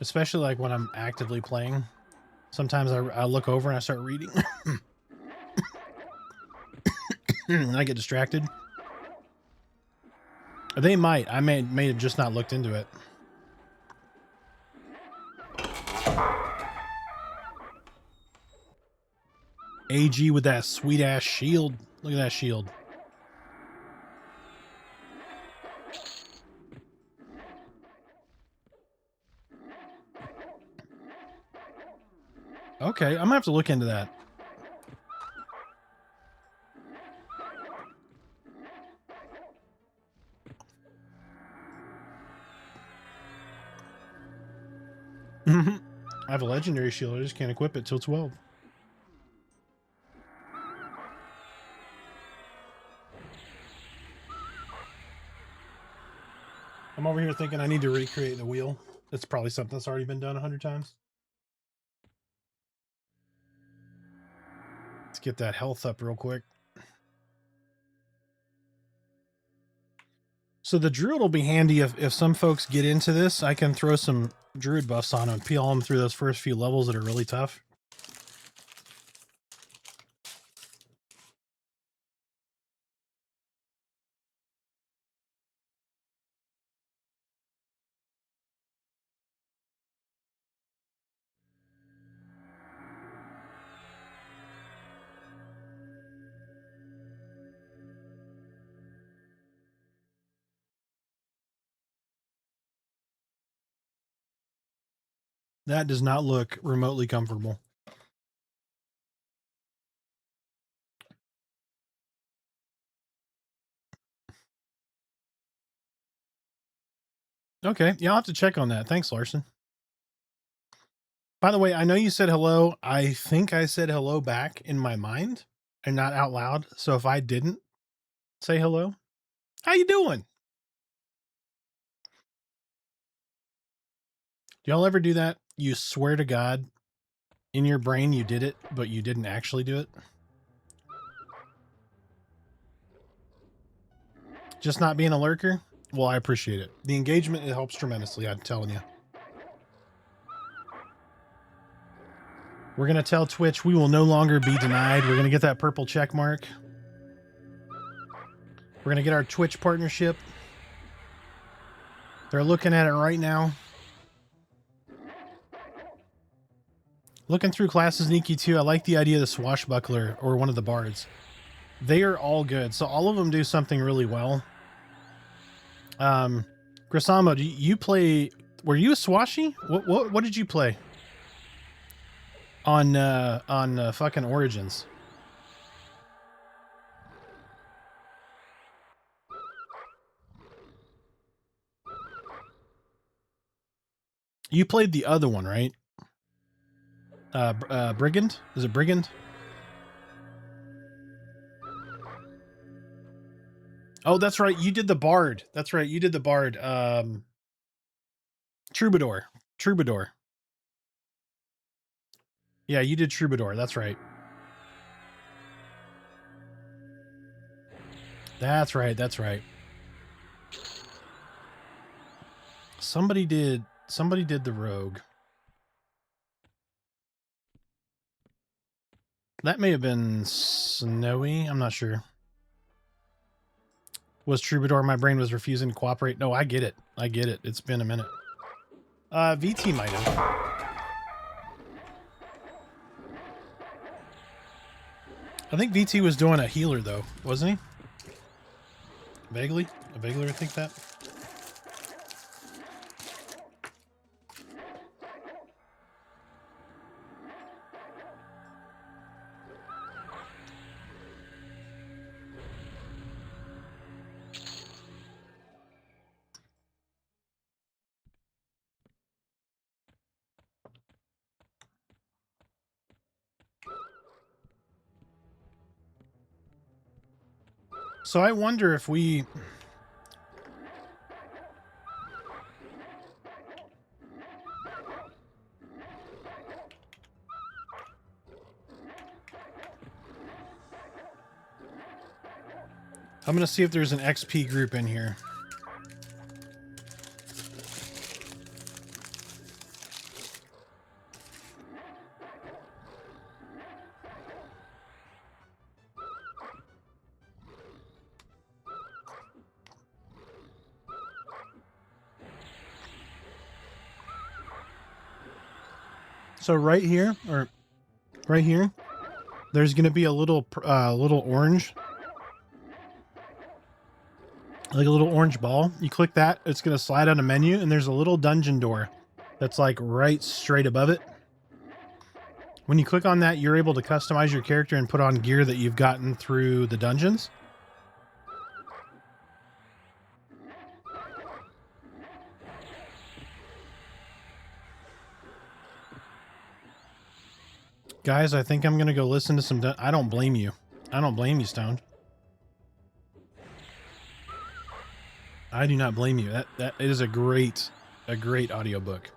S1: especially like when I'm actively playing. Sometimes I look over and I start reading. And I get distracted. They might. I may have just not looked into it. AG with that sweet ass shield. Look at that shield. Okay, I'm gonna have to look into that. I have a legendary shield. I just can't equip it till 12. I'm over here thinking I need to recreate the wheel. It's probably something that's already been done 100 times. Let's get that health up real quick. So the druid will be handy if some folks get into this. I can throw some druid buffs on them, peel them through those first few levels that are really tough. That does not look remotely comfortable. Okay, yeah, I'll have to check on that. Thanks, Larson. By the way, I know you said hello. I think I said hello back in my mind and not out loud. So if I didn't say hello, how you doing? Do y'all ever do that? You swear to God in your brain you did it, but you didn't actually do it? Just not being a lurker? Well, I appreciate it. The engagement, it helps tremendously, I'm telling you. We're going to tell Twitch we will no longer be denied. We're going to get that purple check mark. We're going to get our Twitch partnership. They're looking at it right now. Looking through classes in EQ2, I like the idea of the swashbuckler or one of the bards. They are all good. So all of them do something really well. Grisamo, do you play... Were you a swashy? What did you play? On fucking Origins. You played the other one, right? Brigand? Is it Brigand? Oh, that's right. You did the Bard. That's right. You did the Bard. Troubadour. Yeah, you did Troubadour. That's right. That's right. That's right. Somebody did the Rogue. That may have been Snowy. I'm not sure. Was Troubadour? My brain was refusing to cooperate. No, I get it. I get it. It's been a minute. VT might have. I think VT was doing a healer though, wasn't he? Vaguely? Vaguely, I think that. So I wonder if we... I'm going to see if there's an XP group in here. So right here, or right here, there's going to be a little orange, like a little orange ball. You click that, it's going to slide on a menu, and there's a little dungeon door that's like right straight above it. When you click on that, you're able to customize your character and put on gear that you've gotten through the dungeons. Guys, I think I'm going to go listen to some... I don't blame you. I don't blame you, Stone. I do not blame you. That is a great audiobook.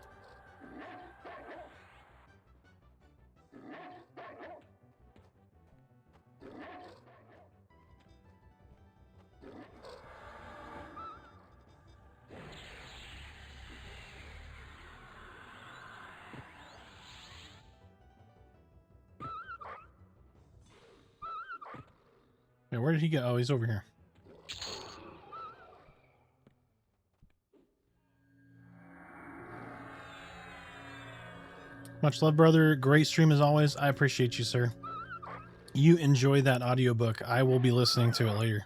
S1: Yeah, where did he go? Oh, he's over here. Much love, brother. Great stream as always. I appreciate you, sir. You enjoy that audiobook. I will be listening to it later.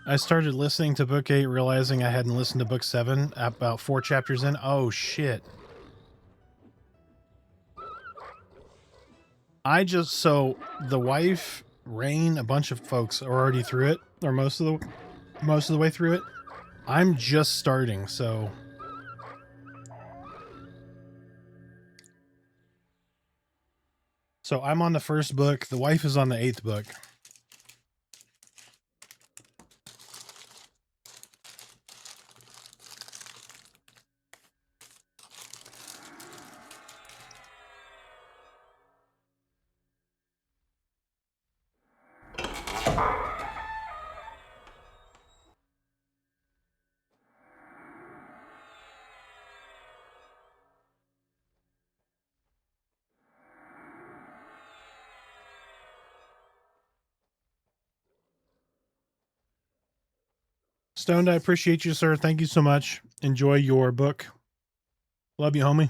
S1: I started listening to book 8, realizing I hadn't listened to book 7 about 4 chapters in. Oh, shit. So the wife, Rain, a bunch of folks are already through it, or most of the way through it. I'm just starting, so I'm on the first book. The wife is on the 8th book. Stoned, I appreciate you, sir. Thank you so much. Enjoy your book. Love you, homie.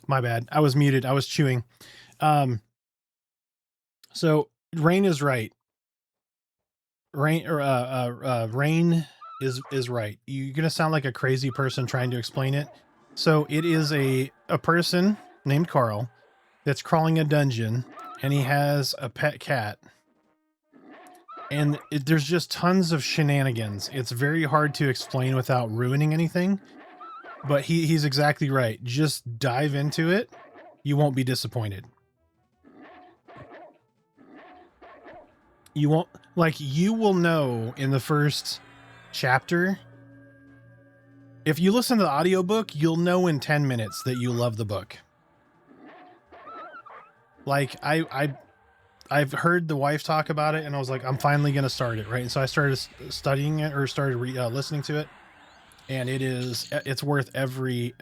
S1: My bad. I was muted. I was chewing. So Rain is right. Rain is right. You're gonna sound like a crazy person trying to explain it. So it is a person named Carl that's crawling a dungeon, and he has a pet cat. And there's just tons of shenanigans. It's very hard to explain without ruining anything. But he's exactly right. Just dive into it. You won't be disappointed. You won't, like, you will know in the first chapter. If you listen to the audiobook, you'll know in 10 minutes that you love the book. Like, I've heard the wife talk about it, and I was like, I'm finally going to start it, right? And so I started studying it, or started listening to it, and it's worth every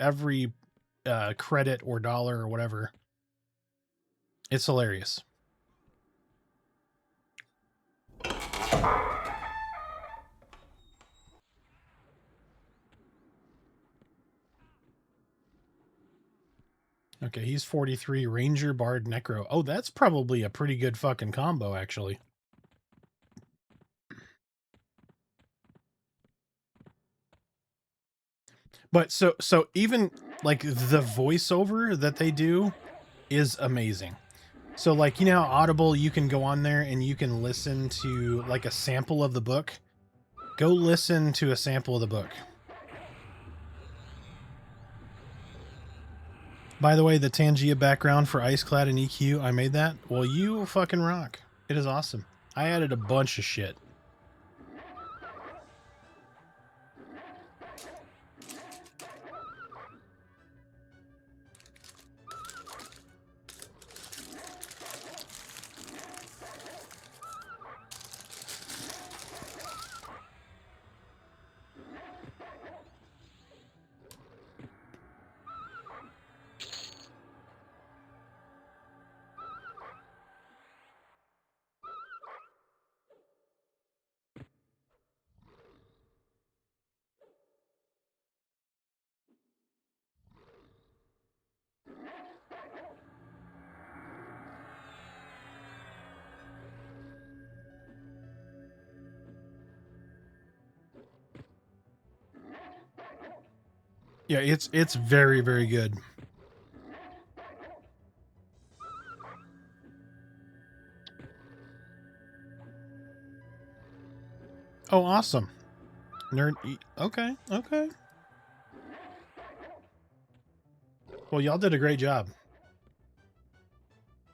S1: credit or dollar or whatever. It's hilarious. Okay, he's 43, Ranger, Bard, Necro. Oh, that's probably a pretty good fucking combo, actually. But so even like the voiceover that they do is amazing. So like, you know how Audible, you can go on there and you can listen to like a sample of the book? Go listen to a sample of the book. By the way, the Tangia background for Iceclad and EQ, I made that. Well, you fucking rock. It is awesome. I added a bunch of shit. Yeah, it's very, very good. Oh, awesome. Nerd. Okay, okay. Well, y'all did a great job.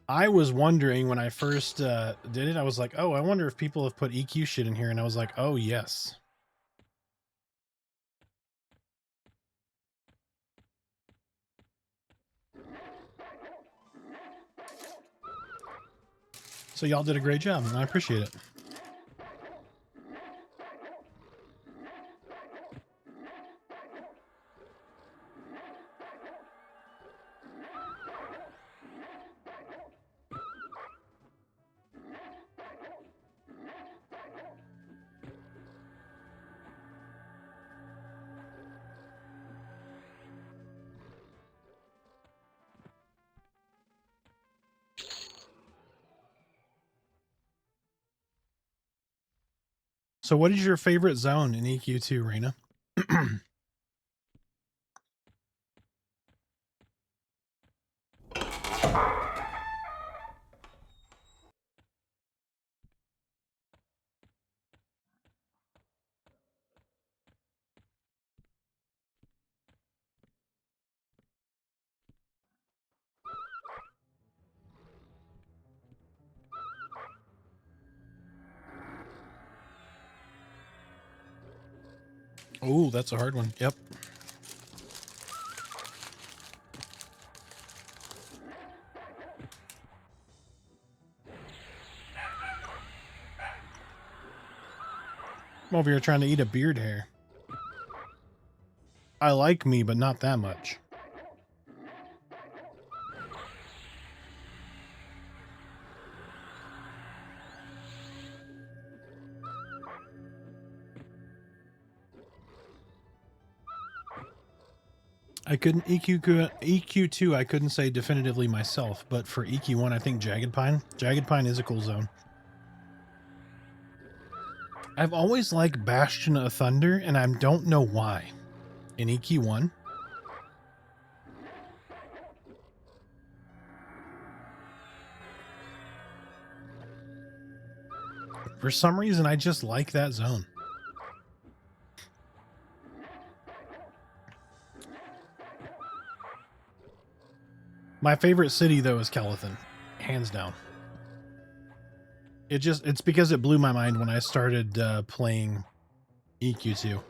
S1: I was wondering when I first did it, I was like, oh, I wonder if people have put EQ shit in here. And I was like, oh, yes. So y'all did a great job, and I appreciate it. So what is your favorite zone in EQ2, Raina? Oh, that's a hard one. Yep. I'm over here trying to eat a beard hair. I like me, but not that much. I couldn't EQ2. I couldn't say definitively myself, but for EQ1, I think Jagged Pine is a cool zone. I've always liked Bastion of Thunder, and I don't know why. In EQ1. For some reason, I just like that zone. My favorite city, though, is Kelethan. Hands down. It's because it blew my mind when I started playing EQ2.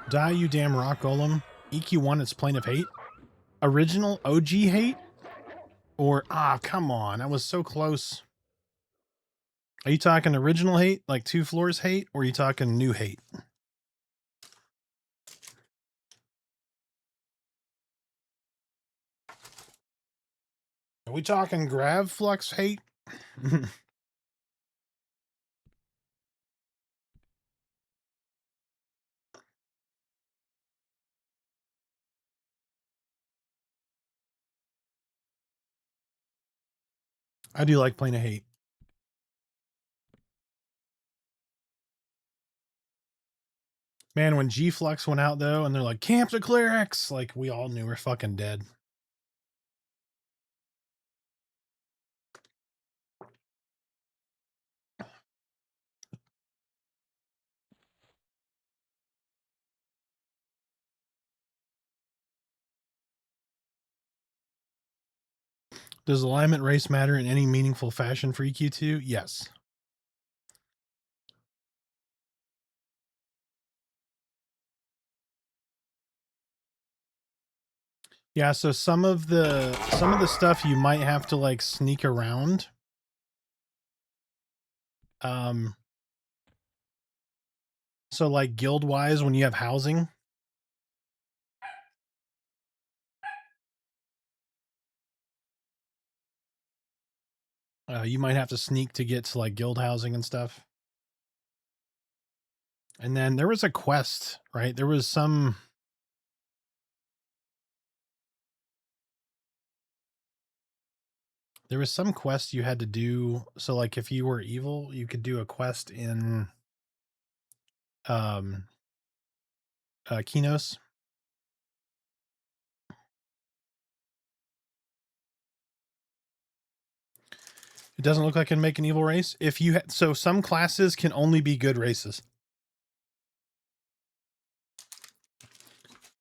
S1: Die, you damn rock golem. EQ1, it's Plane of Hate. Original OG hate? Or, come on. I was so close. Are you talking original hate, like 2 floors hate? Or are you talking new hate? Are we talking Grav Flux hate? I do like Plane of Hate. Man, when G-Flux went out, though, and they're like, Camp to Clerics! Like, we all knew we're fucking dead. Does alignment race matter in any meaningful fashion for EQ2? Yes. Yeah, so some of the stuff you might have to like sneak around. So like guild wise, when you have housing, you might have to sneak to get to like guild housing and stuff. And then there was a quest, right? There was some quest you had to do. So like if you were evil, you could do a quest in Kinos. It doesn't look like it can make an evil race. If you so some classes can only be good races.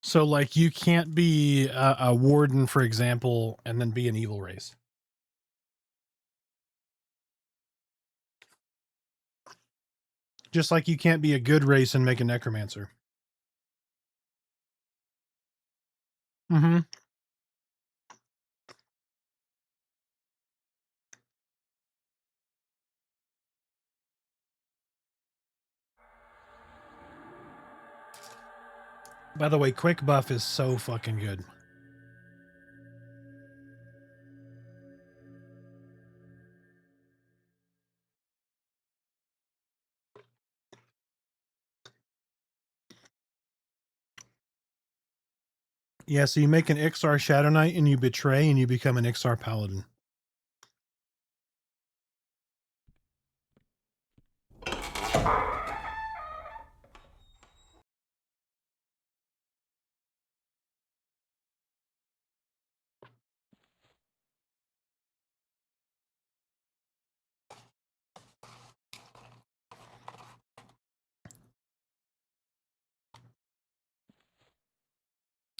S1: So like you can't be a warden, for example, and then be an evil race. Just like you can't be a good race and make a necromancer. Mm-hmm. By the way, quick buff is so fucking good. Yeah, so you make an Ixar Shadowknight and you betray and you become an Ixar Paladin.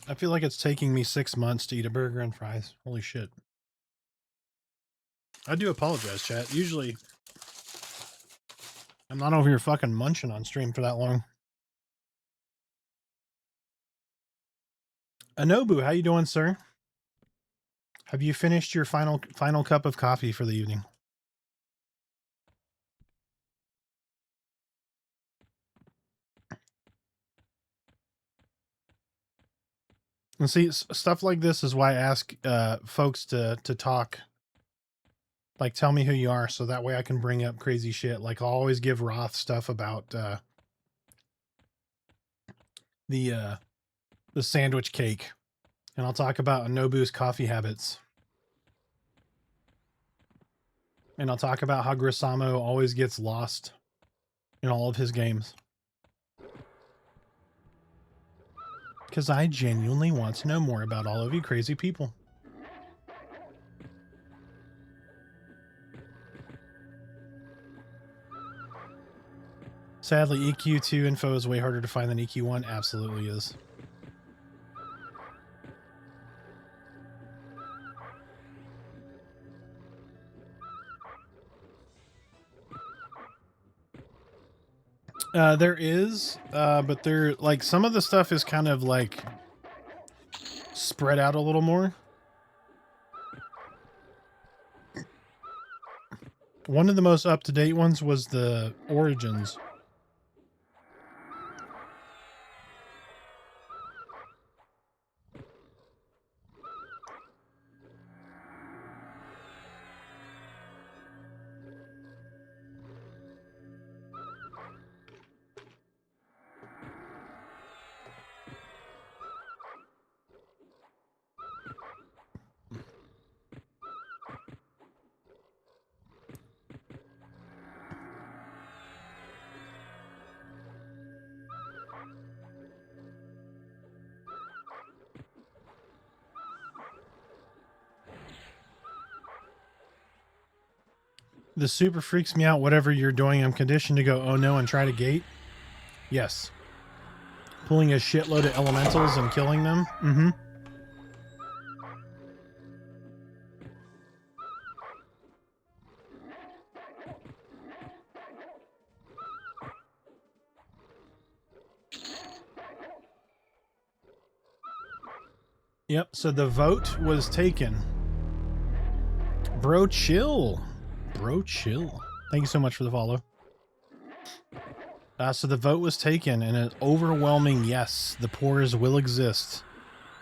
S1: I feel like it's taking me 6 months to eat a burger and fries. Holy shit. I do apologize, chat. Usually, I'm not over here fucking munching on stream for that long. Anobu, how you doing, sir? Have you finished your final cup of coffee for the evening? And see, stuff like this is why I ask folks to talk. Like, tell me who you are, so that way I can bring up crazy shit. Like, I'll always give Roth stuff about the sandwich cake, and I'll talk about Nobu's coffee habits, and I'll talk about how Grisamo always gets lost in all of his games. Because I genuinely want to know more about all of you crazy people. Sadly, EQ2 info is way harder to find than EQ1. Absolutely is. There is, but there, like, some of the stuff is kind of like spread out a little more. One of the most up-to-date ones was the Origins. The super freaks me out. Whatever you're doing, I'm conditioned to go, oh no, and try to gate. Yes. Pulling a shitload of elementals and killing them. Mm-hmm. Yep, so the vote was taken. Bro, chill. Bro, chill. Thank you so much for the follow. So the vote was taken, and an overwhelming yes, the pores will exist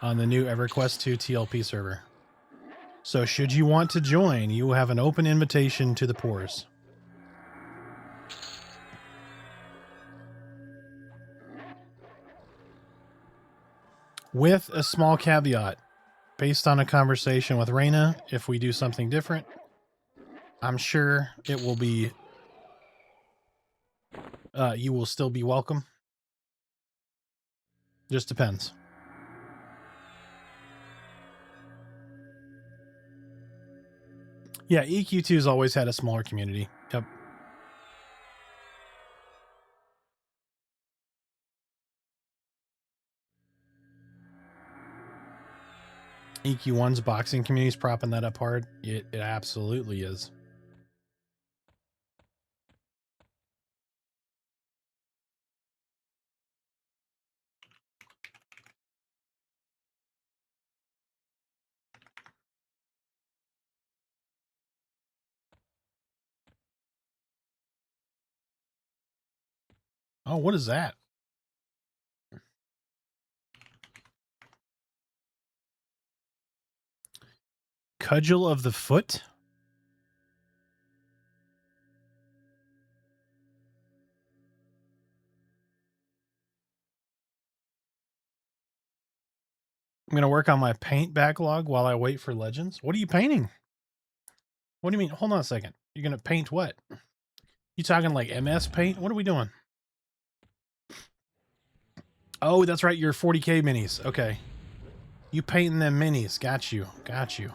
S1: on the new EverQuest 2 TLP server. So should you want to join, you will have an open invitation to the pores. With a small caveat, based on a conversation with Reyna, if we do something different, I'm sure it will be, you will still be welcome. Just depends. Yeah, EQ2's always had a smaller community. Yep. EQ1's boxing community's propping that up hard. It absolutely is. Oh, what is that? Cudgel of the Foot? I'm going to work on my paint backlog while I wait for Legends. What are you painting? What do you mean? Hold on a second. You're going to paint what? You talking like MS paint? What are we doing? Oh, that's right. Your 40K minis. Okay. You painting them minis. Got you. Got you.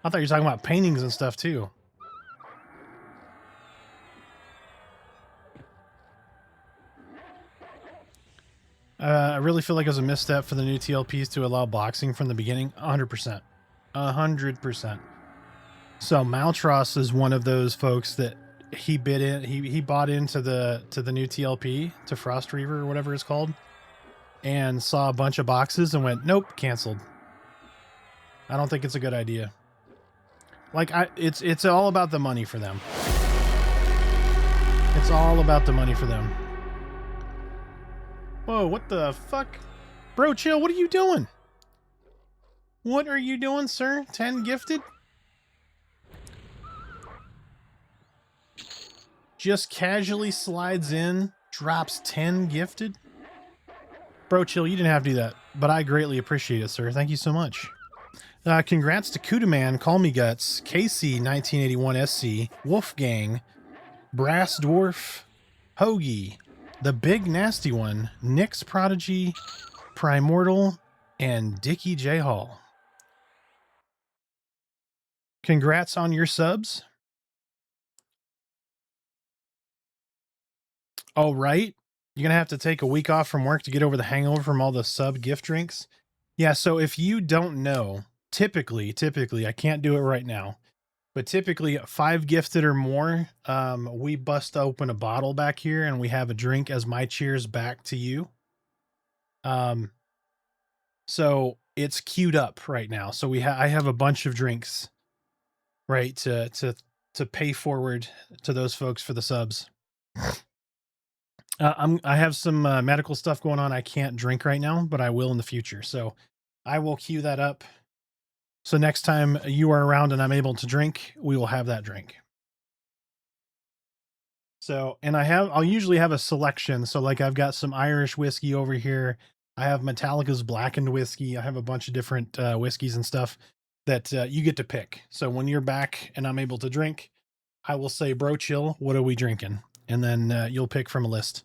S1: I thought you were talking about paintings and stuff too. I really feel like it was a misstep for the new TLPs to allow boxing from the beginning. 100%. 100%. So Maltros is one of those folks that he bid in. He bought into the new TLP, to Frost Reaver or whatever it's called. and saw a bunch of boxes and went, nope, canceled. I don't think it's a good idea. Like, it's all about the money for them. It's all about the money for them. Whoa, what the fuck? Bro, chill, what are you doing? What are you doing, sir? 10 gifted? Just casually slides in, drops 10 gifted? Bro, chill, you didn't have to do that, but I greatly appreciate it, sir. Thank you so much. Congrats to Kudaman, Call Me Guts, KC1981SC, Wolfgang, Brass Dwarf, Hoagie, The Big Nasty One, Nyx Prodigy, Primordial, and Dickie J. Hall. Congrats on your subs. Oh, right. You're going to have to take a week off from work to get over the hangover from all the sub gift drinks. Yeah, so if you don't know, typically, I can't do it right now, but typically 5 gifted or more, we bust open a bottle back here and we have a drink as my cheers back to you. So it's queued up right now. So I have a bunch of drinks, right, to pay forward to those folks for the subs. I have some medical stuff going on. I can't drink right now, but I will in the future. So I will queue that up. So next time you are around and I'm able to drink, we will have that drink. So, and I'll usually have a selection. So like I've got some Irish whiskey over here. I have Metallica's blackened whiskey. I have a bunch of different whiskeys and stuff that you get to pick. So when you're back and I'm able to drink, I will say, bro, chill, what are we drinking? And then you'll pick from a list.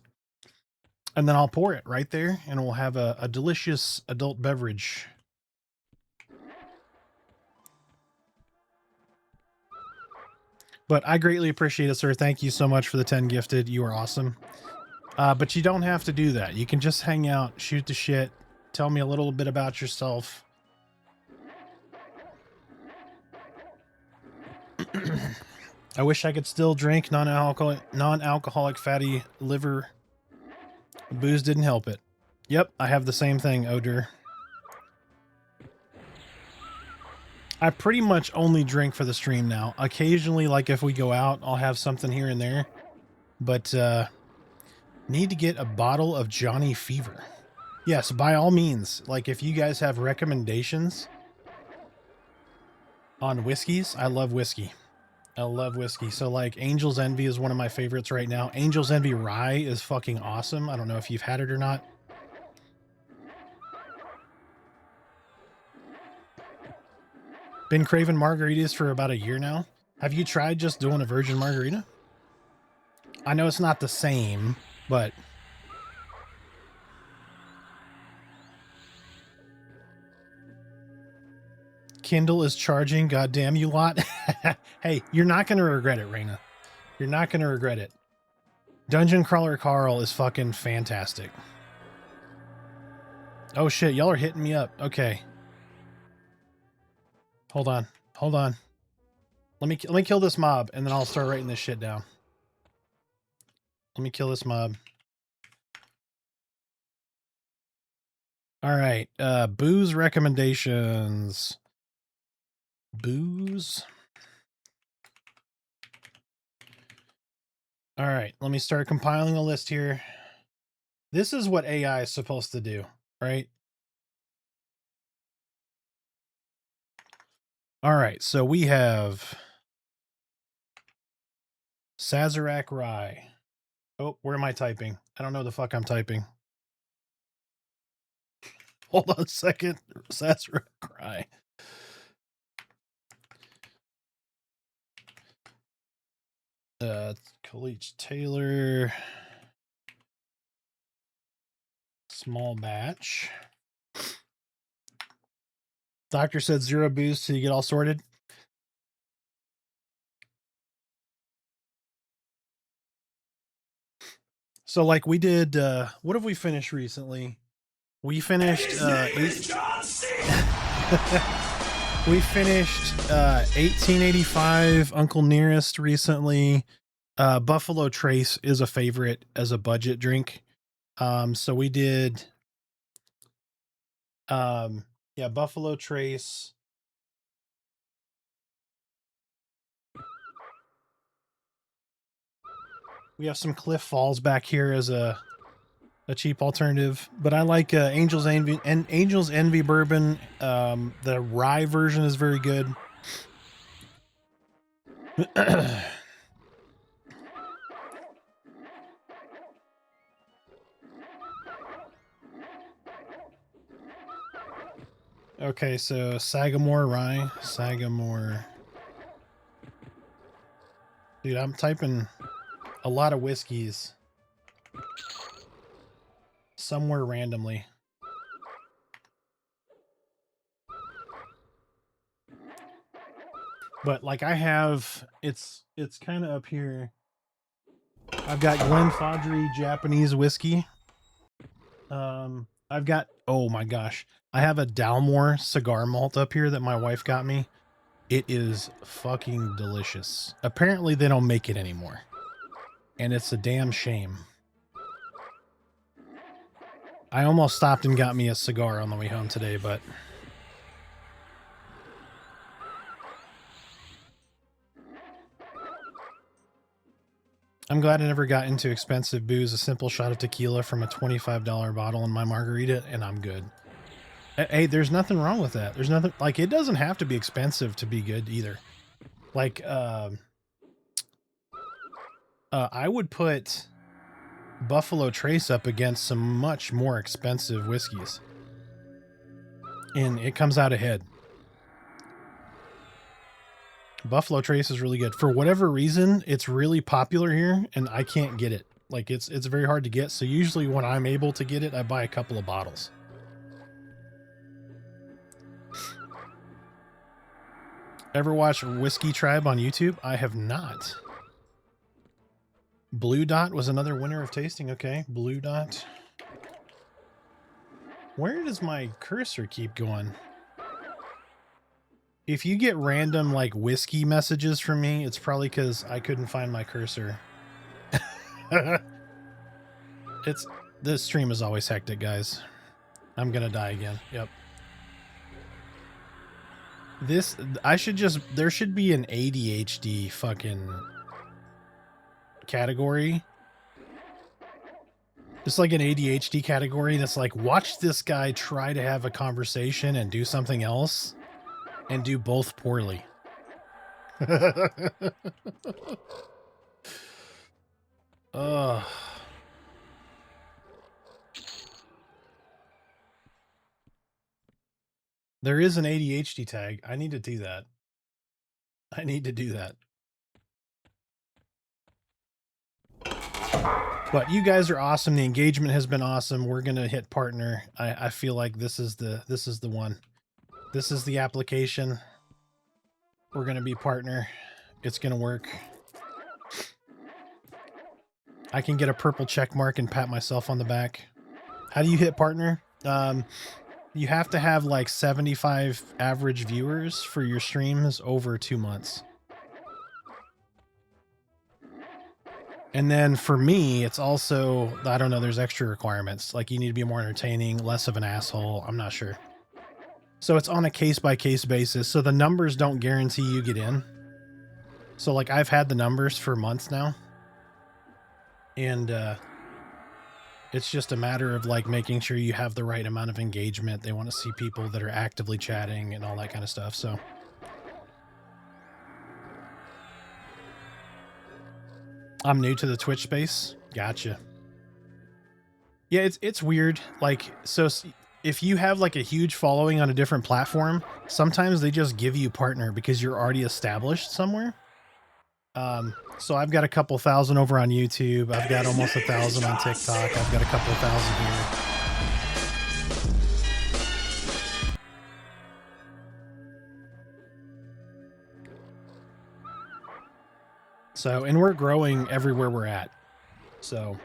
S1: And then I'll pour it right there and we'll have a delicious adult beverage. But I greatly appreciate it, sir. Thank you so much for the 10 gifted. You are awesome. But you don't have to do that. You can just hang out, shoot the shit, tell me a little bit about yourself. I wish I could still drink non-alcoholic fatty liver. Booze didn't help it. Yep, I have the same thing, Odor. I pretty much only drink for the stream now. Occasionally, like if we go out, I'll have something here and there. But need to get a bottle of Johnny Fever. Yes, by all means. Like if you guys have recommendations on whiskeys, I love whiskey. I love whiskey. So like Angel's Envy is one of my favorites right now. Angel's Envy Rye is fucking awesome. I don't know if you've had it or not. Been craving margaritas for about a year now. Have you tried just doing a virgin margarita? I know it's not the same, but... Kindle is charging, goddamn you lot. Hey, you're not going to regret it, Raina. You're not going to regret it. Dungeon Crawler Carl is fucking fantastic. Oh shit, y'all are hitting me up. Okay. Hold on. Hold on. Let me kill this mob and then I'll start writing this shit down. Let me kill this mob. All right. Booze recommendations. Booze. All right. Let me start compiling a list here. This is what AI is supposed to do, right? All right. So we have Sazerac Rye. Oh, where am I typing? I don't know the fuck I'm typing. Hold on a second. Sazerac Rye. Coleach Taylor. Small batch. Doctor said 0 booze till you get all sorted. So like we did, what have we finished recently? We finished, we finished 1885 Uncle Nearest recently. Buffalo Trace is a favorite as a budget drink. So we did Yeah, Buffalo Trace. We have some Cliff Falls back here as a cheap alternative, but I like Angel's Envy and Angel's Envy bourbon. The rye version is very good. Okay, so Sagamore rye, Sagamore. Dude, I'm typing a lot of whiskeys somewhere randomly. But like I have, it's kind of up here. I've got Glenfodry Japanese whiskey. I've got, oh my gosh, I have a Dalmore cigar malt up here that my wife got me. It is fucking delicious. Apparently they don't make it anymore, and it's a damn shame. I almost stopped and got me a cigar on the way home today, but I'm glad I never got into expensive booze. A simple shot of tequila from a $25 bottle in my margarita, and I'm good. Hey, there's nothing wrong with that. There's nothing, like, it doesn't have to be expensive to be good either. Like, I would put Buffalo Trace up against some much more expensive whiskeys, and it comes out ahead. Buffalo Trace is really good. For whatever reason, it's really popular here, and I can't get it. Like, it's very hard to get, so usually when I'm able to get it, I buy a couple of bottles. Ever watch Whiskey Tribe on YouTube? I have not. Blue Dot was another winner of tasting. Okay, Blue Dot. Where does my cursor keep going? If you get random, like, whiskey messages from me, it's probably because I couldn't find my cursor. This stream is always hectic, guys. I'm gonna die again. Yep. There should be an ADHD fucking category. Just like an ADHD category that's like, watch this guy try to have a conversation and do something else and do both poorly. Ugh. There is an ADHD tag. I need to do that. I need to do that. But you guys are awesome. The engagement has been awesome. We're gonna hit partner. I feel like this is the one. This is the application. We're gonna be partner. It's gonna work. I can get a purple check mark and pat myself on the back. How do you hit partner? You have to have like 75 average viewers for your streams over 2 months. And then for me, it's also, I don't know, there's extra requirements. Like you need to be more entertaining, less of an asshole. I'm not sure. So it's on a case-by-case basis. So the numbers don't guarantee you get in. So like I've had the numbers for months now. And it's just a matter of like making sure you have the right amount of engagement. They want to see people that are actively chatting and all that kind of stuff. So I'm new to the Twitch space. Gotcha. Yeah, it's weird. Like, so if you have like a huge following on a different platform, sometimes they just give you partner because you're already established somewhere. So I've got a couple thousand over on YouTube. I've got almost 1,000 on TikTok. I've got a couple thousand here. So, and we're growing everywhere we're at. So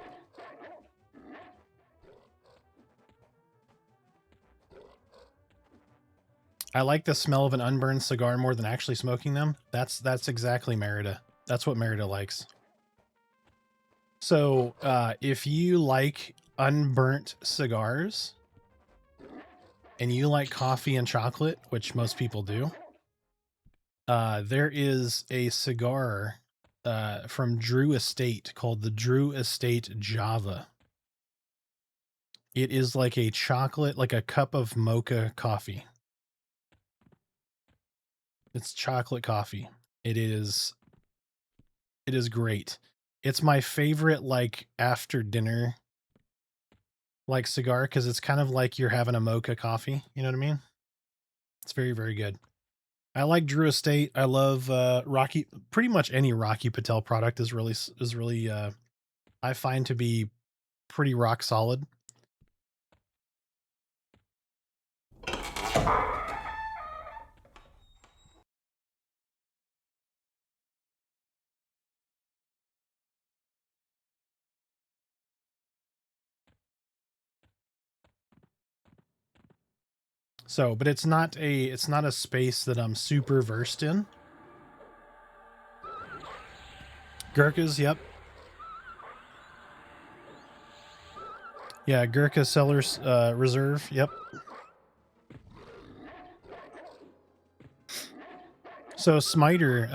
S1: I like the smell of an unburned cigar more than actually smoking them. That's exactly Merida. That's what Merida likes. So if you like unburnt cigars and you like coffee and chocolate, which most people do, there is a cigar from Drew Estate called the Drew Estate Java. It is like a chocolate, like a cup of mocha coffee. It's chocolate coffee. It is great. It's my favorite, like, after dinner, like, cigar, because it's kind of like you're having a mocha coffee. You know what I mean? It's very, very good. I like Drew Estate. I love Rocky. Pretty much any Rocky Patel product is really I find to be pretty rock solid. So, but it's not a space that I'm super versed in. Gurkhas, yep. Yeah, Gurkha Sellers Reserve, yep. So Smiter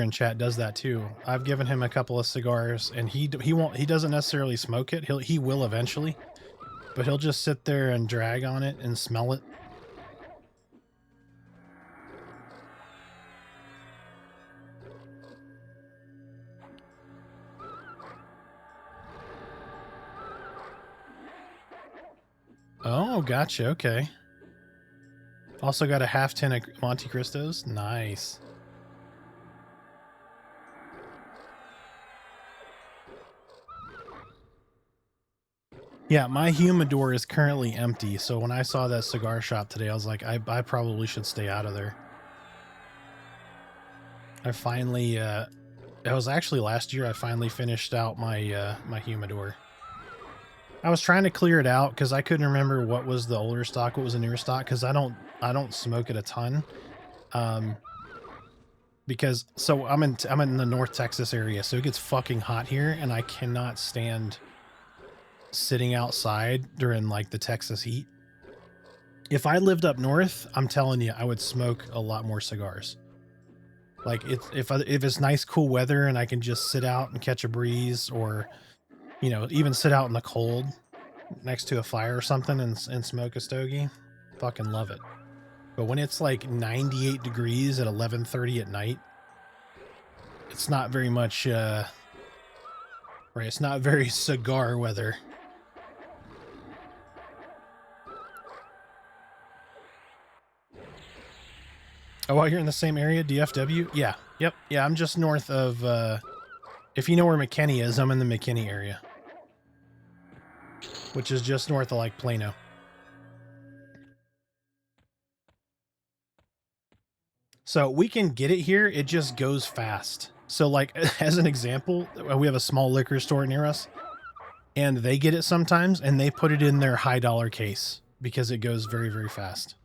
S1: in chat does that too. I've given him a couple of cigars, and he doesn't necessarily smoke it. He will eventually, but he'll just sit there and drag on it and smell it. Oh, gotcha. Okay. Also got a half tin of Monte Cristos. Nice. Yeah, my humidor is currently empty, so when I saw that cigar shop today, I was like, I probably should stay out of there. I finally, it was actually last year, I finally finished out my my humidor. I was trying to clear it out because I couldn't remember what was the older stock, what was the newer stock, because I don't smoke it a ton. Because so I'm in the North Texas area, so it gets fucking hot here, and I cannot stand sitting outside during like the Texas heat. If I lived up north, I'm telling you, I would smoke a lot more cigars. Like if it's nice cool weather and I can just sit out and catch a breeze, or you know, even sit out in the cold next to a fire or something and smoke a stogie, fucking love it. But when it's like 98 degrees at 11:30 at night, it's not very much right, it's not very cigar weather. Oh, well, you're in the same area, DFW? Yeah. Yep. Yeah, I'm just north of if you know where McKinney is, I'm in the McKinney area, which is just north of like Plano. So we can get it here, it just goes fast. So like, as an example, we have a small liquor store near us, and they get it sometimes, and they put it in their high dollar case because it goes very, very fast.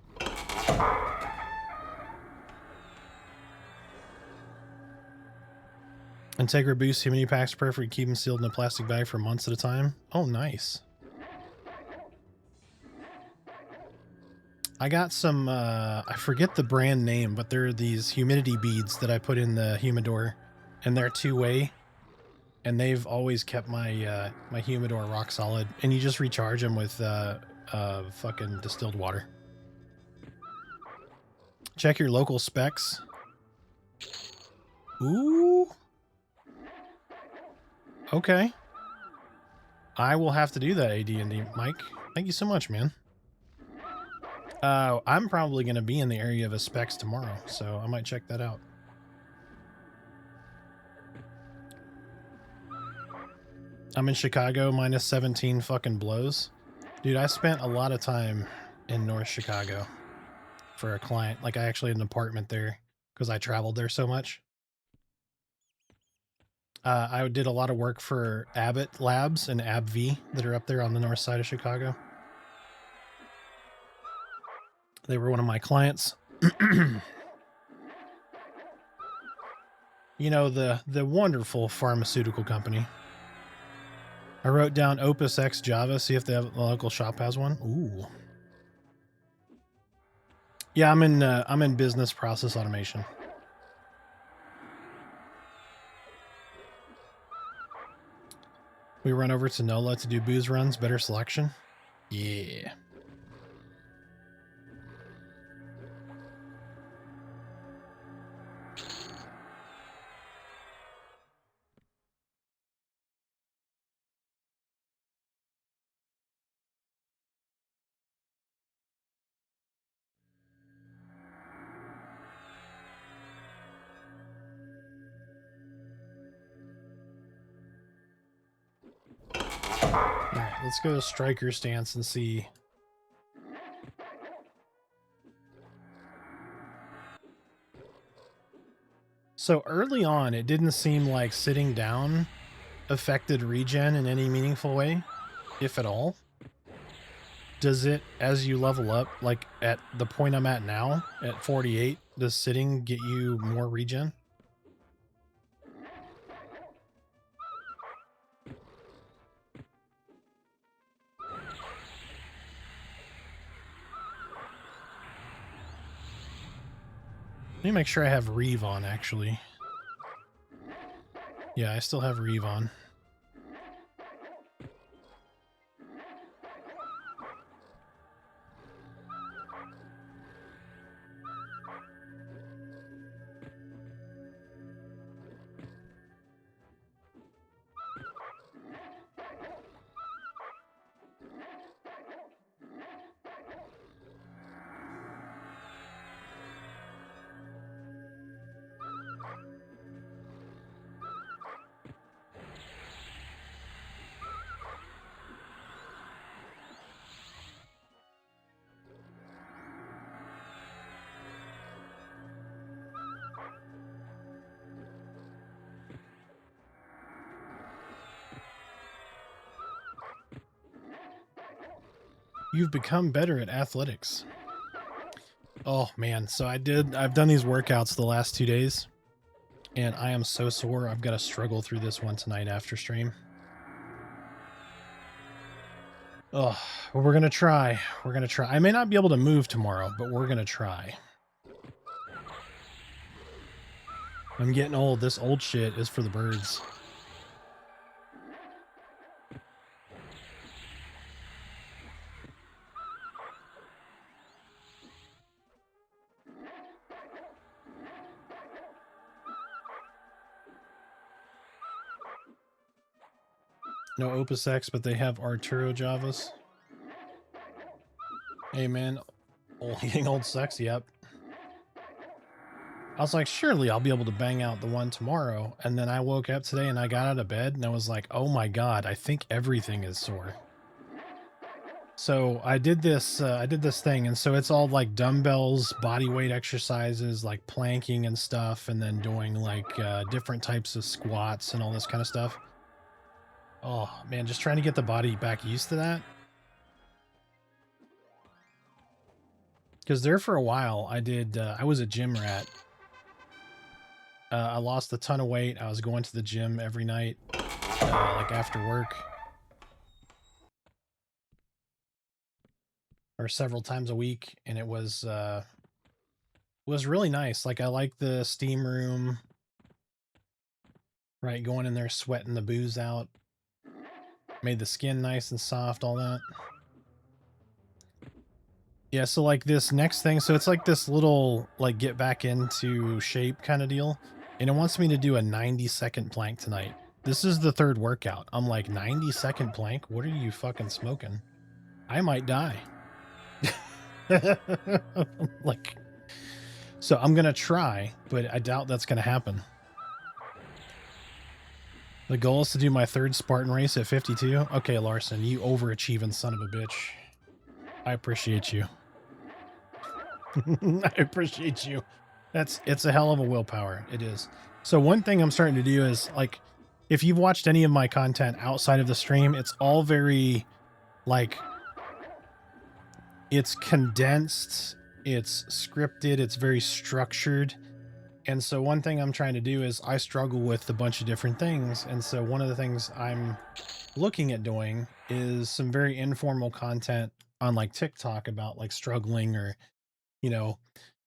S1: Integra Boost humidity packs perfect. Keep them sealed in a plastic bag for months at a time. Oh, nice. I got some, I forget the brand name, but there are these humidity beads that I put in the humidor, and they're two-way, and they've always kept my my humidor rock solid. And you just recharge them with fucking distilled water. Check your local specs. Ooh. Okay. I will have to do that, AD&D. Mike, thank you so much, man. I'm probably going to be in the area of a specs tomorrow, so I might check that out. I'm in Chicago, minus 17 fucking blows. Dude, I spent a lot of time in North Chicago for a client. Like, I actually had an apartment there because I traveled there so much. I did a lot of work for Abbott Labs and AbbVie that are up there on the north side of Chicago. They were one of my clients. You know, the wonderful pharmaceutical company. I wrote down Opus X Java, see if the local shop has one. Ooh. Yeah, I'm in business process automation. We run over to NOLA to do booze runs, better selection. Yeah. Alright, let's go to striker stance and see. So early on, it didn't seem like sitting down affected regen in any meaningful way, if at all. Does it, as you level up, like at the point I'm at now, at 48, does sitting get you more regen? Let me make sure I have Reeve on, actually. Yeah, I still have Reeve on. You've become better at athletics. Oh man, so I've done these workouts the last 2 days and I am so sore. I've got to struggle through this one tonight after stream. Oh, well, we're going to try. We're going to try. I may not be able to move tomorrow, but we're going to try. I'm getting old. This old shit is for the birds. No Opus X, but they have Arturo Javas. Hey man, getting old sucks, yep. I was like, surely I'll be able to bang out the one tomorrow. And then I woke up today and I got out of bed and I was like, oh my God, I think everything is sore. So I did this thing. And so it's all like dumbbells, body weight exercises, like planking and stuff. And then doing like different types of squats and all this kind of stuff. Oh man, just trying to get the body back used to that. Because there for a while, I was a gym rat. I lost a ton of weight. I was going to the gym every night, like after work. Or several times a week. And it was really nice. Like I like the steam room. Right, going in there, sweating the booze out. Made the skin nice and soft, all that. Yeah, so like this next thing, so it's like this little, like get back into shape kind of deal. And it wants me to do a 90-second plank tonight. This is the third workout. I'm like, 90-second plank? What are you fucking smoking? I might die. Like, so I'm going to try, but I doubt that's going to happen. The goal is to do my third Spartan race at 52. Okay, Larson, you overachieving son of a bitch. I appreciate you. I appreciate you. It's a hell of a willpower. It is. So one thing I'm starting to do is, like, if you've watched any of my content outside of the stream, it's all very, like, it's condensed, it's scripted, it's very structured. And so one thing I'm trying to do is I struggle with a bunch of different things. And so one of the things I'm looking at doing is some very informal content on like TikTok about like struggling or you know,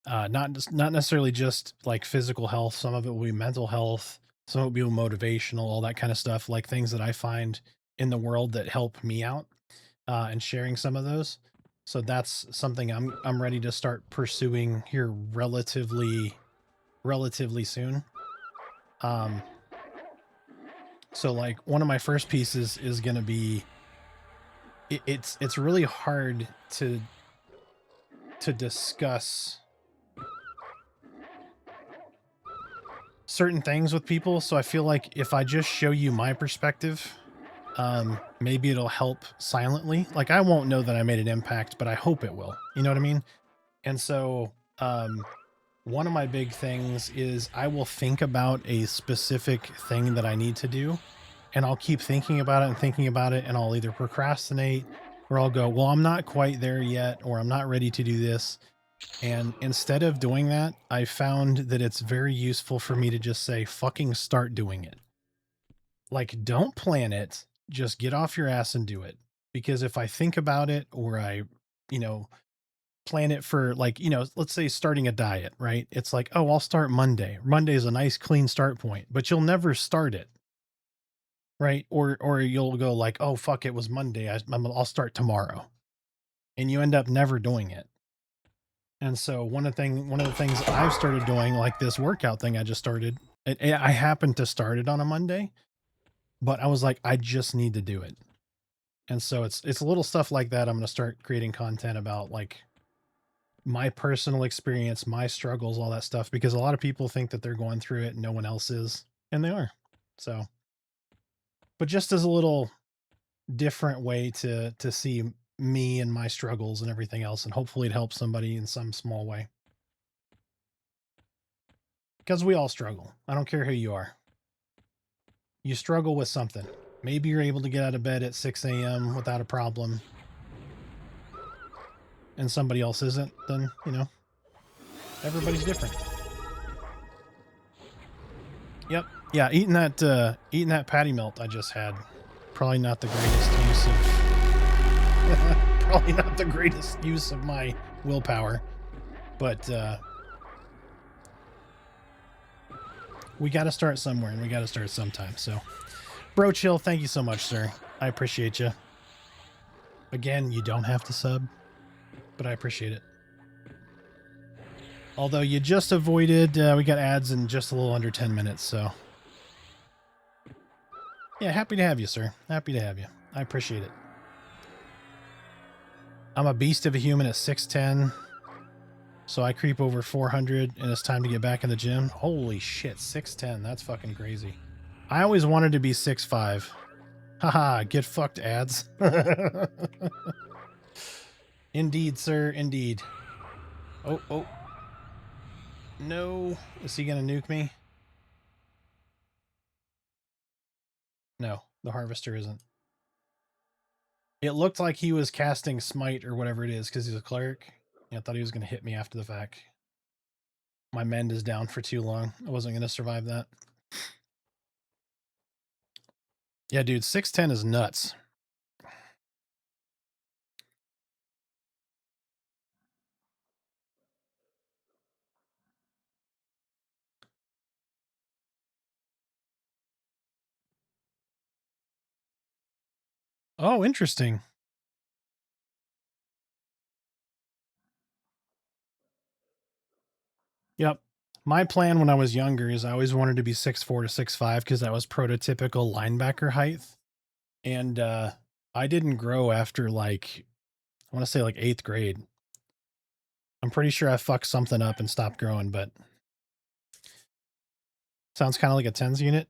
S1: not necessarily just like physical health. Some of it will be mental health. Some of it will be motivational, all that kind of stuff, like things that I find in the world that help me out, and sharing some of those. So that's something I'm ready to start pursuing here relatively soon. So like one of my first pieces is going to be it's really hard to discuss certain things with people. So I feel like if I just show you my perspective, maybe it'll help silently. Like I won't know that I made an impact, but I hope it will. You know what I mean? And so, one of my big things is I will think about a specific thing that I need to do, and I'll keep thinking about it and thinking about it, and I'll either procrastinate or I'll go, well, I'm not quite there yet, or I'm not ready to do this. And instead of doing that, I found that it's very useful for me to just say, fucking start doing it. Like, don't plan it, just get off your ass and do it. Because if I think about it or I, you know, plan it for like, let's say starting a diet, right? It's like, oh, I'll start Monday. Monday is a nice clean start point, but you'll never start it. Right. Or you'll go like, oh, fuck, it was Monday. I'll start tomorrow. And you end up never doing it. And so one of the things I've started doing, like this workout thing I just started, I happened to start it on a Monday, but I was like, I just need to do it. And so it's little stuff like that. I'm going to start creating content about like my personal experience, my struggles, all that stuff, because a lot of people think that they're going through it and no one else is, and they are. So, but just as a little different way to see me and my struggles and everything else, and hopefully it helps somebody in some small way. Because we all struggle. I don't care who you are. You struggle with something. Maybe you're able to get out of bed at 6 a.m. without a problem, and somebody else isn't, then, everybody's different. Yep. Yeah, eating that patty melt I just had, probably not the greatest use of probably not the greatest use of my willpower, but we got to start somewhere, and we got to start sometime. So, Bro Chill, thank you so much, sir. I appreciate you. Again, you don't have to sub, but I appreciate it. Although you just avoided, we got ads in just a little under 10 minutes, so. Yeah, happy to have you, sir. Happy to have you. I appreciate it. I'm a beast of a human at 6'10", so I creep over 400, and it's time to get back in the gym. Holy shit, 6'10", that's fucking crazy. I always wanted to be 6'5". Haha, get fucked, ads. Indeed, sir, indeed. Oh. No. Is he gonna nuke me? No, the harvester isn't. It looked like he was casting smite or whatever it is because he's a cleric. I thought he was gonna hit me after the fact. My mend is down for too long. I wasn't gonna survive that. Yeah, dude, 6'10" is nuts. Oh, interesting. Yep. My plan when I was younger is I always wanted to be 6'4" to 6'5" because that was prototypical linebacker height. And I didn't grow after like, I want to say like 8th grade. I'm pretty sure I fucked something up and stopped growing, but sounds kind of like a TENS unit.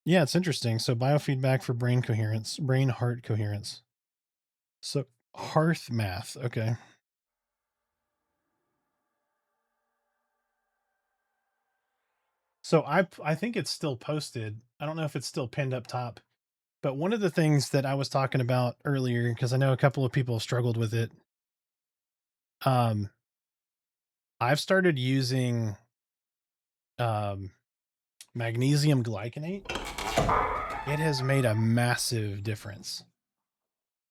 S1: Yeah, it's interesting. So biofeedback for brain coherence, brain-heart coherence. So hearth math. Okay. So I think it's still posted. I don't know if it's still pinned up top, but one of the things that I was talking about earlier, because I know a couple of people have struggled with it. I've started using magnesium glycinate. It has made a massive difference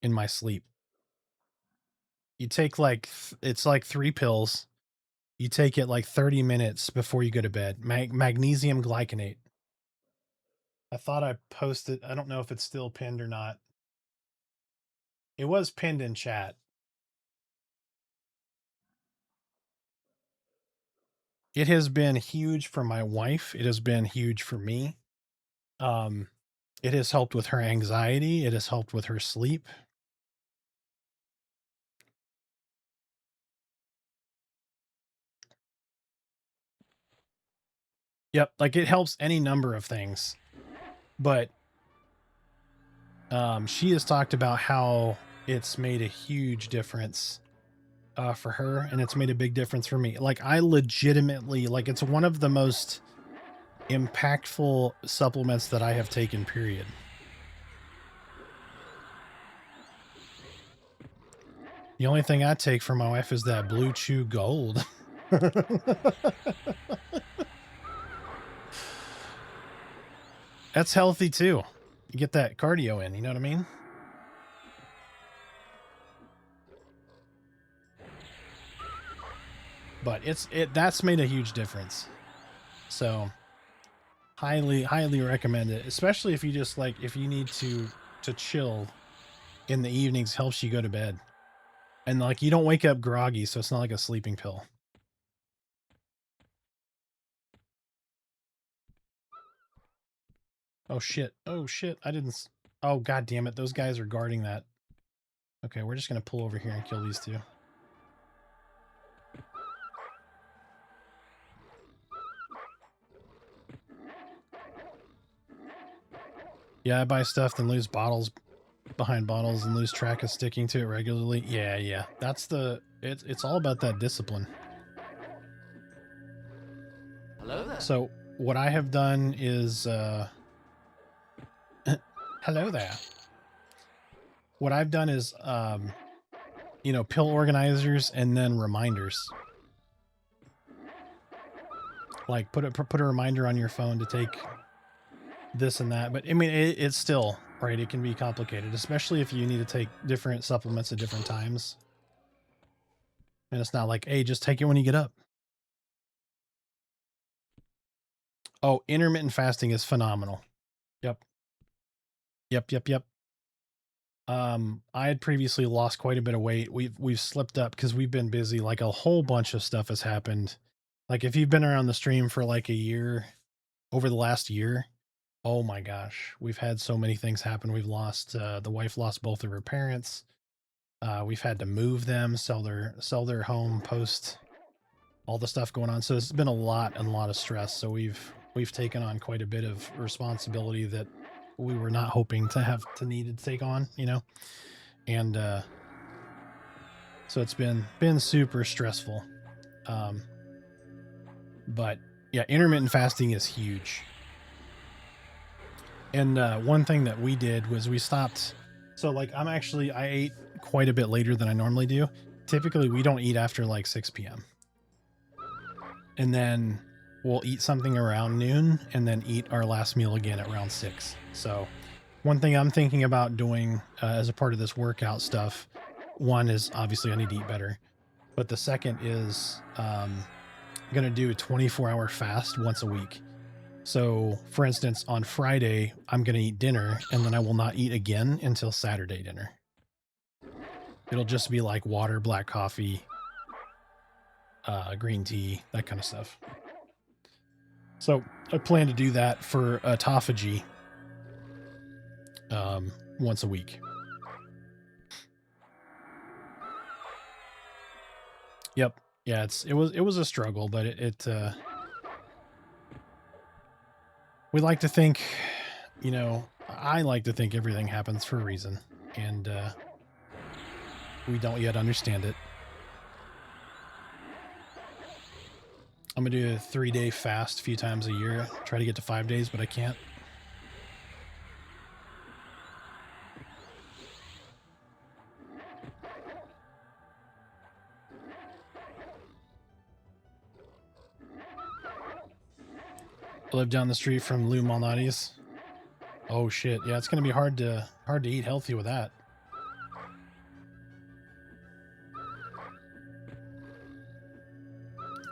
S1: in my sleep. You take like, it's like 3 pills. You take it like 30 minutes before you go to bed. Magnesium glycinate. I thought I posted. I don't know if it's still pinned or not. It was pinned in chat. It has been huge for my wife. It has been huge for me. It has helped with her anxiety. It has helped with her sleep. Yep, like it helps any number of things. But she has talked about how it's made a huge difference for her, and it's made a big difference for me. Like I legitimately, like it's one of the most impactful supplements that I have taken, period. The only thing I take from my wife is that Blue Chew Gold. That's healthy too. You get that cardio in, you know what I mean? But that's made a huge difference. So highly recommend it, especially if you just like, if you need to chill in the evenings, helps you go to bed. And like you don't wake up groggy, so it's not like a sleeping pill. Oh shit. Oh shit. I didn't. Oh god damn it. Those guys are guarding that. Okay, we're just gonna pull over here and kill these two. Yeah, I buy stuff then lose bottles behind bottles and lose track of sticking to it regularly. Yeah. That's the it's all about that discipline.
S3: Hello there.
S1: So what I have done is hello there. What I've done is you know, pill organizers and then reminders. Like put a reminder on your phone to take this and that. But I mean, it's still right. It can be complicated, especially if you need to take different supplements at different times. And it's not like, hey, just take it when you get up. Oh, intermittent fasting is phenomenal. Yep. I had previously lost quite a bit of weight. We've slipped up because we've been busy. Like a whole bunch of stuff has happened. Like if you've been around the stream for like a year, over the last year, oh my gosh, we've had so many things happen. We've lost the wife lost both of her parents. We've had to move them, sell their home, post all the stuff going on. So it's been a lot of stress. So we've taken on quite a bit of responsibility that we were not hoping to have to need to take on, you know. And so it's been super stressful. But yeah, intermittent fasting is huge. And one thing that we did was we stopped. So like I ate quite a bit later than I normally do. Typically we don't eat after like 6 p.m. And then we'll eat something around noon and then eat our last meal again at around 6. So one thing I'm thinking about doing as a part of this workout stuff, one is obviously I need to eat better. But the second is I'm going to do a 24-hour fast once a week. So for instance, on Friday, I'm going to eat dinner and then I will not eat again until Saturday dinner. It'll just be like water, black coffee, green tea, that kind of stuff. So I plan to do that for autophagy once a week. Yep. Yeah, it was a struggle, but we like to think, you know, I like to think everything happens for a reason, and we don't yet understand it. I'm gonna do a 3-day fast a few times a year. Try to get to 5 days, but I can't. I live down the street from Lou Malnati's. Oh shit, yeah, it's gonna be hard to eat healthy with that.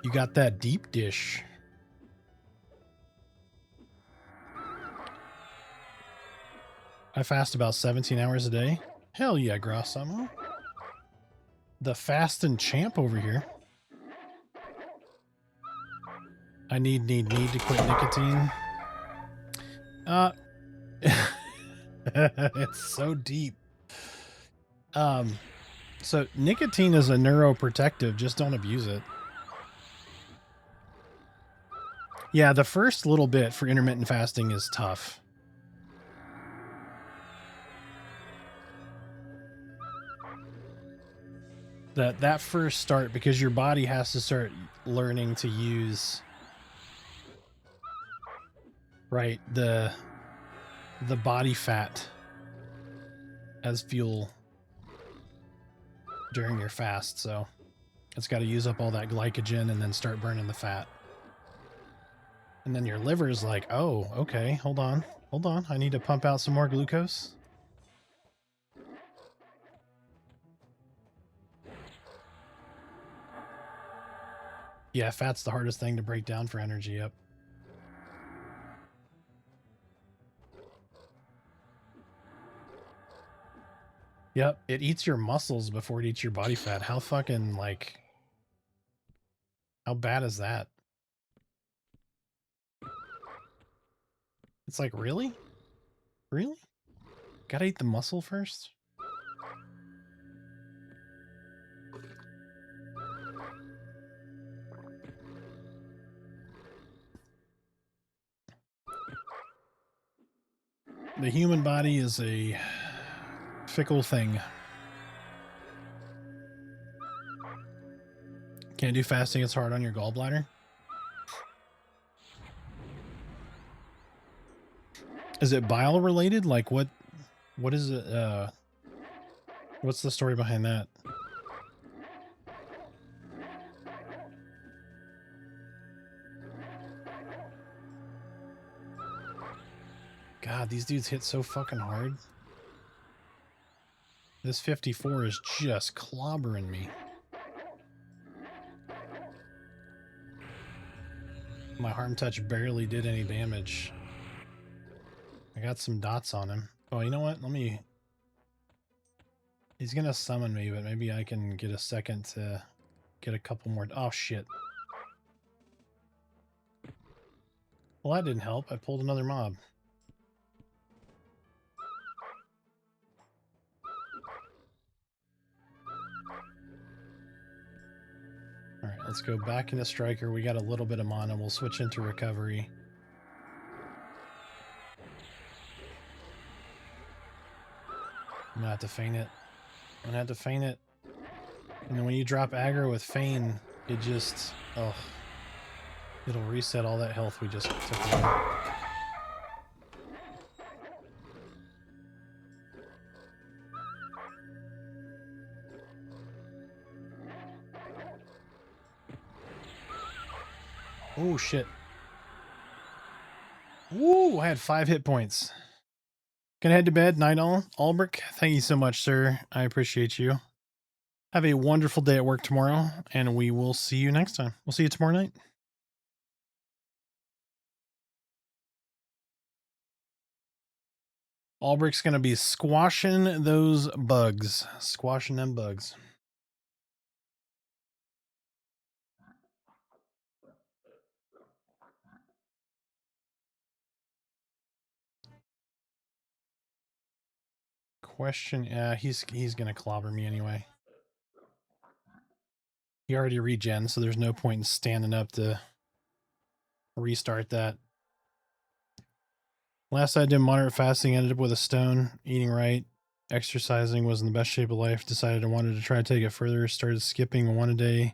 S1: You You got that deep dish. I fast about 17 hours a day. Hell yeah, Grossamo. The fasting champ over here. I need to quit nicotine. It's so deep. So nicotine is a neuroprotective, just don't abuse it. Yeah, the first little bit for intermittent fasting is tough. That first start, because your body has to start learning to use, right, the body fat as fuel during your fast, so it's got to use up all that glycogen and then start burning the fat. And then your liver is like, oh, okay, hold on, I need to pump out some more glucose. Yeah, fat's the hardest thing to break down for energy. Yep. Yep, it eats your muscles before it eats your body fat. How fucking, like, how bad is that? It's like, really? Really? Gotta eat the muscle first? The human body is a fickle thing. Can't do fasting, it's hard on your gallbladder. Is it bile related? Like what is it? What's the story behind that? God, these dudes hit so fucking hard. This 54 is just clobbering me. My harm touch barely did any damage. I got some dots on him. Oh, you know what? Let me... He's gonna summon me, but maybe I can get a second to get a couple more... Oh, shit. Well, that didn't help. I pulled another mob. Alright, let's go back into Striker. We got a little bit of mana. We'll switch into Recovery. I'm gonna have to feign it. I'm gonna have to feign it. And then when you drop aggro with Feign, it just... Oh. It'll reset all that health we just took away. Oh, shit. Woo! I had 5 hit points. Gonna head to bed. Night all. Albrecht, thank you so much, sir. I appreciate you. Have a wonderful day at work tomorrow, and we will see you next time. We'll see you tomorrow night. Albrecht's gonna be squashing those bugs. Squashing them bugs. Question, he's gonna clobber me anyway. He already regen, so there's no point in standing up to restart that. Last I did moderate fasting, ended up with a stone, eating right, exercising, was in the best shape of life, decided I wanted to try to take it further, started skipping one a day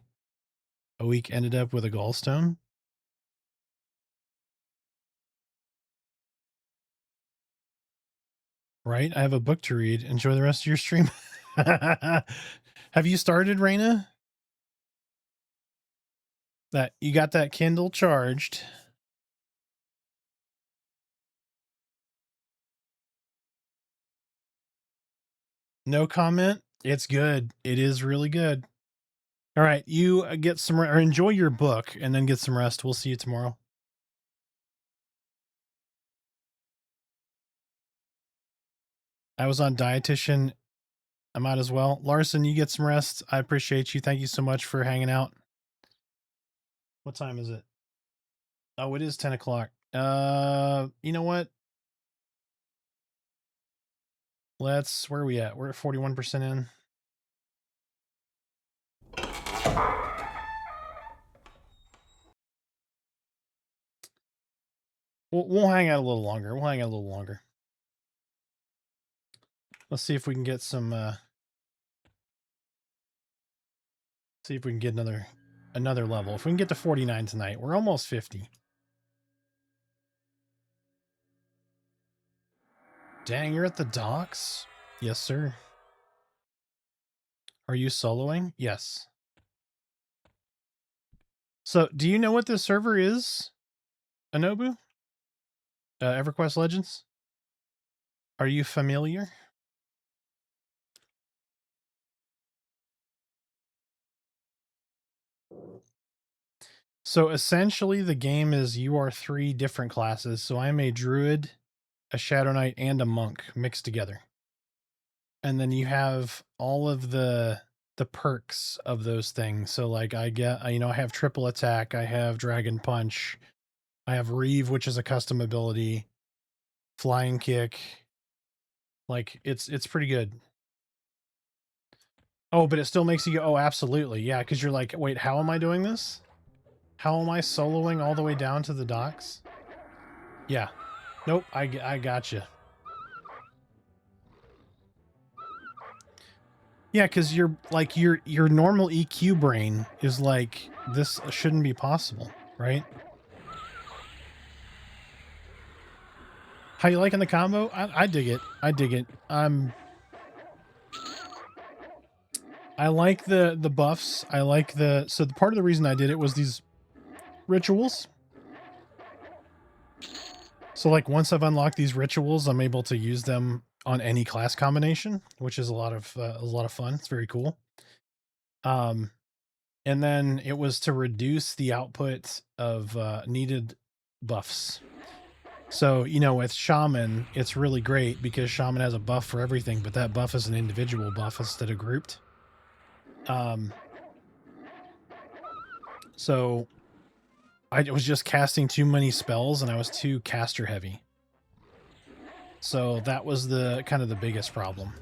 S1: a week, ended up with a gallstone. Right? I have a book to read. Enjoy the rest of your stream. Have you started, Raina? That you got that Kindle charged. No comment. It's good. It is really good. All right, you get some or enjoy your book and then get some rest. We'll see you tomorrow. I was on dietitian. I might as well. Larson, you get some rest. I appreciate you. Thank you so much for hanging out. What time is it? Oh, it is 10 o'clock. You know what? Where are we at? We're at 41% in. We'll hang out a little longer. We'll hang out a little longer. Let's see if we can get some, see if we can get another level. If we can get to 49 tonight, we're almost 50. Dang, you're at the docks? Yes, sir. Are you soloing? Yes. So, do you know what this server is, Anobu? EverQuest Legends? Are you familiar? So essentially the game is you are 3 different classes. So I'm a druid, a Shadowknight, and a monk mixed together. And then you have all of the perks of those things. So like I get, I have triple attack, I have dragon punch, I have Reeve, which is a custom ability, flying kick. Like it's pretty good. Oh, but it still makes you go, oh, absolutely. Yeah, because you're like, wait, how am I doing this? How am I soloing all the way down to the docks? Yeah. Nope, I gotcha. Yeah, because you're like your normal EQ brain is like, this shouldn't be possible, right? How you liking the combo? I dig it. I dig it. I like the buffs. I like so the part of the reason I did it was these rituals. So like once I've unlocked these rituals, I'm able to use them on any class combination, which is a lot of fun. It's very cool. And then it was to reduce the output of needed buffs. So, with Shaman, it's really great because Shaman has a buff for everything, but that buff is an individual buff instead of grouped. So I was just casting too many spells and I was too caster heavy. So that was the kind of the biggest problem.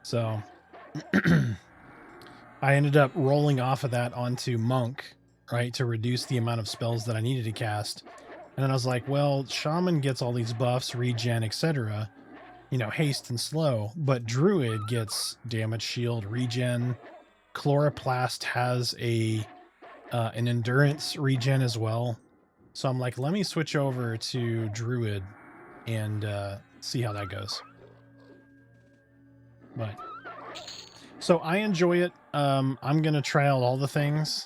S1: So I ended up rolling off of that onto Monk, right, to reduce the amount of spells that I needed to cast. And then I was like, well, Shaman gets all these buffs, regen, etc., haste and slow, but Druid gets damage, shield, regen. Chloroplast has an endurance regen as well. So I'm like, let me switch over to Druid and see how that goes. But so I enjoy it. I'm gonna try out all the things.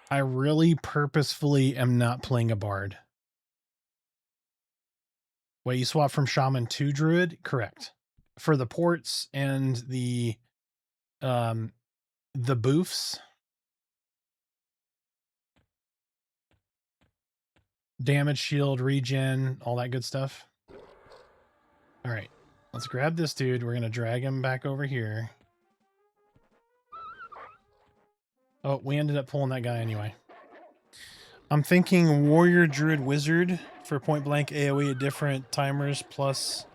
S1: I really purposefully am not playing a bard. Wait, you swap from Shaman to Druid? Correct. For the ports and the boofs, damage, shield, regen, all that good stuff. All right, let's grab this dude. We're going to drag him back over here. Oh, we ended up pulling that guy anyway. I'm thinking Warrior, Druid, Wizard for point blank AoE at different timers plus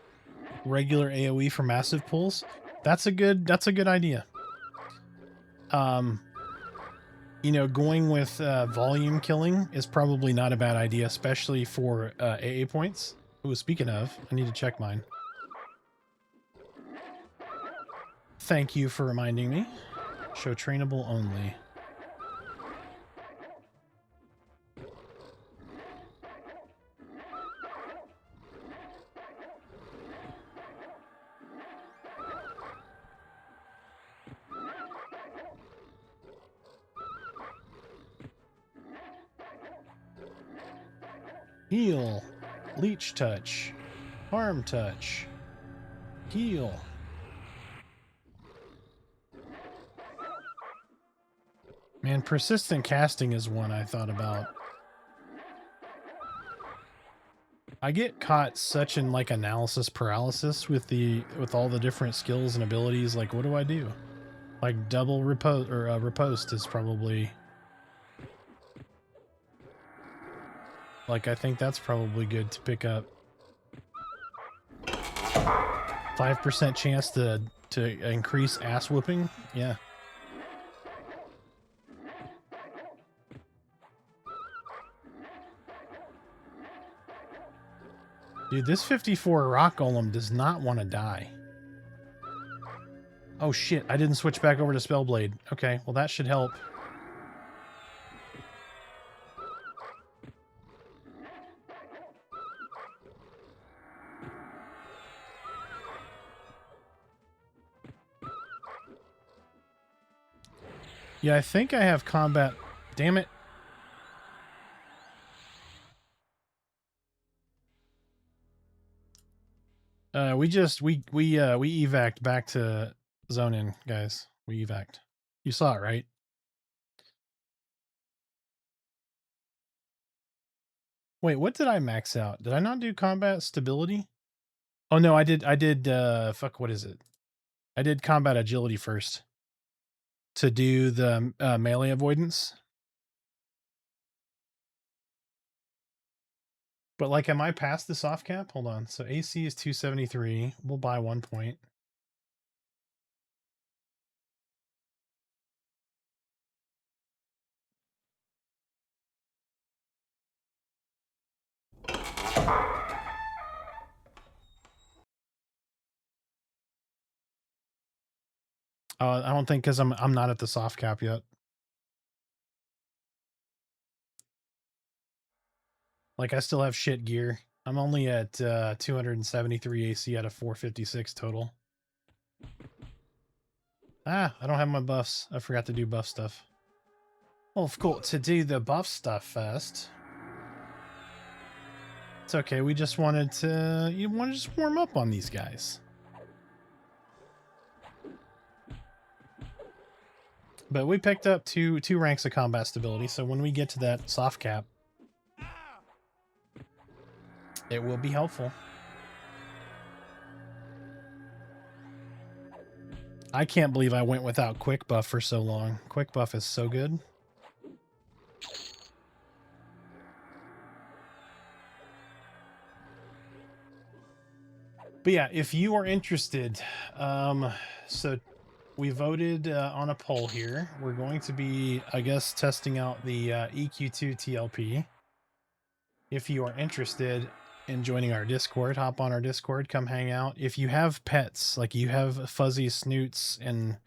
S1: regular AoE for massive pulls. That's a good idea. Going with volume killing is probably not a bad idea, especially for AA points. Ooh, speaking of, I need to check mine. Thank you for reminding me. Show trainable only. Heal, leech touch, harm touch. Heal. Man, persistent casting is one I thought about. I get caught such in like analysis paralysis with all the different skills and abilities. Like, what do I do? Like double riposte or riposte is probably like, I think that's probably good to pick up. 5% chance to increase ass whooping. Yeah. Dude, this 54 rock golem does not want to die. Oh shit, I didn't switch back over to Spellblade. Okay, well that should help. Yeah, I think I have combat. Damn it. We evac'd back to zone in, guys. We evac'd. You saw it, right? Wait, what did I max out? Did I not do combat stability? Oh no, I did fuck, what is it? I did combat agility first to do the melee avoidance. But like, am I past the soft cap? Hold on. So AC is 273. We'll buy 1 point. I don't think, because I'm not at the soft cap yet. Like, I still have shit gear. I'm only at 273 AC out of 456 total. Ah, I don't have my buffs. I forgot to do buff stuff. Well, of course, to do the buff stuff first. It's okay. We just wanted to, just warm up on these guys. But we picked up two ranks of combat stability, so when we get to that soft cap, it will be helpful. I can't believe I went without quick buff for so long. Quick buff is so good. But yeah, if you are interested, so we voted on a poll here. We're going to be, I guess, testing out the EQ2 TLP. If you are interested in joining our Discord, hop on our Discord, come hang out. If you have pets, like you have fuzzy snoots and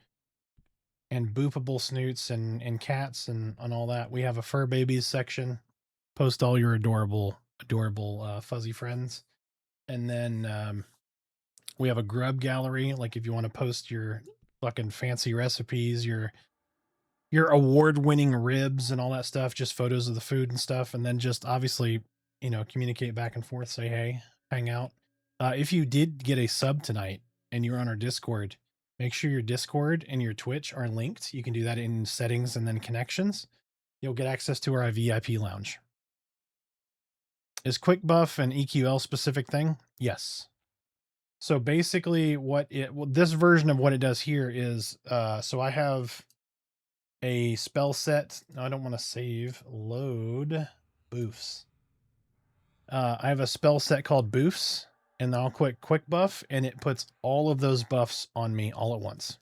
S1: boopable snoots and cats and all that, we have a fur babies section. Post all your adorable fuzzy friends. And then we have a grub gallery, like if you want to post your fucking fancy recipes, your award-winning ribs and all that stuff, just photos of the food and stuff, and then just obviously, communicate back and forth, say hey, hang out. If you did get a sub tonight and you're on our Discord, make sure your Discord and your Twitch are linked. You can do that in settings and then connections. You'll get access to our VIP lounge. Is quick buff an EQL specific thing? Yes. So basically this version of what it does here is, so I have a spell set. No, I don't want to save. Load boofs. I have a spell set called boofs, and then I'll click quick buff, and it puts all of those buffs on me all at once.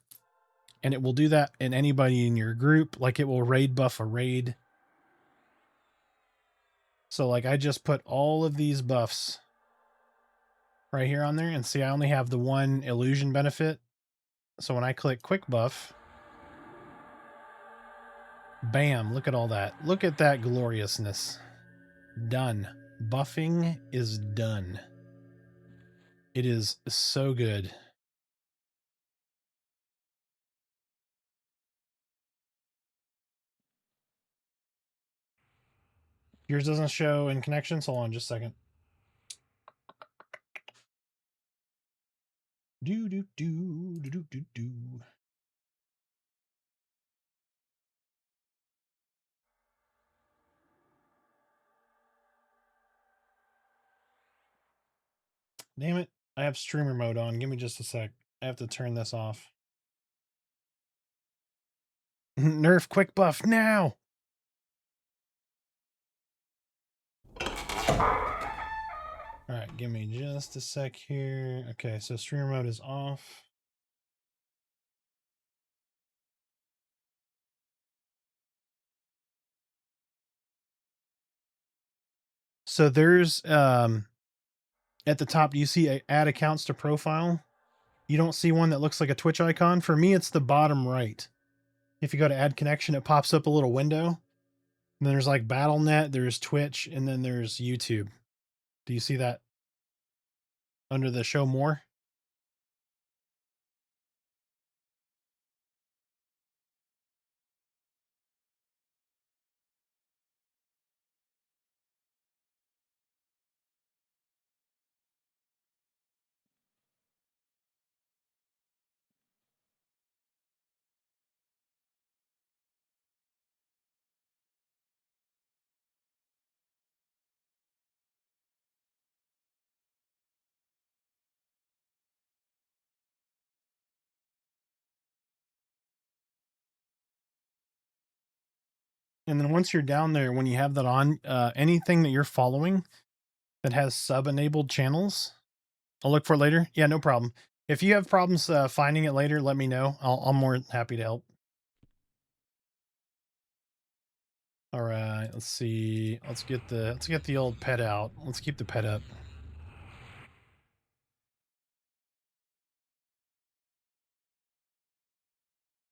S1: And it will do that in anybody in your group. Like, it will raid buff a raid. So like, I just put all of these buffs right here on there, and see, I only have the one illusion benefit. So when I click quick buff, bam, look at all that. Look at that gloriousness. Done. Buffing is done. It is so good. Yours doesn't show in connections? Hold on just a second. Do do do do do do do. Damn it. I have streamer mode on. Give me just a sec. I have to turn this off. Nerf quick buff now. All right, give me just a sec here. Okay, so streamer mode is off. So there's at the top, do you see add accounts to profile? You don't see one that looks like a Twitch icon? For me, it's the bottom right. If you go to add connection, it pops up a little window. And then there's like BattleNet, there's Twitch, and then there's YouTube. Do you see that under the show more? And then once you're down there, when you have that on, anything that you're following that has sub-enabled channels, I'll look for it later. Yeah, no problem. If you have problems finding it later, let me know. I'm more happy to help. All right, let's see. Let's get the old pet out. Let's keep the pet up.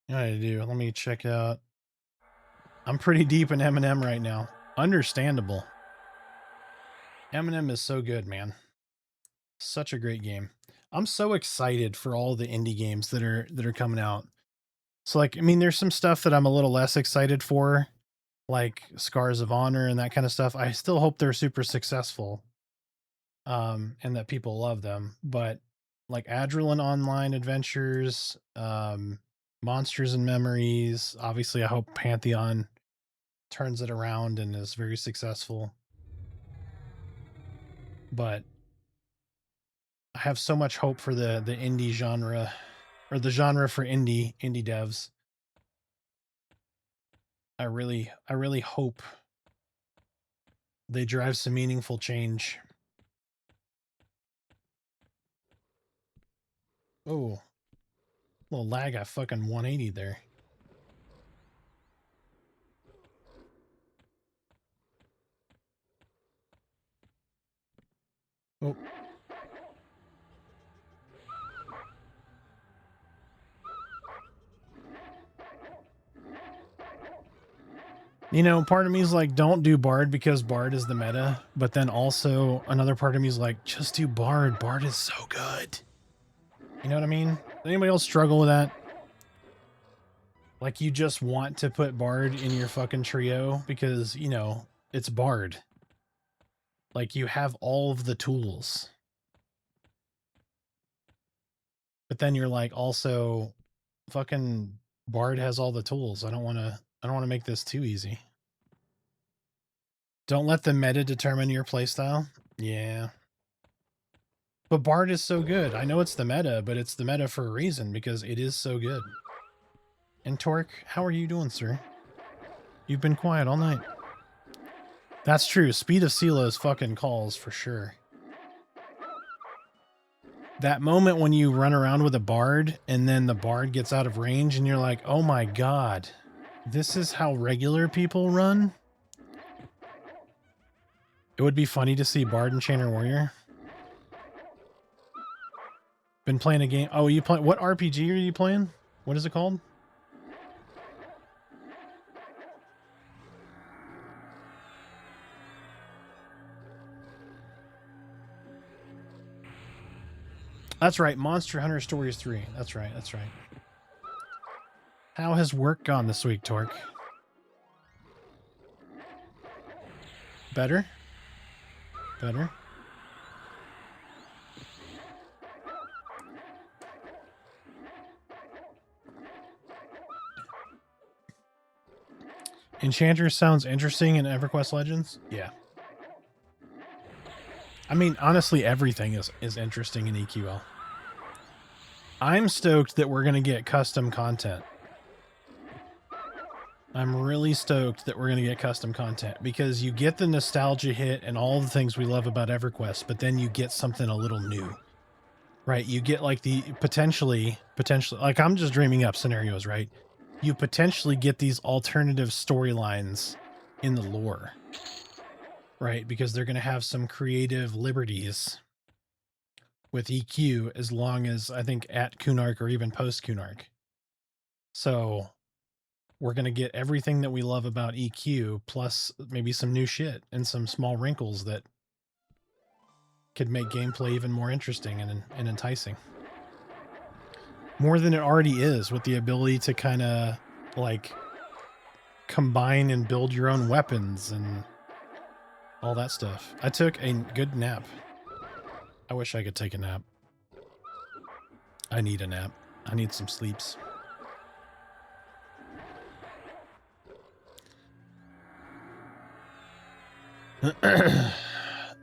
S1: I do. Let me check out. I'm pretty deep in M&M right now. Understandable. M&M is so good, man. Such a great game. I'm so excited for all the indie games that are coming out. So like, I mean, there's some stuff that I'm a little less excited for, like Scars of Honor and that kind of stuff. I still hope they're super successful. And that people love them, but like Adrenaline Online Adventures, Monsters and Memories, obviously I hope Pantheon turns it around and is very successful. But I have so much hope for the indie genre, or the genre for indie devs. I really hope they drive some meaningful change. Oh, little lag at fucking 180 there. Oh. You know, part of me is like, don't do Bard because Bard is the meta. But then also another part of me is like, just do Bard. Bard is so good. You know what I mean? Does anybody else struggle with that? Like you just want to put Bard in your fucking trio because, you know, it's Bard. Like you have all of the tools. But then you're like, also fucking Bard has all the tools. I don't want to make this too easy. Don't let the meta determine your playstyle. Yeah. But Bard is so good. I know it's the meta, but it's the meta for a reason because it is so good. And Torque, how are you doing, sir? You've been quiet all night. That's true. Speed of Sila's fucking calls for sure. That moment when you run around with a Bard and then the Bard gets out of range and you're like, oh my god, this is how regular people run? It would be funny to see Bard and Chainer Warrior. Been playing a game. Oh, you play what RPG are you playing? What is it called? That's right, Monster Hunter Stories 3. That's right, that's right. How has work gone this week, Torque? Better? Better? Enchanter sounds interesting in EverQuest Legends. Yeah. I mean, honestly, everything is interesting in EQL. I'm stoked that we're going to get custom content. I'm really stoked that we're going to get custom content because you get the nostalgia hit and all the things we love about EverQuest, but then you get something a little new, right? You get like the potentially, like I'm just dreaming up scenarios, right? You potentially get these alternative storylines in the lore, right? Because they're going to have some creative liberties with EQ as long as I think at Kunark or even post Kunark. So we're going to get everything that we love about EQ plus maybe some new shit and some small wrinkles that could make gameplay even more interesting and enticing. More than it already is, with the ability to kind of like combine and build your own weapons and all that stuff. I took a good nap. I wish I could take a nap. I need a nap. I need some sleeps.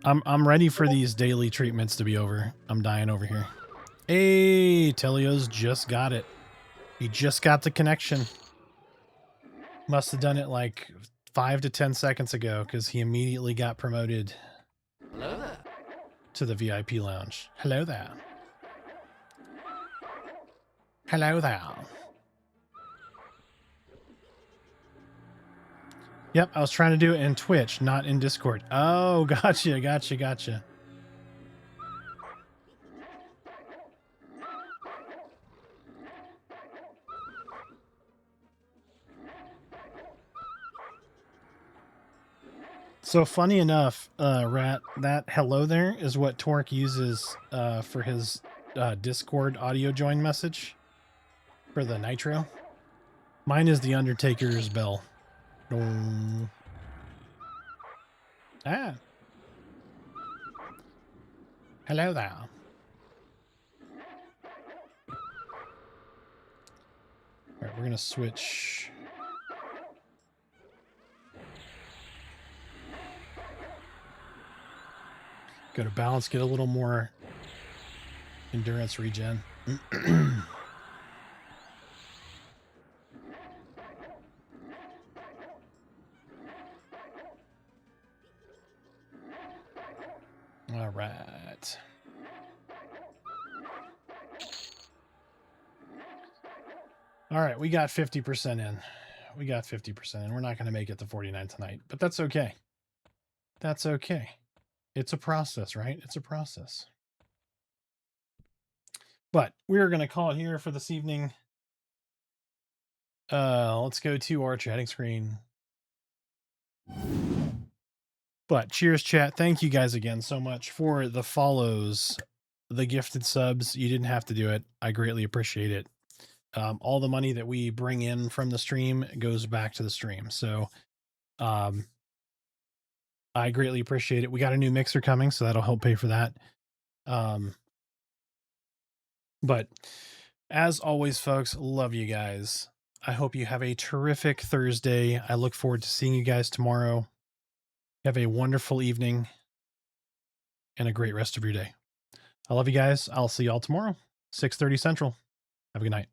S1: I'm ready for these daily treatments to be over. I'm dying over here. Hey, Telio's just got it. He just got the connection. Must have done it like 5 to 10 seconds ago because he immediately got promoted.
S3: Hello there.
S1: To the VIP lounge. Hello there. Hello there. Yep, I was trying to do it in Twitch, not in Discord. Oh, gotcha. So funny enough, Rat, that hello there is what Torque uses for his Discord audio join message for the Nitro. Mine is the Undertaker's bell. Ah. Hello there. All right, we're going to switch. Go to balance, get a little more endurance regen. All right. All right, we got 50% in. We got 50% in. We're not going to make it to 49 tonight, but that's okay. That's okay. It's a process, right? It's a process. But we're going to call it here for this evening. Let's go to our chatting screen. But cheers, chat. Thank you guys again so much for the follows, the gifted subs. You didn't have to do it. I greatly appreciate it. All the money that we bring in from the stream goes back to the stream. So I greatly appreciate it. We got a new mixer coming, so that'll help pay for that. But as always, folks, love you guys. I hope you have a terrific Thursday. I look forward to seeing you guys tomorrow. Have a wonderful evening and a great rest of your day. I love you guys. I'll see y'all tomorrow, 6:30 Central. Have a good night.